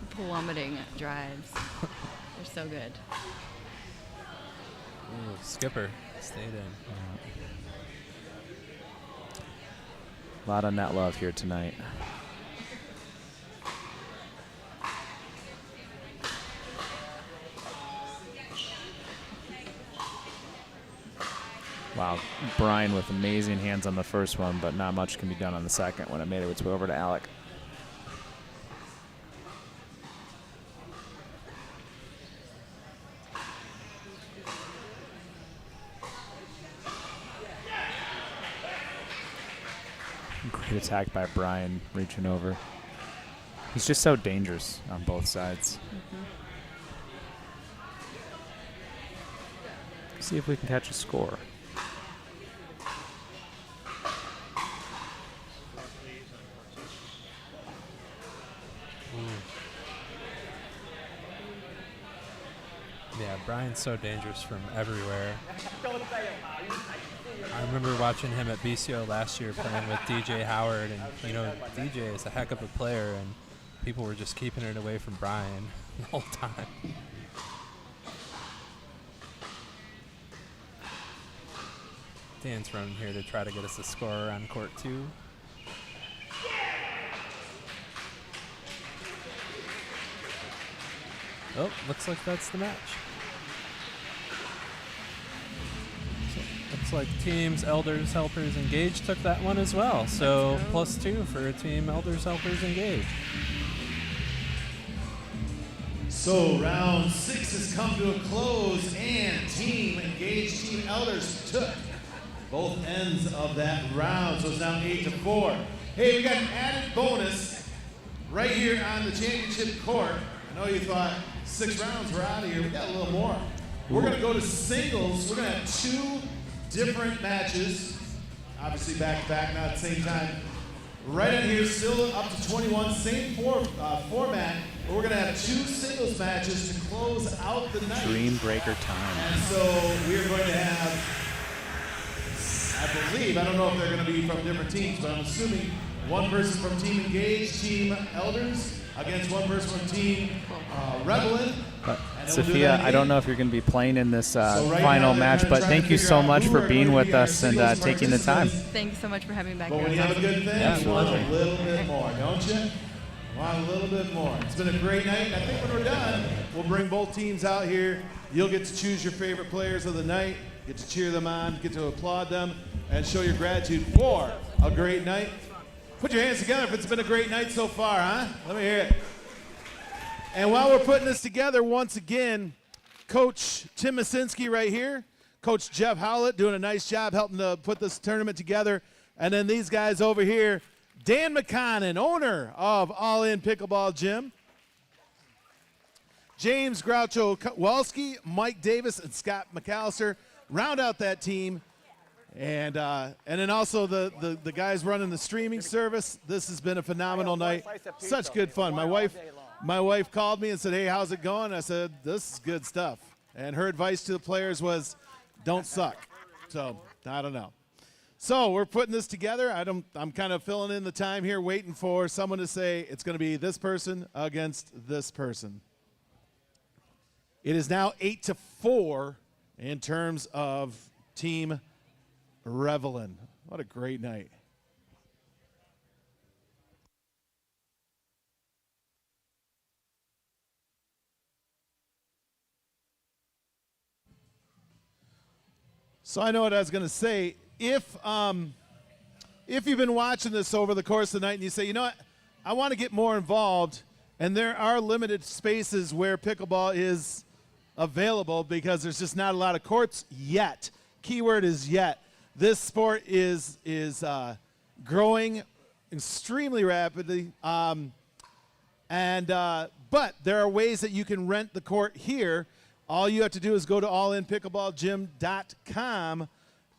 plummeting drives. They're so good. Ooh, Skipper stayed in. A lot of net love here tonight. Wow, Brian with amazing hands on the first one, but not much can be done on the second when it made its way over to Alec. Great attack by Brian, reaching over. He's just so dangerous on both sides. See if we can catch a score. Yeah, Brian's so dangerous from everywhere. I remember watching him at BCO last year playing with DJ Howard, and you know, DJ is a heck of a player, and people were just keeping it away from Brian the whole time. Dan's running here to try to get us a score on court 2. Oh, looks like that's the match. So, looks like teams Elders Helpers Engaged took that one as well. So +2 for team Elders Helpers Engaged. So round 6 has come to a close, and Team Engaged, Team Elders took both ends of that round. So it's now 8-4. Hey, we got an added bonus right here on the championship court. I know you thought 6 rounds were out of here. We got a little more. We're going to go to singles. We're going to have 2 different matches, obviously back-to-back, not at the same time. Right in here, still up to 21, same format, but we're going to have 2 singles matches to close out the night. Dream breaker time. And so we're going to have, I believe, I don't know if they're going to be from different teams, but I'm assuming one person from Team Engaged, Team Elders, against one person from Team Revelin. Sophia, I don't know if you're going to be playing in this final match, but thank you so much for being with us and taking the time. Thank you so much for having me back But here. when you have a good thing, you want Absolutely. a little bit more, don't you? Want a little bit more. It's been a great night, and I think when we're done, we'll bring both teams out here. You'll get to choose your favorite players of the night, get to cheer them on, get to applaud them, and show your gratitude for a great night. Put your hands together if it's been a great night so far, huh? Let me hear it. And while we're putting this together, once again, Coach Tim Masinski right here, Coach Jeff Howlett doing a nice job helping to put this tournament together. And then these guys over here, Dan McConnon, owner of All In Pickleball Gym, James Groucho Walski, Mike Davis, and Scott McAllister round out that team. And then also the guys running the streaming service. This has been a phenomenal night. Such good fun. My wife called me and said, "Hey, how's it going?" I said, "This is good stuff." And her advice to the players was, "Don't suck." So I don't know. So we're putting this together. I'm kind of filling in the time here, waiting for someone to say it's going to be this person against this person. It is now 8-4 in terms of Team Revelin. What a great night. So I know what I was going to say. If you've been watching this over the course of the night and you say, you know what, I want to get more involved, and there are limited spaces where pickleball is available because there's just not a lot of courts yet. Keyword is yet. This sport is growing extremely rapidly, but But there are ways that you can rent the court here. All you have to do is go to allinpickleballgym.com,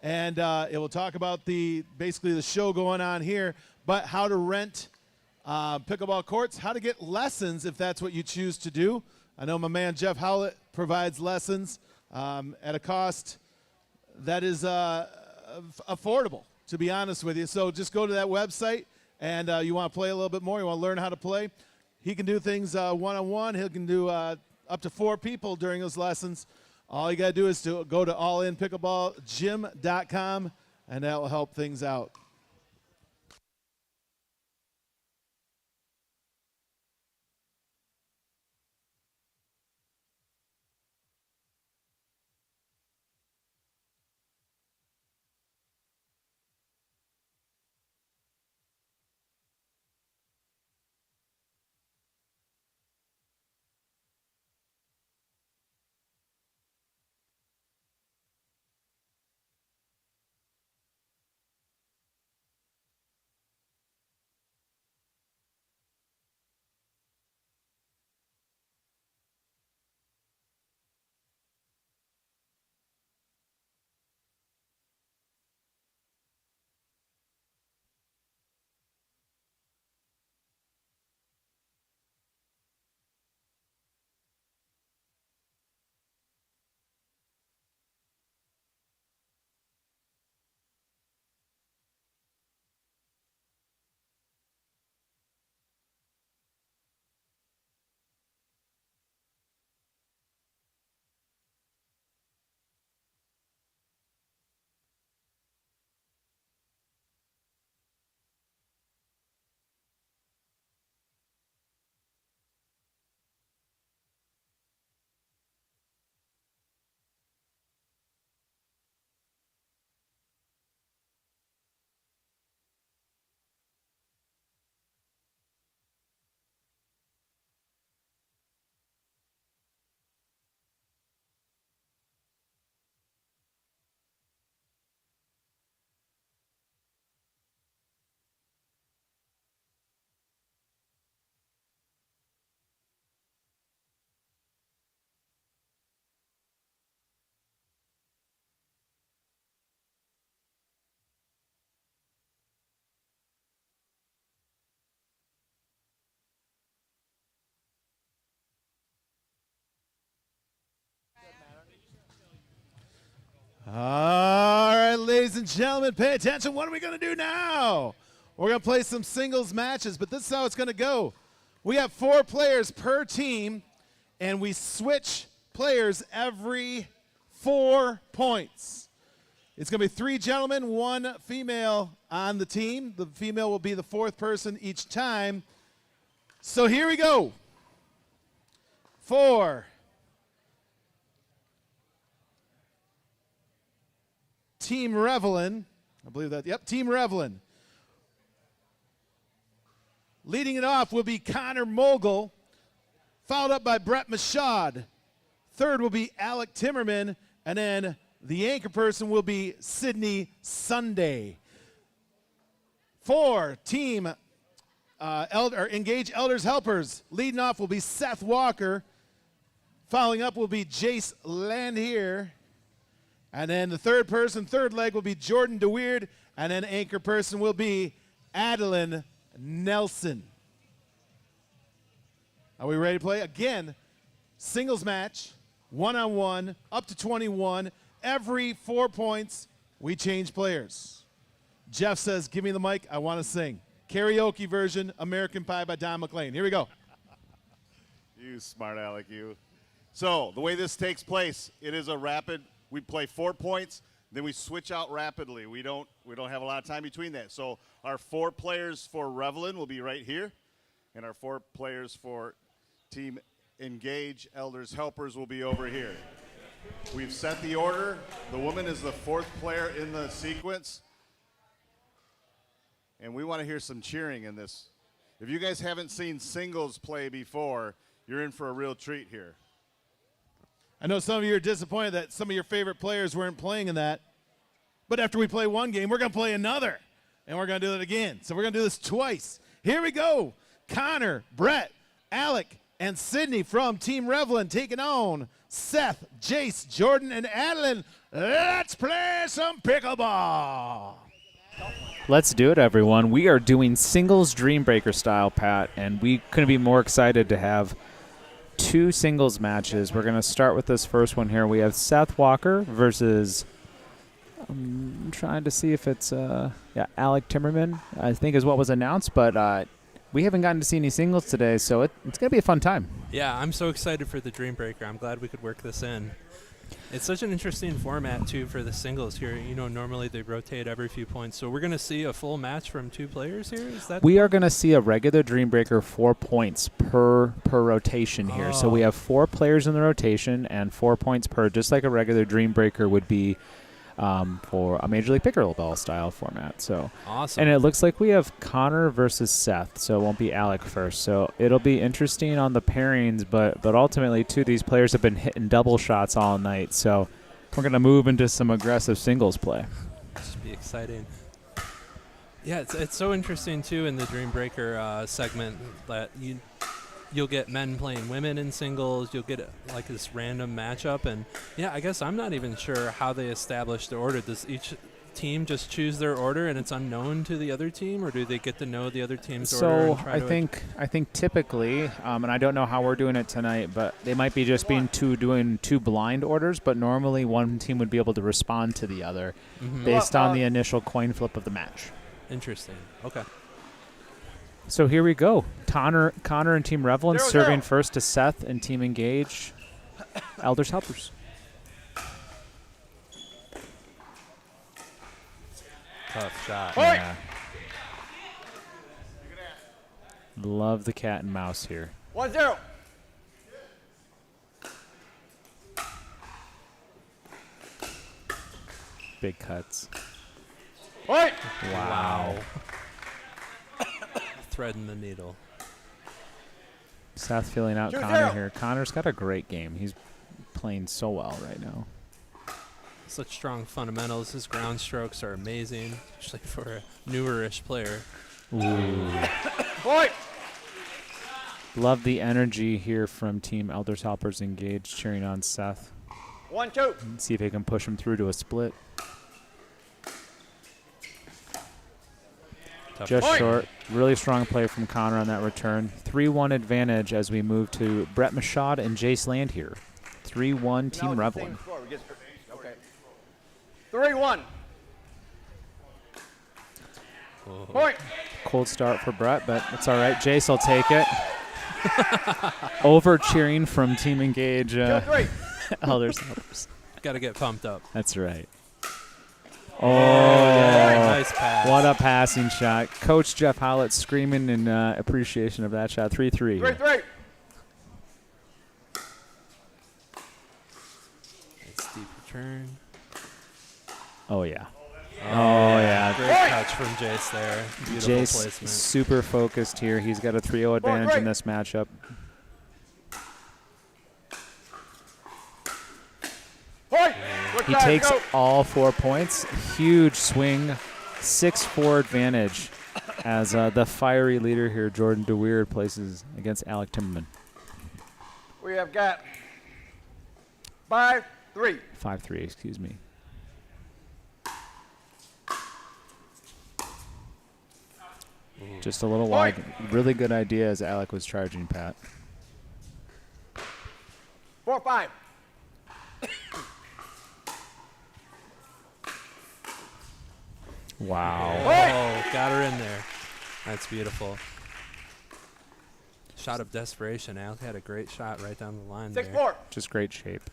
and it will talk about basically the show going on here, but how to rent pickleball courts, how to get lessons if that's what you choose to do. I know my man Jeff Howlett provides lessons at a cost that is affordable, to be honest with you. So just go to that website, and you want to play a little bit more, you want to learn how to play. He can do things one-on-one. He can do up to 4 people during those lessons. All you got to do is to go to allinpickleballgym.com, and that will help things out. All right, ladies and gentlemen, pay attention. What are we going to do now? We're going to play some singles matches, but this is how it's going to go. We have 4 players per team, and we switch players every 4 points. It's going to be 3 gentlemen, 1 female on the team. The female will be the 4th person each time. So here we go. 4. Team Revelin. I believe that. Yep, Team Revelin. Leading it off will be Connor Mogul, followed up by Brett Mashad. Third will be Alec Timmerman, and then the anchor person will be Sydney Sunday. 4, Team Engage Elders Helpers. Leading off will be Seth Walker. Following up will be Jace Landhier. And then the third leg will be Jordan DeWeird, and then anchor person will be Adeline Nelson. Are we ready to play? Again, singles match, one-on-one, up to 21. Every 4 points, we change players. Jeff says, give me the mic, I want to sing. Karaoke version, American Pie by Don McLean. Here we go. You smart aleck, you. So the way this takes place, it is a rapid. We play 4 points, then we switch out rapidly. We don't have a lot of time between that. So our 4 players for Revelin will be right here, and our 4 players for Team Engage Elders Helpers will be over here. We've set the order. The woman is the 4th player in the sequence, and we want to hear some cheering in this. If you guys haven't seen singles play before, you're in for a real treat here. I know some of you are disappointed that some of your favorite players weren't playing in that. But after we play one game, we're going to play another. And we're going to do it again. So we're going to do this twice. Here we go. Connor, Brett, Alec, and Sydney from Team Revlin taking on Seth, Jace, Jordan, and Adeline. Let's play some pickleball. Let's do it, everyone. We are doing singles Dreambreaker style, Pat, and we couldn't be more excited to have 2 singles matches. We're going to start with this first one here. We have Seth Walker versus, I'm trying to see if it's Alec Timmerman, I think is what was announced, but we haven't gotten to see any singles today, so it's going to be a fun time. Yeah, I'm so excited for the Dreambreaker. I'm glad we could work this in. It's such an interesting format, too, for the singles here. You know, normally they rotate every few points. So we're going to see a full match from 2 players here? Is that we are going to see a regular Dreambreaker 4 points per rotation here. So we have 4 players in the rotation and 4 points per, just like a regular Dreambreaker would be for a Major League Pickleball style format. So awesome. And it looks like we have Connor versus Seth, so it won't be Alec first. So it'll be interesting on the pairings, but ultimately, too, these players have been hitting double shots all night. So we're going to move into some aggressive singles play. Should be exciting. Yeah, it's so interesting, too, in the Dreambreaker segment that you'll get men playing women in singles. You'll get like this random matchup. And, yeah, I guess I'm not even sure how they establish the order. Does each team just choose their order and it's unknown to the other team, or do they get to know the other team's order? So I think typically, and I don't know how we're doing it tonight, but they might be just doing 2 blind orders, but normally one team would be able to respond to the other based on the initial coin flip of the match. Interesting. Okay. So here we go. Connor and Team Revlin serving first to Seth and Team Engage. Elders Helpers. Tough shot. Yeah. Love the cat and mouse here. 1-0. Big cuts. Point. Wow. Threading the needle. Seth feeling out Connor here. Connor's got a great game. He's playing so well right now. Such strong fundamentals. His ground strokes are amazing, especially for a newer-ish player. Ooh. Point. Love the energy here from Team Elders Helpers Engaged cheering on Seth. 1-2. See if he can push him through to a split. Tough Just point. short. Really strong play from Connor on that return. 3-1 advantage as we move to Brett Machad and Jace Land here. 3-1 Team Revlin. Okay. 3-1. Point. Cold start for Brett, but it's all right. Jace will take it. Over cheering from Team Engage. Elders Helpers. Got to get pumped up. That's right. Oh, yeah, nice pass. What a passing shot. Coach Jeff Howlett screaming in appreciation of that shot. 3-3. 3-3. Steep return. Oh, yeah. Oh, yeah. Great touch from Jace there. Beautiful Jace placement. super focused here. He's got a 3-0 advantage in this matchup. He takes all 4 points. Huge swing. 6-4 advantage as the fiery leader here, Jordan DeWeerd, places against Alec Timmerman. We have got 5-3. 5-3, excuse me. Just a little wide. Really good idea as Alec was charging, Pat. 4-5. Wow. Oh, got her in there. That's beautiful. Shot of desperation. Alec had a great shot right down the line 6-4. there. Just great shape.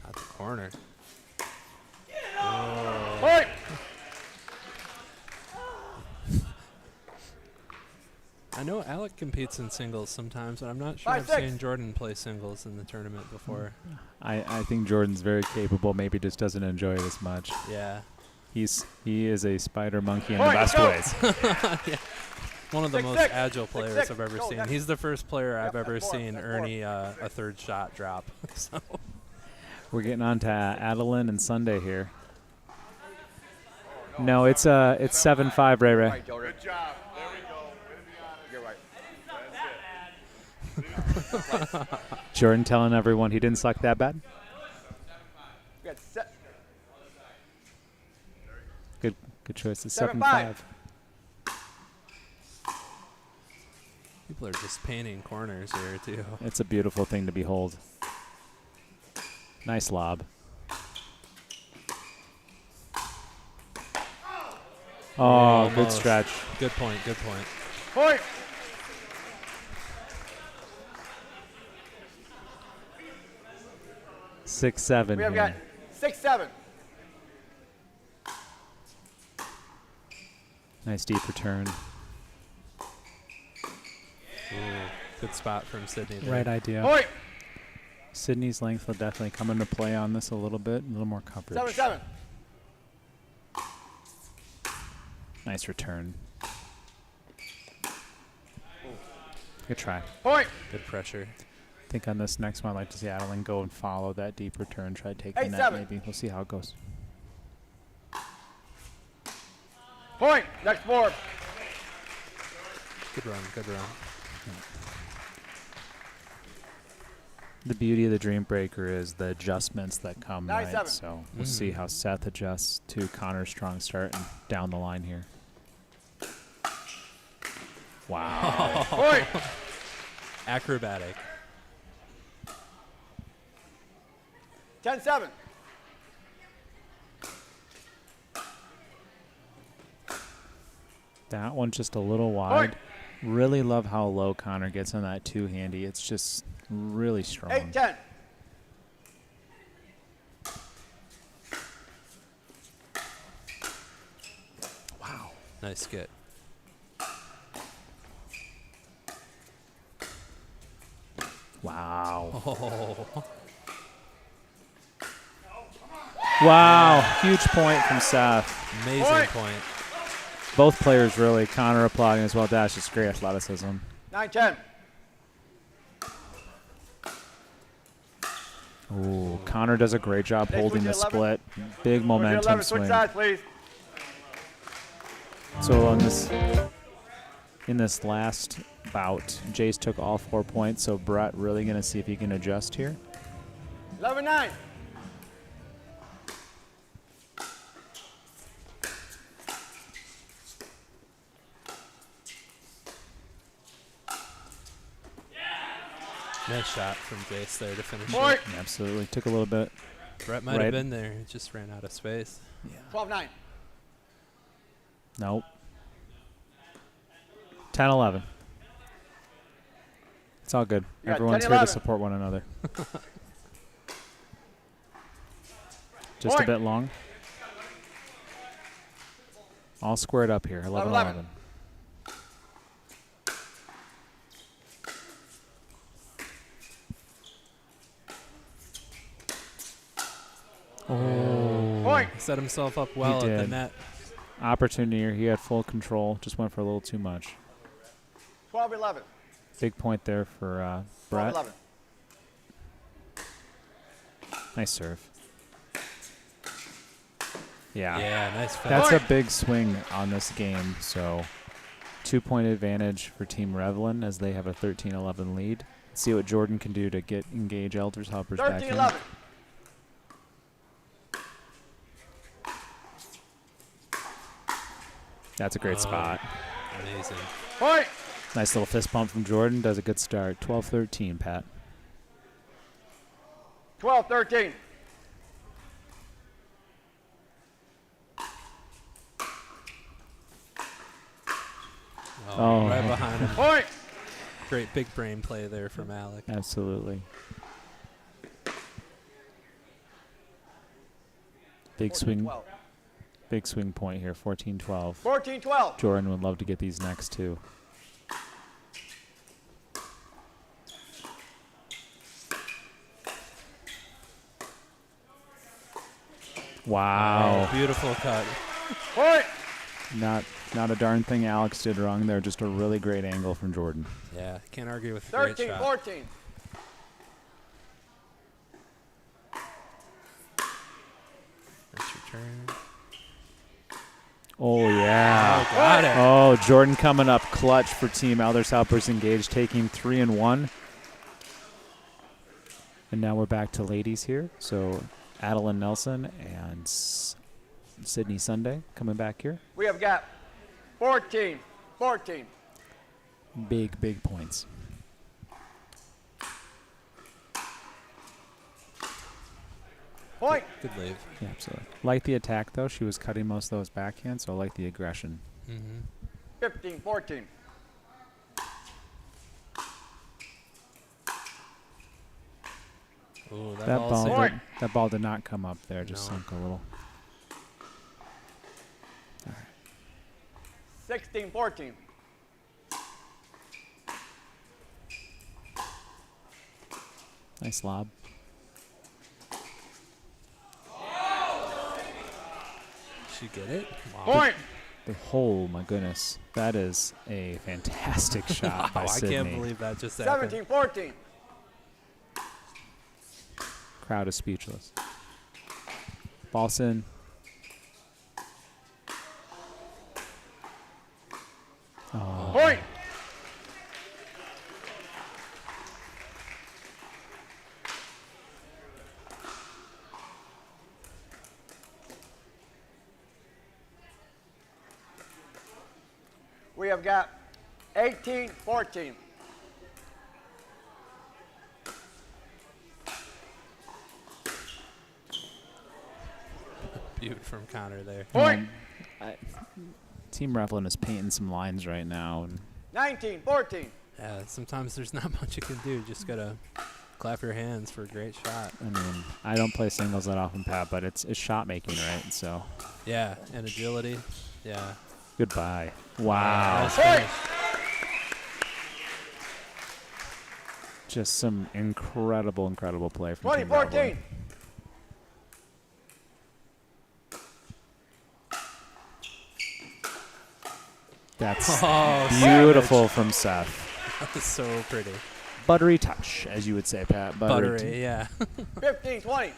At the corner. Point. I know Alec competes in singles sometimes, but I'm not sure I've seen Jordan play singles in the tournament before. I think Jordan's very capable, maybe just doesn't enjoy it as much. Yeah. He is a spider monkey in the best ways. Yeah. One of the most agile players I've ever seen. He's the first player I've ever seen earn a third shot drop. So we're getting on to Adeline and Sunday here. No, it's 7-5, Ray Ray. Right, Jordan. Good job. There we go. You're right. Jordan telling everyone he didn't suck that bad. We got Good choice. It's 7-5. 7-5. People are just painting corners here, too. It's a beautiful thing to behold. Nice lob. Oh, good Almost. stretch. Good point, good point. Point. Six, 7. We have got 6-7. Nice deep return. Ooh, good spot from Sydney there. Right idea. Point. Sydney's length will definitely come into play on this a little bit. A little more coverage. 7-7. Nice return. Good try. Point. Good pressure. I think on this next one, I'd like to see Adeline go and follow that deep return. Try to take the net 8-7. maybe. We'll see how it goes. Point. Next board. Good run, good run. The beauty of the Dream Breaker is the adjustments that come, 9-7. right? So we'll see how Seth adjusts to Connor's strong start and down the line here. Wow. Point. Acrobatic. 10-7. That one's just a little wide. Really love how low Connor gets on that two-handy. It's just really strong. 8-10. Wow. Nice skit. Wow. Oh. Wow. Huge point from Seth. Amazing point. Both players really. Connor applauding as well. That's just great athleticism. 9-10. Ooh, Connor does a great job Next holding the switch to 11. split. Big Switch to momentum 11. swing. Switch sides, please. So on in this last bout, Jace took all 4 points, so Brett really going to see if he can adjust here. 11-9. Nice shot from Jace there to finish Point. it. Absolutely. Took a little bit. Brett might have been there. It just ran out of space. 12-9. Nope. 10-11. It's all good. You got Everyone's 10-11. here to support one another. Just Point. a bit long. All squared up here. 11-11. Oh. Point. Set himself up well at the did. net. Opportunity here. He had full control. Just went for a little too much. 12-11. Big point there for Brett. 12-11. Nice serve. Yeah. Yeah, nice That's finish. a big swing on this game. So 2-point advantage for Team Revlin as they have a 13-11 lead. Let's see what Jordan can do to engage Elders Helpers back in. 13-11. That's a great spot. Amazing. Point. Nice little fist bump from Jordan. Does a good start. 12-13, Pat. 12-13. Oh, right behind him. Point. Great big brain play there from Alec. Absolutely. Big swing. 12. Big swing point here. 14-12. 14-12. Jordan would love to get these next two. Wow. Oh, beautiful cut. Point. Not a darn thing Alex did wrong there. Just a really great angle from Jordan. Yeah, can't argue with a great shot. 13-14. Nice return. Oh, yeah. Oh, got it. Oh, Jordan coming up clutch for Team Elders Helpers Engaged, taking 3 and 1. And now we're back to ladies here. So Adeline Nelson and Sydney Sunday coming back here. We have got 14. Big points. Point. Good leave. Yeah, absolutely. Like the attack, though. She was cutting most of those backhands, so I like the aggression. 15-14. Ooh, that ball did not come up there. Just sunk a little. 16-14. Nice lob. She get it? Wow. Point. Oh, my goodness. That is a fantastic shot by Wow, I Sydney. can't believe that just happened. 17-14. Crowd is speechless. Ball's in. Oh. Point. We have got 18-14. Beaut from Connor there. Point. Team Revlin is painting some lines right now. And 19-14. Yeah, sometimes there's not much you can do. Just gotta clap your hands for a great shot. I mean, I don't play singles that often, Pat, but it's shot making, right? So. Yeah, and agility. Yeah. Goodbye. Wow. Nice finish. Just some incredible play from Team 20-14. Revlin. That's beautiful from Seth. That was so pretty. Buttery touch, as you would say, Pat. Buttery, yeah. 15-20.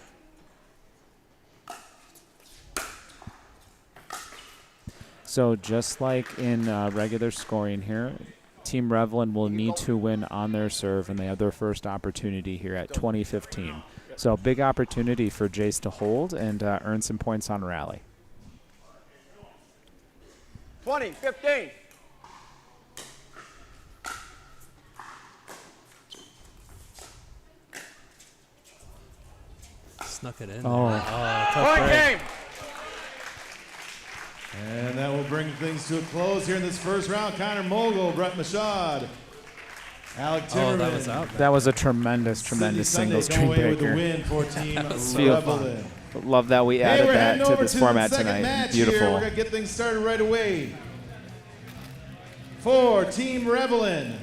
So just like in regular scoring here, Team Revlin will need to win on their serve, and they have their first opportunity here at 20-15. So big opportunity for Jace to hold and earn some points on rally. 20-15. Snuck it in. Oh. Tough Point break. game. And that will bring things to a close here in this first round. Connor Mogul, Brett Mashad, Alec Timmerman. that was out. That was a tremendous Sydney single Sunday string going away with the breaker. win for Team Feel Revlin. Love that we Hey, added we're that heading to over this to format the second tonight. match Beautiful. Here. We're going to get things started right away. For Team Revlin,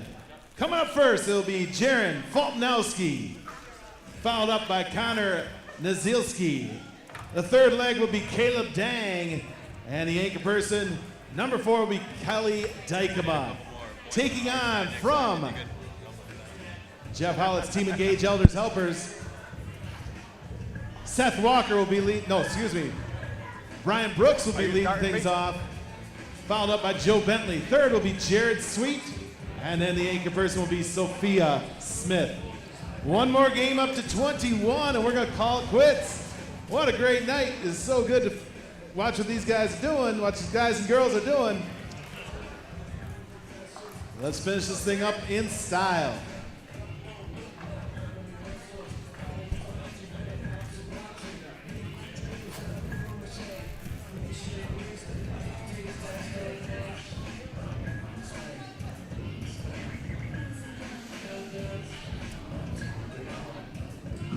coming up first, it'll be Jaron Fultonowski, followed up by Connor Nazilski. The third leg will be Caleb Dang, and the anchor person, number 4, will be Kelly Dykema. Taking on from Jeff Hollett's Team Engage Elders Helpers, Seth Walker will be Brian Brooks will be leading things off, followed up by Joe Bentley. Third will be Jared Sweet, and then the anchor person will be Sophia Smith. One more game up to 21, and we're going to call it quits. What a great night. It's so good to watch what these guys are doing, what these guys and girls are doing. Let's finish this thing up in style.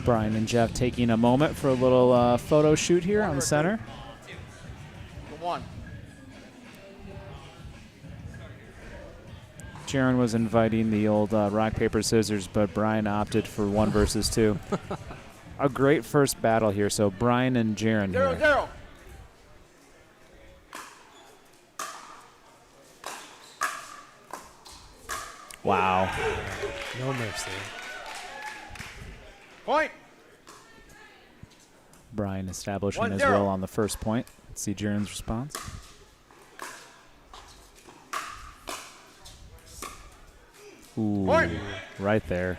Brian and Jeff taking a moment for a little photo shoot here on the center. Come on. Jaron was inviting the old rock, paper, scissors, but Brian opted for 1 versus 2. A great first battle here. So Brian and Jaron here. 0-0. Wow. No mercy. Point. Brian establishing his 1-0. will on the first point. Let's see Jaron's response. Ooh, right there.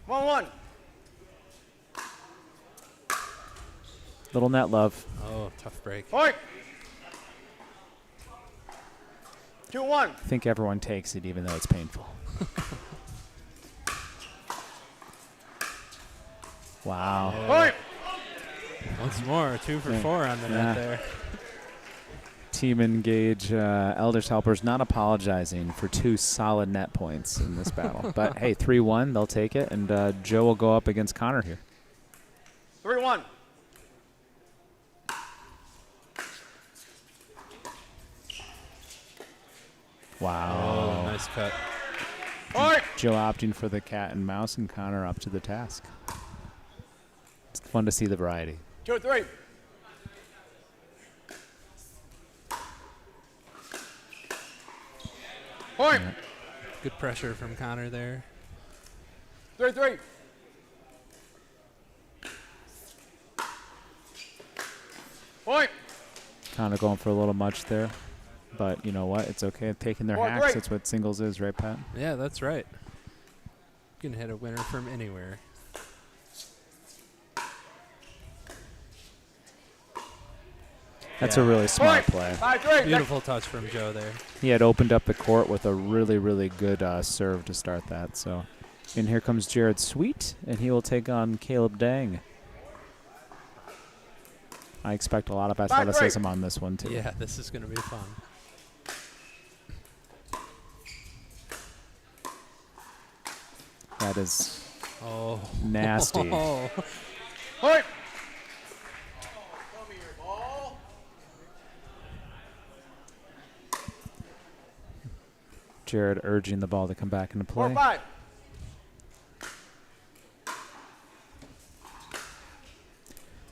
1-1. Little net love. Oh, tough break. Point. 2-1. I think everyone takes it even though it's painful. Wow. Point. Once more, 2 for 4 on the net there. Team Engage Elders Helpers not apologizing for 2 solid net points in this battle. But, hey, 3-1, they'll take it. And Joe will go up against Connor here. 3-1. Wow. Oh, nice cut. Point. Joe opting for the cat and mouse and Connor up to the task. It's fun to see the variety. 2-3. Point. Good pressure from Connor there. 3-3. Point. Connor going for a little much there. But you know what? It's okay. Taking their hacks, that's what singles is, right, Pat? Yeah, that's right. You can hit a winner from anywhere. That's a really smart play. Beautiful touch from Joe there. He had opened up the court with a really, really good serve to start that. So, and here comes Jared Sweet, and he will take on Caleb Dang. I expect a lot of athleticism on this one, too. Yeah, this is going to be fun. That is Point. nasty. Jared urging the ball to come back into play. 4-5.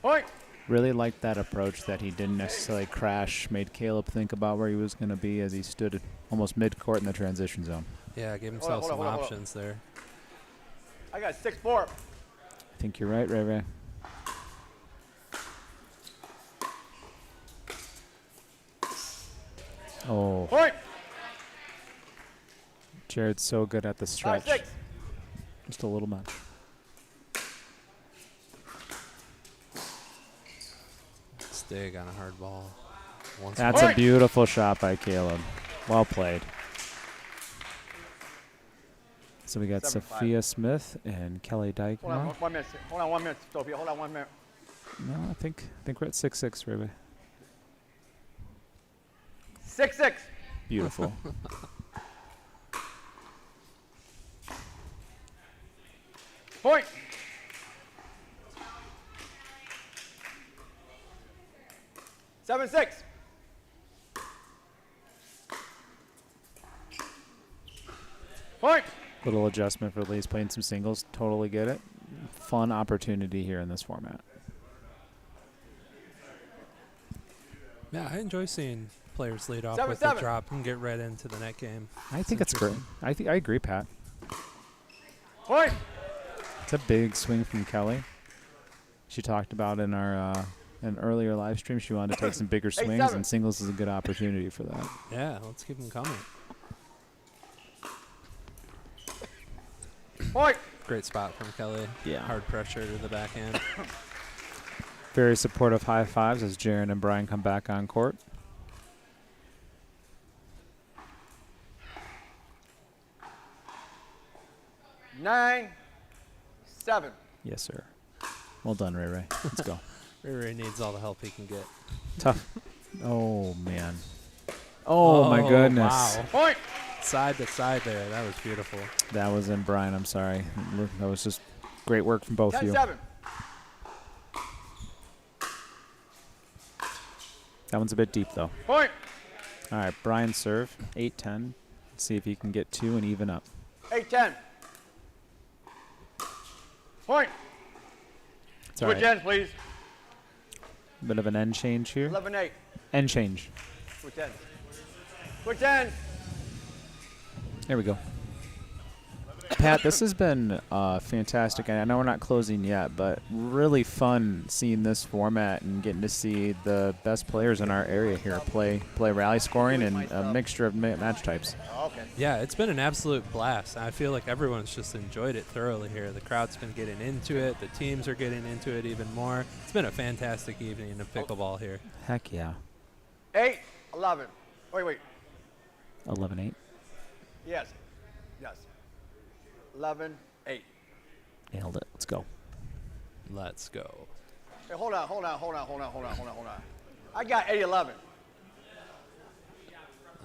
Point. Really liked that approach that he didn't necessarily crash, made Caleb think about where he was going to be as he stood almost mid-court in the transition zone. Yeah, gave himself some options there. I got 6-4. I think you're right, Ray Ray. Oh. Point. Jared's so good at the stretch. 5-6. Just a little much. Dig on a hard ball. That's a beautiful shot by Caleb. Well played. So we got 7-5. Sophia Smith and Kelly Dyke. Hold on 1 minute. Hold on 1 minute, Sophia. Hold on 1 minute. No, I think we're at 6-6, Ruby. 6-6. Beautiful. Point. 7-6. Point. Little adjustment for Lee's playing some singles. Totally get it. Fun opportunity here in this format. Yeah, I enjoy seeing players lead off 7-7. with the drop and get right into the net game. I think it's great. I agree, Pat. Point. It's a big swing from Kelly. She talked about in our an earlier live stream she wanted to take some bigger swings, and singles is a good opportunity for that. Yeah, let's keep them coming. Point. Great spot from Kelly. Yeah. Hard pressure to the backhand. Very supportive high fives as Jaron and Brian come back on court. Nine, 7. Yes, sir. Well done, Ray Ray. Let's go. Ray needs all the help he can get. Tough. Oh, man. Oh, my goodness. Wow. Point. Side to side there. That was beautiful. That was in Brian. I'm sorry. That was just great work from both of you. 10-7. That one's a bit deep, though. Point. All right, Brian serve. 8-10. See if he can get 2 and even up. 8-10. Point. It's all Switch right. ends, please. Bit of an end change here. 11-8. End change. Switch ends. Switch ends. There we go. Pat, this has been fantastic. I know we're not closing yet, but really fun seeing this format and getting to see the best players in our area here play rally scoring and a mixture of match types. Yeah, it's been an absolute blast. I feel like everyone's just enjoyed it thoroughly here. The crowd's been getting into it. The teams are getting into it even more. It's been a fantastic evening of pickleball here. Heck yeah. 8, 11. Wait. 11-8. Yes. 11, 8. Nailed it. Let's go. Let's go. Hey, hold on. I got 8, 11.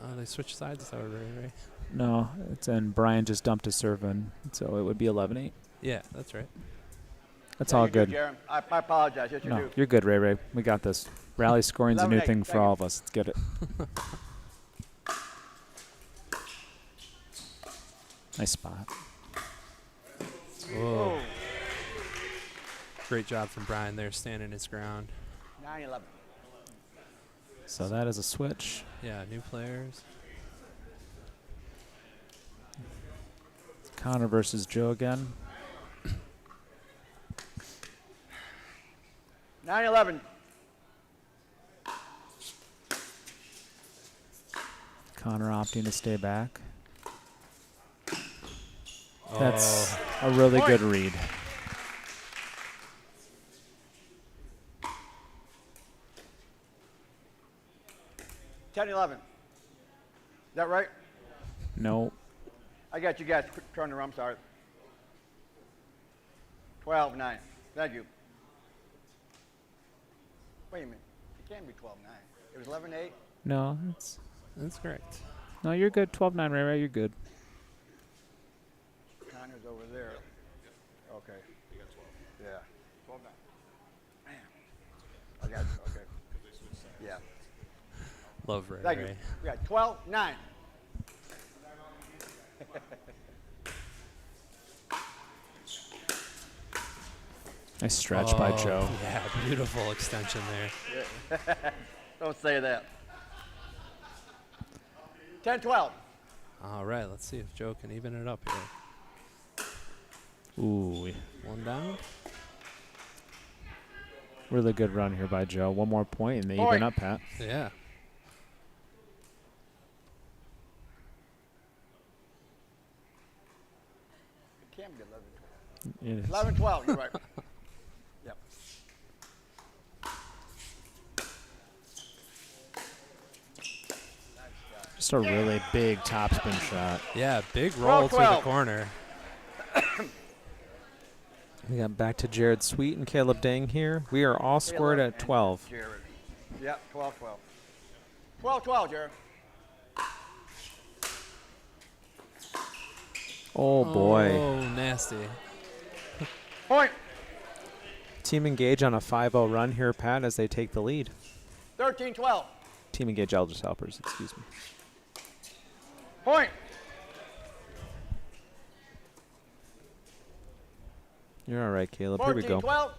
Oh, they switched sides over, right? No, and Brian just dumped his serve in, so it would be 11-8. Yeah, that's right. That's all good. Jaron. I apologize. Yes, you No, do. you're good, Ray. We got this. Rally scoring's a new 11-8. thing for all of us. Let's get it. Nice spot. Whoa. Great job from Brian there, standing his ground. 9, 11. So that is a switch. Yeah, new players. Connor versus Joe again. 9, 11. Connor opting to stay back. That's a really good read. $10, 11. Is that right? No. I got you guys turned around. I'm sorry. 12, 9. Thank you. Wait a minute. It can't be 12, 9. It was 11, 8. No, that's correct. No, you're good. 12-9, Ray. You're good. Connor's over there. Okay. You got 12. Yeah. 12, 9. Man. I got you. Okay. Yeah. Love Ray. Thank you. We got 12, 9. Nice stretch by Joe. Yeah, beautiful extension there. Don't say that. 10, 12. All right, let's see if Joe can even it up here. Ooh. One down. Really good run here by Joe. One more point and they even up, Pat. Yeah. It can't be 11, 12. It is. 11, 12. You're right. Yep. Just a really big topspin shot. Yeah, big roll to the corner. We got back to Jared Sweet and Caleb Dang here. We are all scored at 12. Jared. Yep, 12, 12. 12, 12, Jared. Oh, boy. Oh, nasty. Point. Team Engage on a 5-0 run here, Pat, as they take the lead. 13, 12. Team Engage Elders Helpers, excuse me. Point. You're all right, Caleb. 14, Here we go. 12.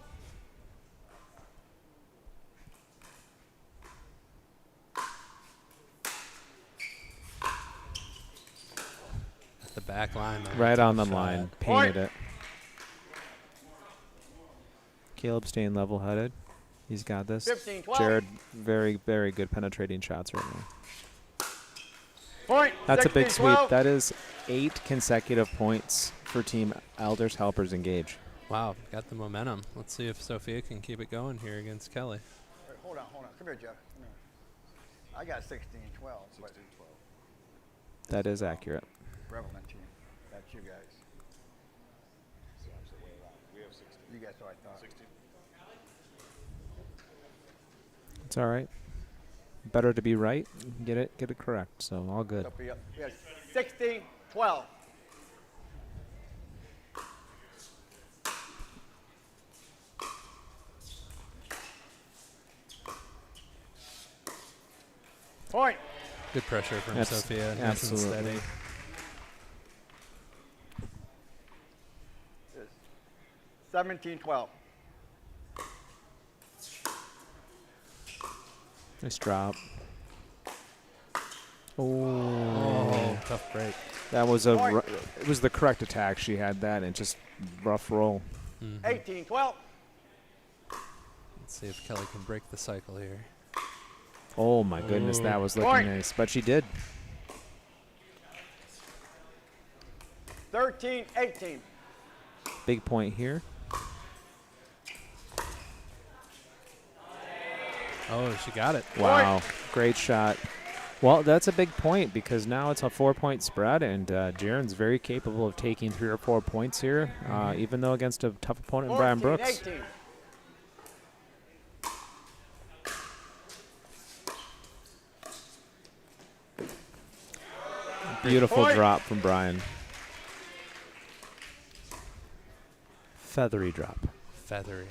The back line. Right on the line. Painted Point. it. Caleb staying level-headed. He's got this. 15, 12. Jared, very, very good penetrating shots right now. Point. That's 16, a big sweep. 12. That is 8 consecutive points for Team Elders Helpers Engage. Wow, got the momentum. Let's see if Sophia can keep it going here against Kelly. Wait, hold on. Come here, Jeff. Come here. I got 16, 12. 16, 12. That is accurate. Relevant team. That's you guys. We have 16. You guys, so I thought. 16. It's all right. Better to be right. Get it correct. So all good. Sophia. Yeah, 16, 12. Point. Good pressure from That's Sophia. Nice and absolutely. steady. 17, 12. Nice drop. Oh. tough break. That was it was the correct attack. She had that and just rough roll. 18-12. Let's see if Kelly can break the cycle here. Oh my goodness, that was looking nice, but she did. 13-18. Big point here. Oh, she got it. Wow, great shot. Well, that's a big point because now it's a 4-point spread, and Jaren's very capable of taking 3 or 4 points here, even though against a tough opponent in Brian Brooks. 18. Beautiful drop from Brian. Feathery drop. Feathery.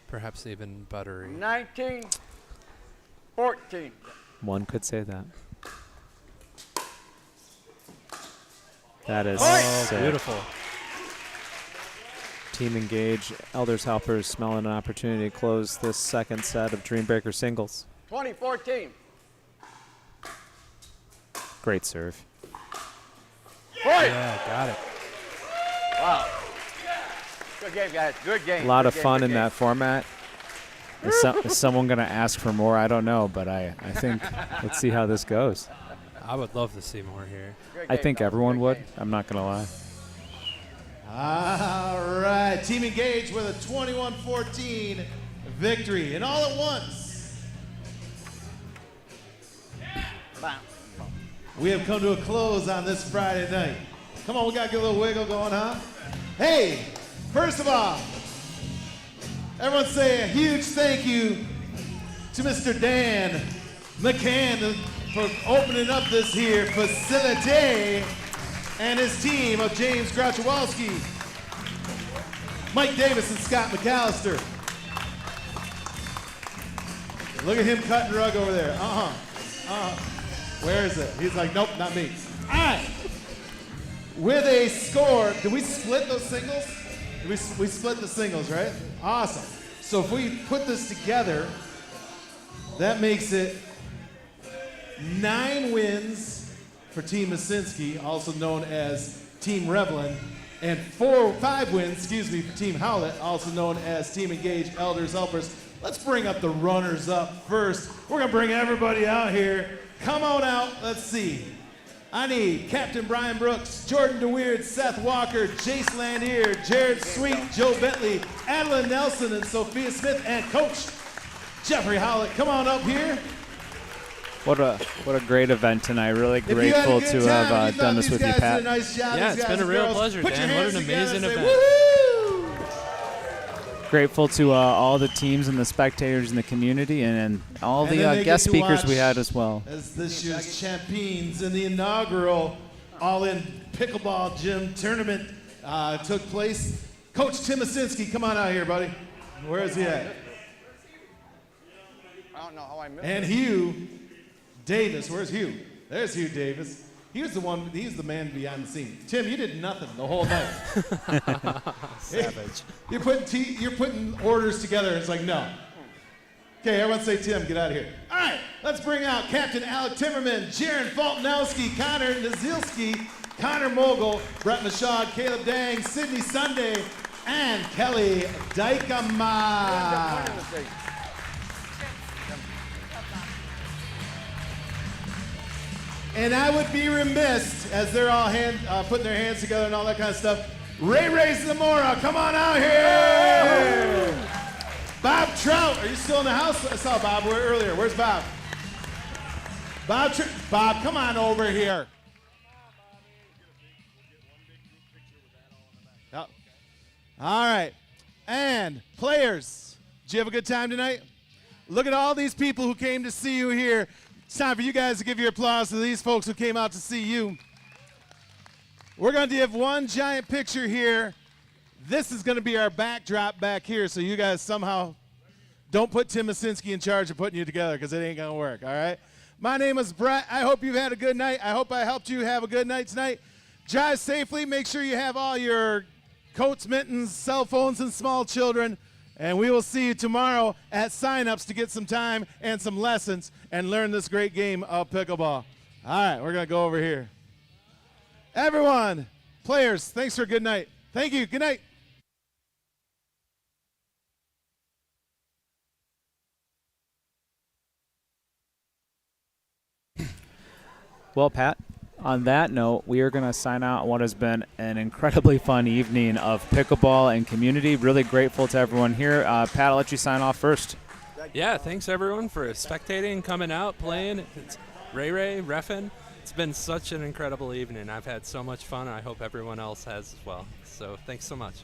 Perhaps even buttery. 19-14. One could say that. That is sick. Beautiful. Team Engage, Elders Helpers smelling an opportunity to close this second set of Dreambreaker singles. 20-14. Great serve. Yeah, got it. Wow. Good game, guys. Good game. A lot of Good fun game, in that format. Is someone going to ask for more? I don't know, but I think let's see how this goes. I would love to see more here. I think everyone would. I'm not going to lie. All right, Team Engage with a 21-14 victory, and all at once. We have come to a close on this Friday night. Come on, we got to get a little wiggle going, huh? Hey, first of all, everyone say a huge thank you to Mr. Dan McCann for opening up this here facility and his team of James Grachowalski, Mike Davis, and Scott McAllister. Look at him cutting rug over there. Where is it? He's like, nope, not me. All right. With a score, did we split those singles? We split the singles, right? Awesome. So if we put this together, that makes it 9 wins for Team Masinski, also known as Team Revlin, and 5 wins, for Team Howlett, also known as Team Engage Elders Helpers. Let's bring up the runners up first. We're gonna bring everybody out here. Come on out, let's see. I need Captain Brian Brooks, Jordan DeWeird, Seth Walker, Jace Landier, Jared Sweet, Joe Bentley, Adeline Nelson, and Sophia Smith, and Coach Jeffrey Howlett. Come on up here. What a great event tonight. Really grateful to have done this with you, Pat. Nice job. Yeah, it's been a real pleasure, Dan. What an amazing event. Grateful to all the teams and the spectators in the community and all the guest speakers we had as well. As this year's champions in the inaugural All-In Pickleball Gym Tournament took place. Coach Tim Masinski, come on out here, buddy. Where is he at? I don't know how I missed And it. Hugh Davis, where's Hugh? There's Hugh Davis. He's the man behind the scenes. Tim, you did nothing the whole night. Savage. You're putting orders together. It's like, no. Okay, everyone say Tim, get out of here. All right, let's bring out Captain Alec Timmerman, Jaron Faltnowski, Connor Nazilski, Connor Mogul, Brett Mashad, Caleb Dang, Sydney Sunday, and Kelly Dykema. And I would be remiss, as they're all putting their hands together and all that kind of stuff. Ray Zamora, come on out here! Bob Trout, are you still in the house? I saw Bob earlier. Where's Bob? Bob, come on over here. Oh. All right. And players, did you have a good time tonight? Look at all these people who came to see you here. It's time for you guys to give your applause to these folks who came out to see you. We're going to give one giant picture here. This is going to be our backdrop back here, so you guys somehow don't put Tim Masinski in charge of putting you together because it ain't going to work, all right? My name is Brett. I hope you've had a good night. I hope I helped you have a good night tonight. Drive safely. Make sure you have all your coats, mittens, cell phones, and small children. And we will see you tomorrow at sign-ups to get some time and some lessons and learn this great game of pickleball. All right, we're going to go over here. Everyone, players, thanks for a good night. Thank you. Good night. Well, Pat, on that note, we are going to sign out on what has been an incredibly fun evening of pickleball and community. Really grateful to everyone here. Pat, I'll let you sign off first. Yeah, thanks everyone for spectating, coming out, playing. It's Ray, reffing. It's been such an incredible evening. I've had so much fun. I hope everyone else has as well. So thanks so much.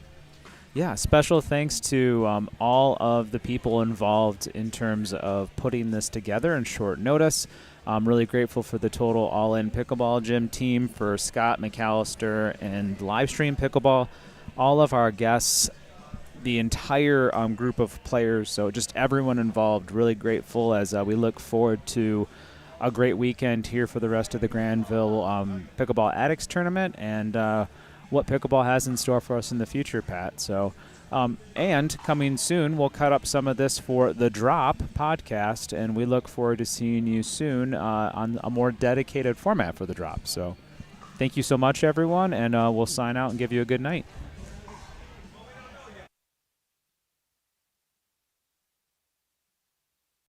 Yeah, special thanks to all of the people involved in terms of putting this together in short notice. I'm really grateful for the total all-in pickleball gym team, for Scott McAllister and Livestream Pickleball, all of our guests, the entire group of players, so just everyone involved. Really grateful as we look forward to a great weekend here for the rest of the Granville Pickleball Addicts Tournament and what pickleball has in store for us in the future, Pat. So, and coming soon, we'll cut up some of this for the Drop podcast, and we look forward to seeing you soon on a more dedicated format for the Drop. So thank you so much, everyone, and we'll sign out and give you a good night.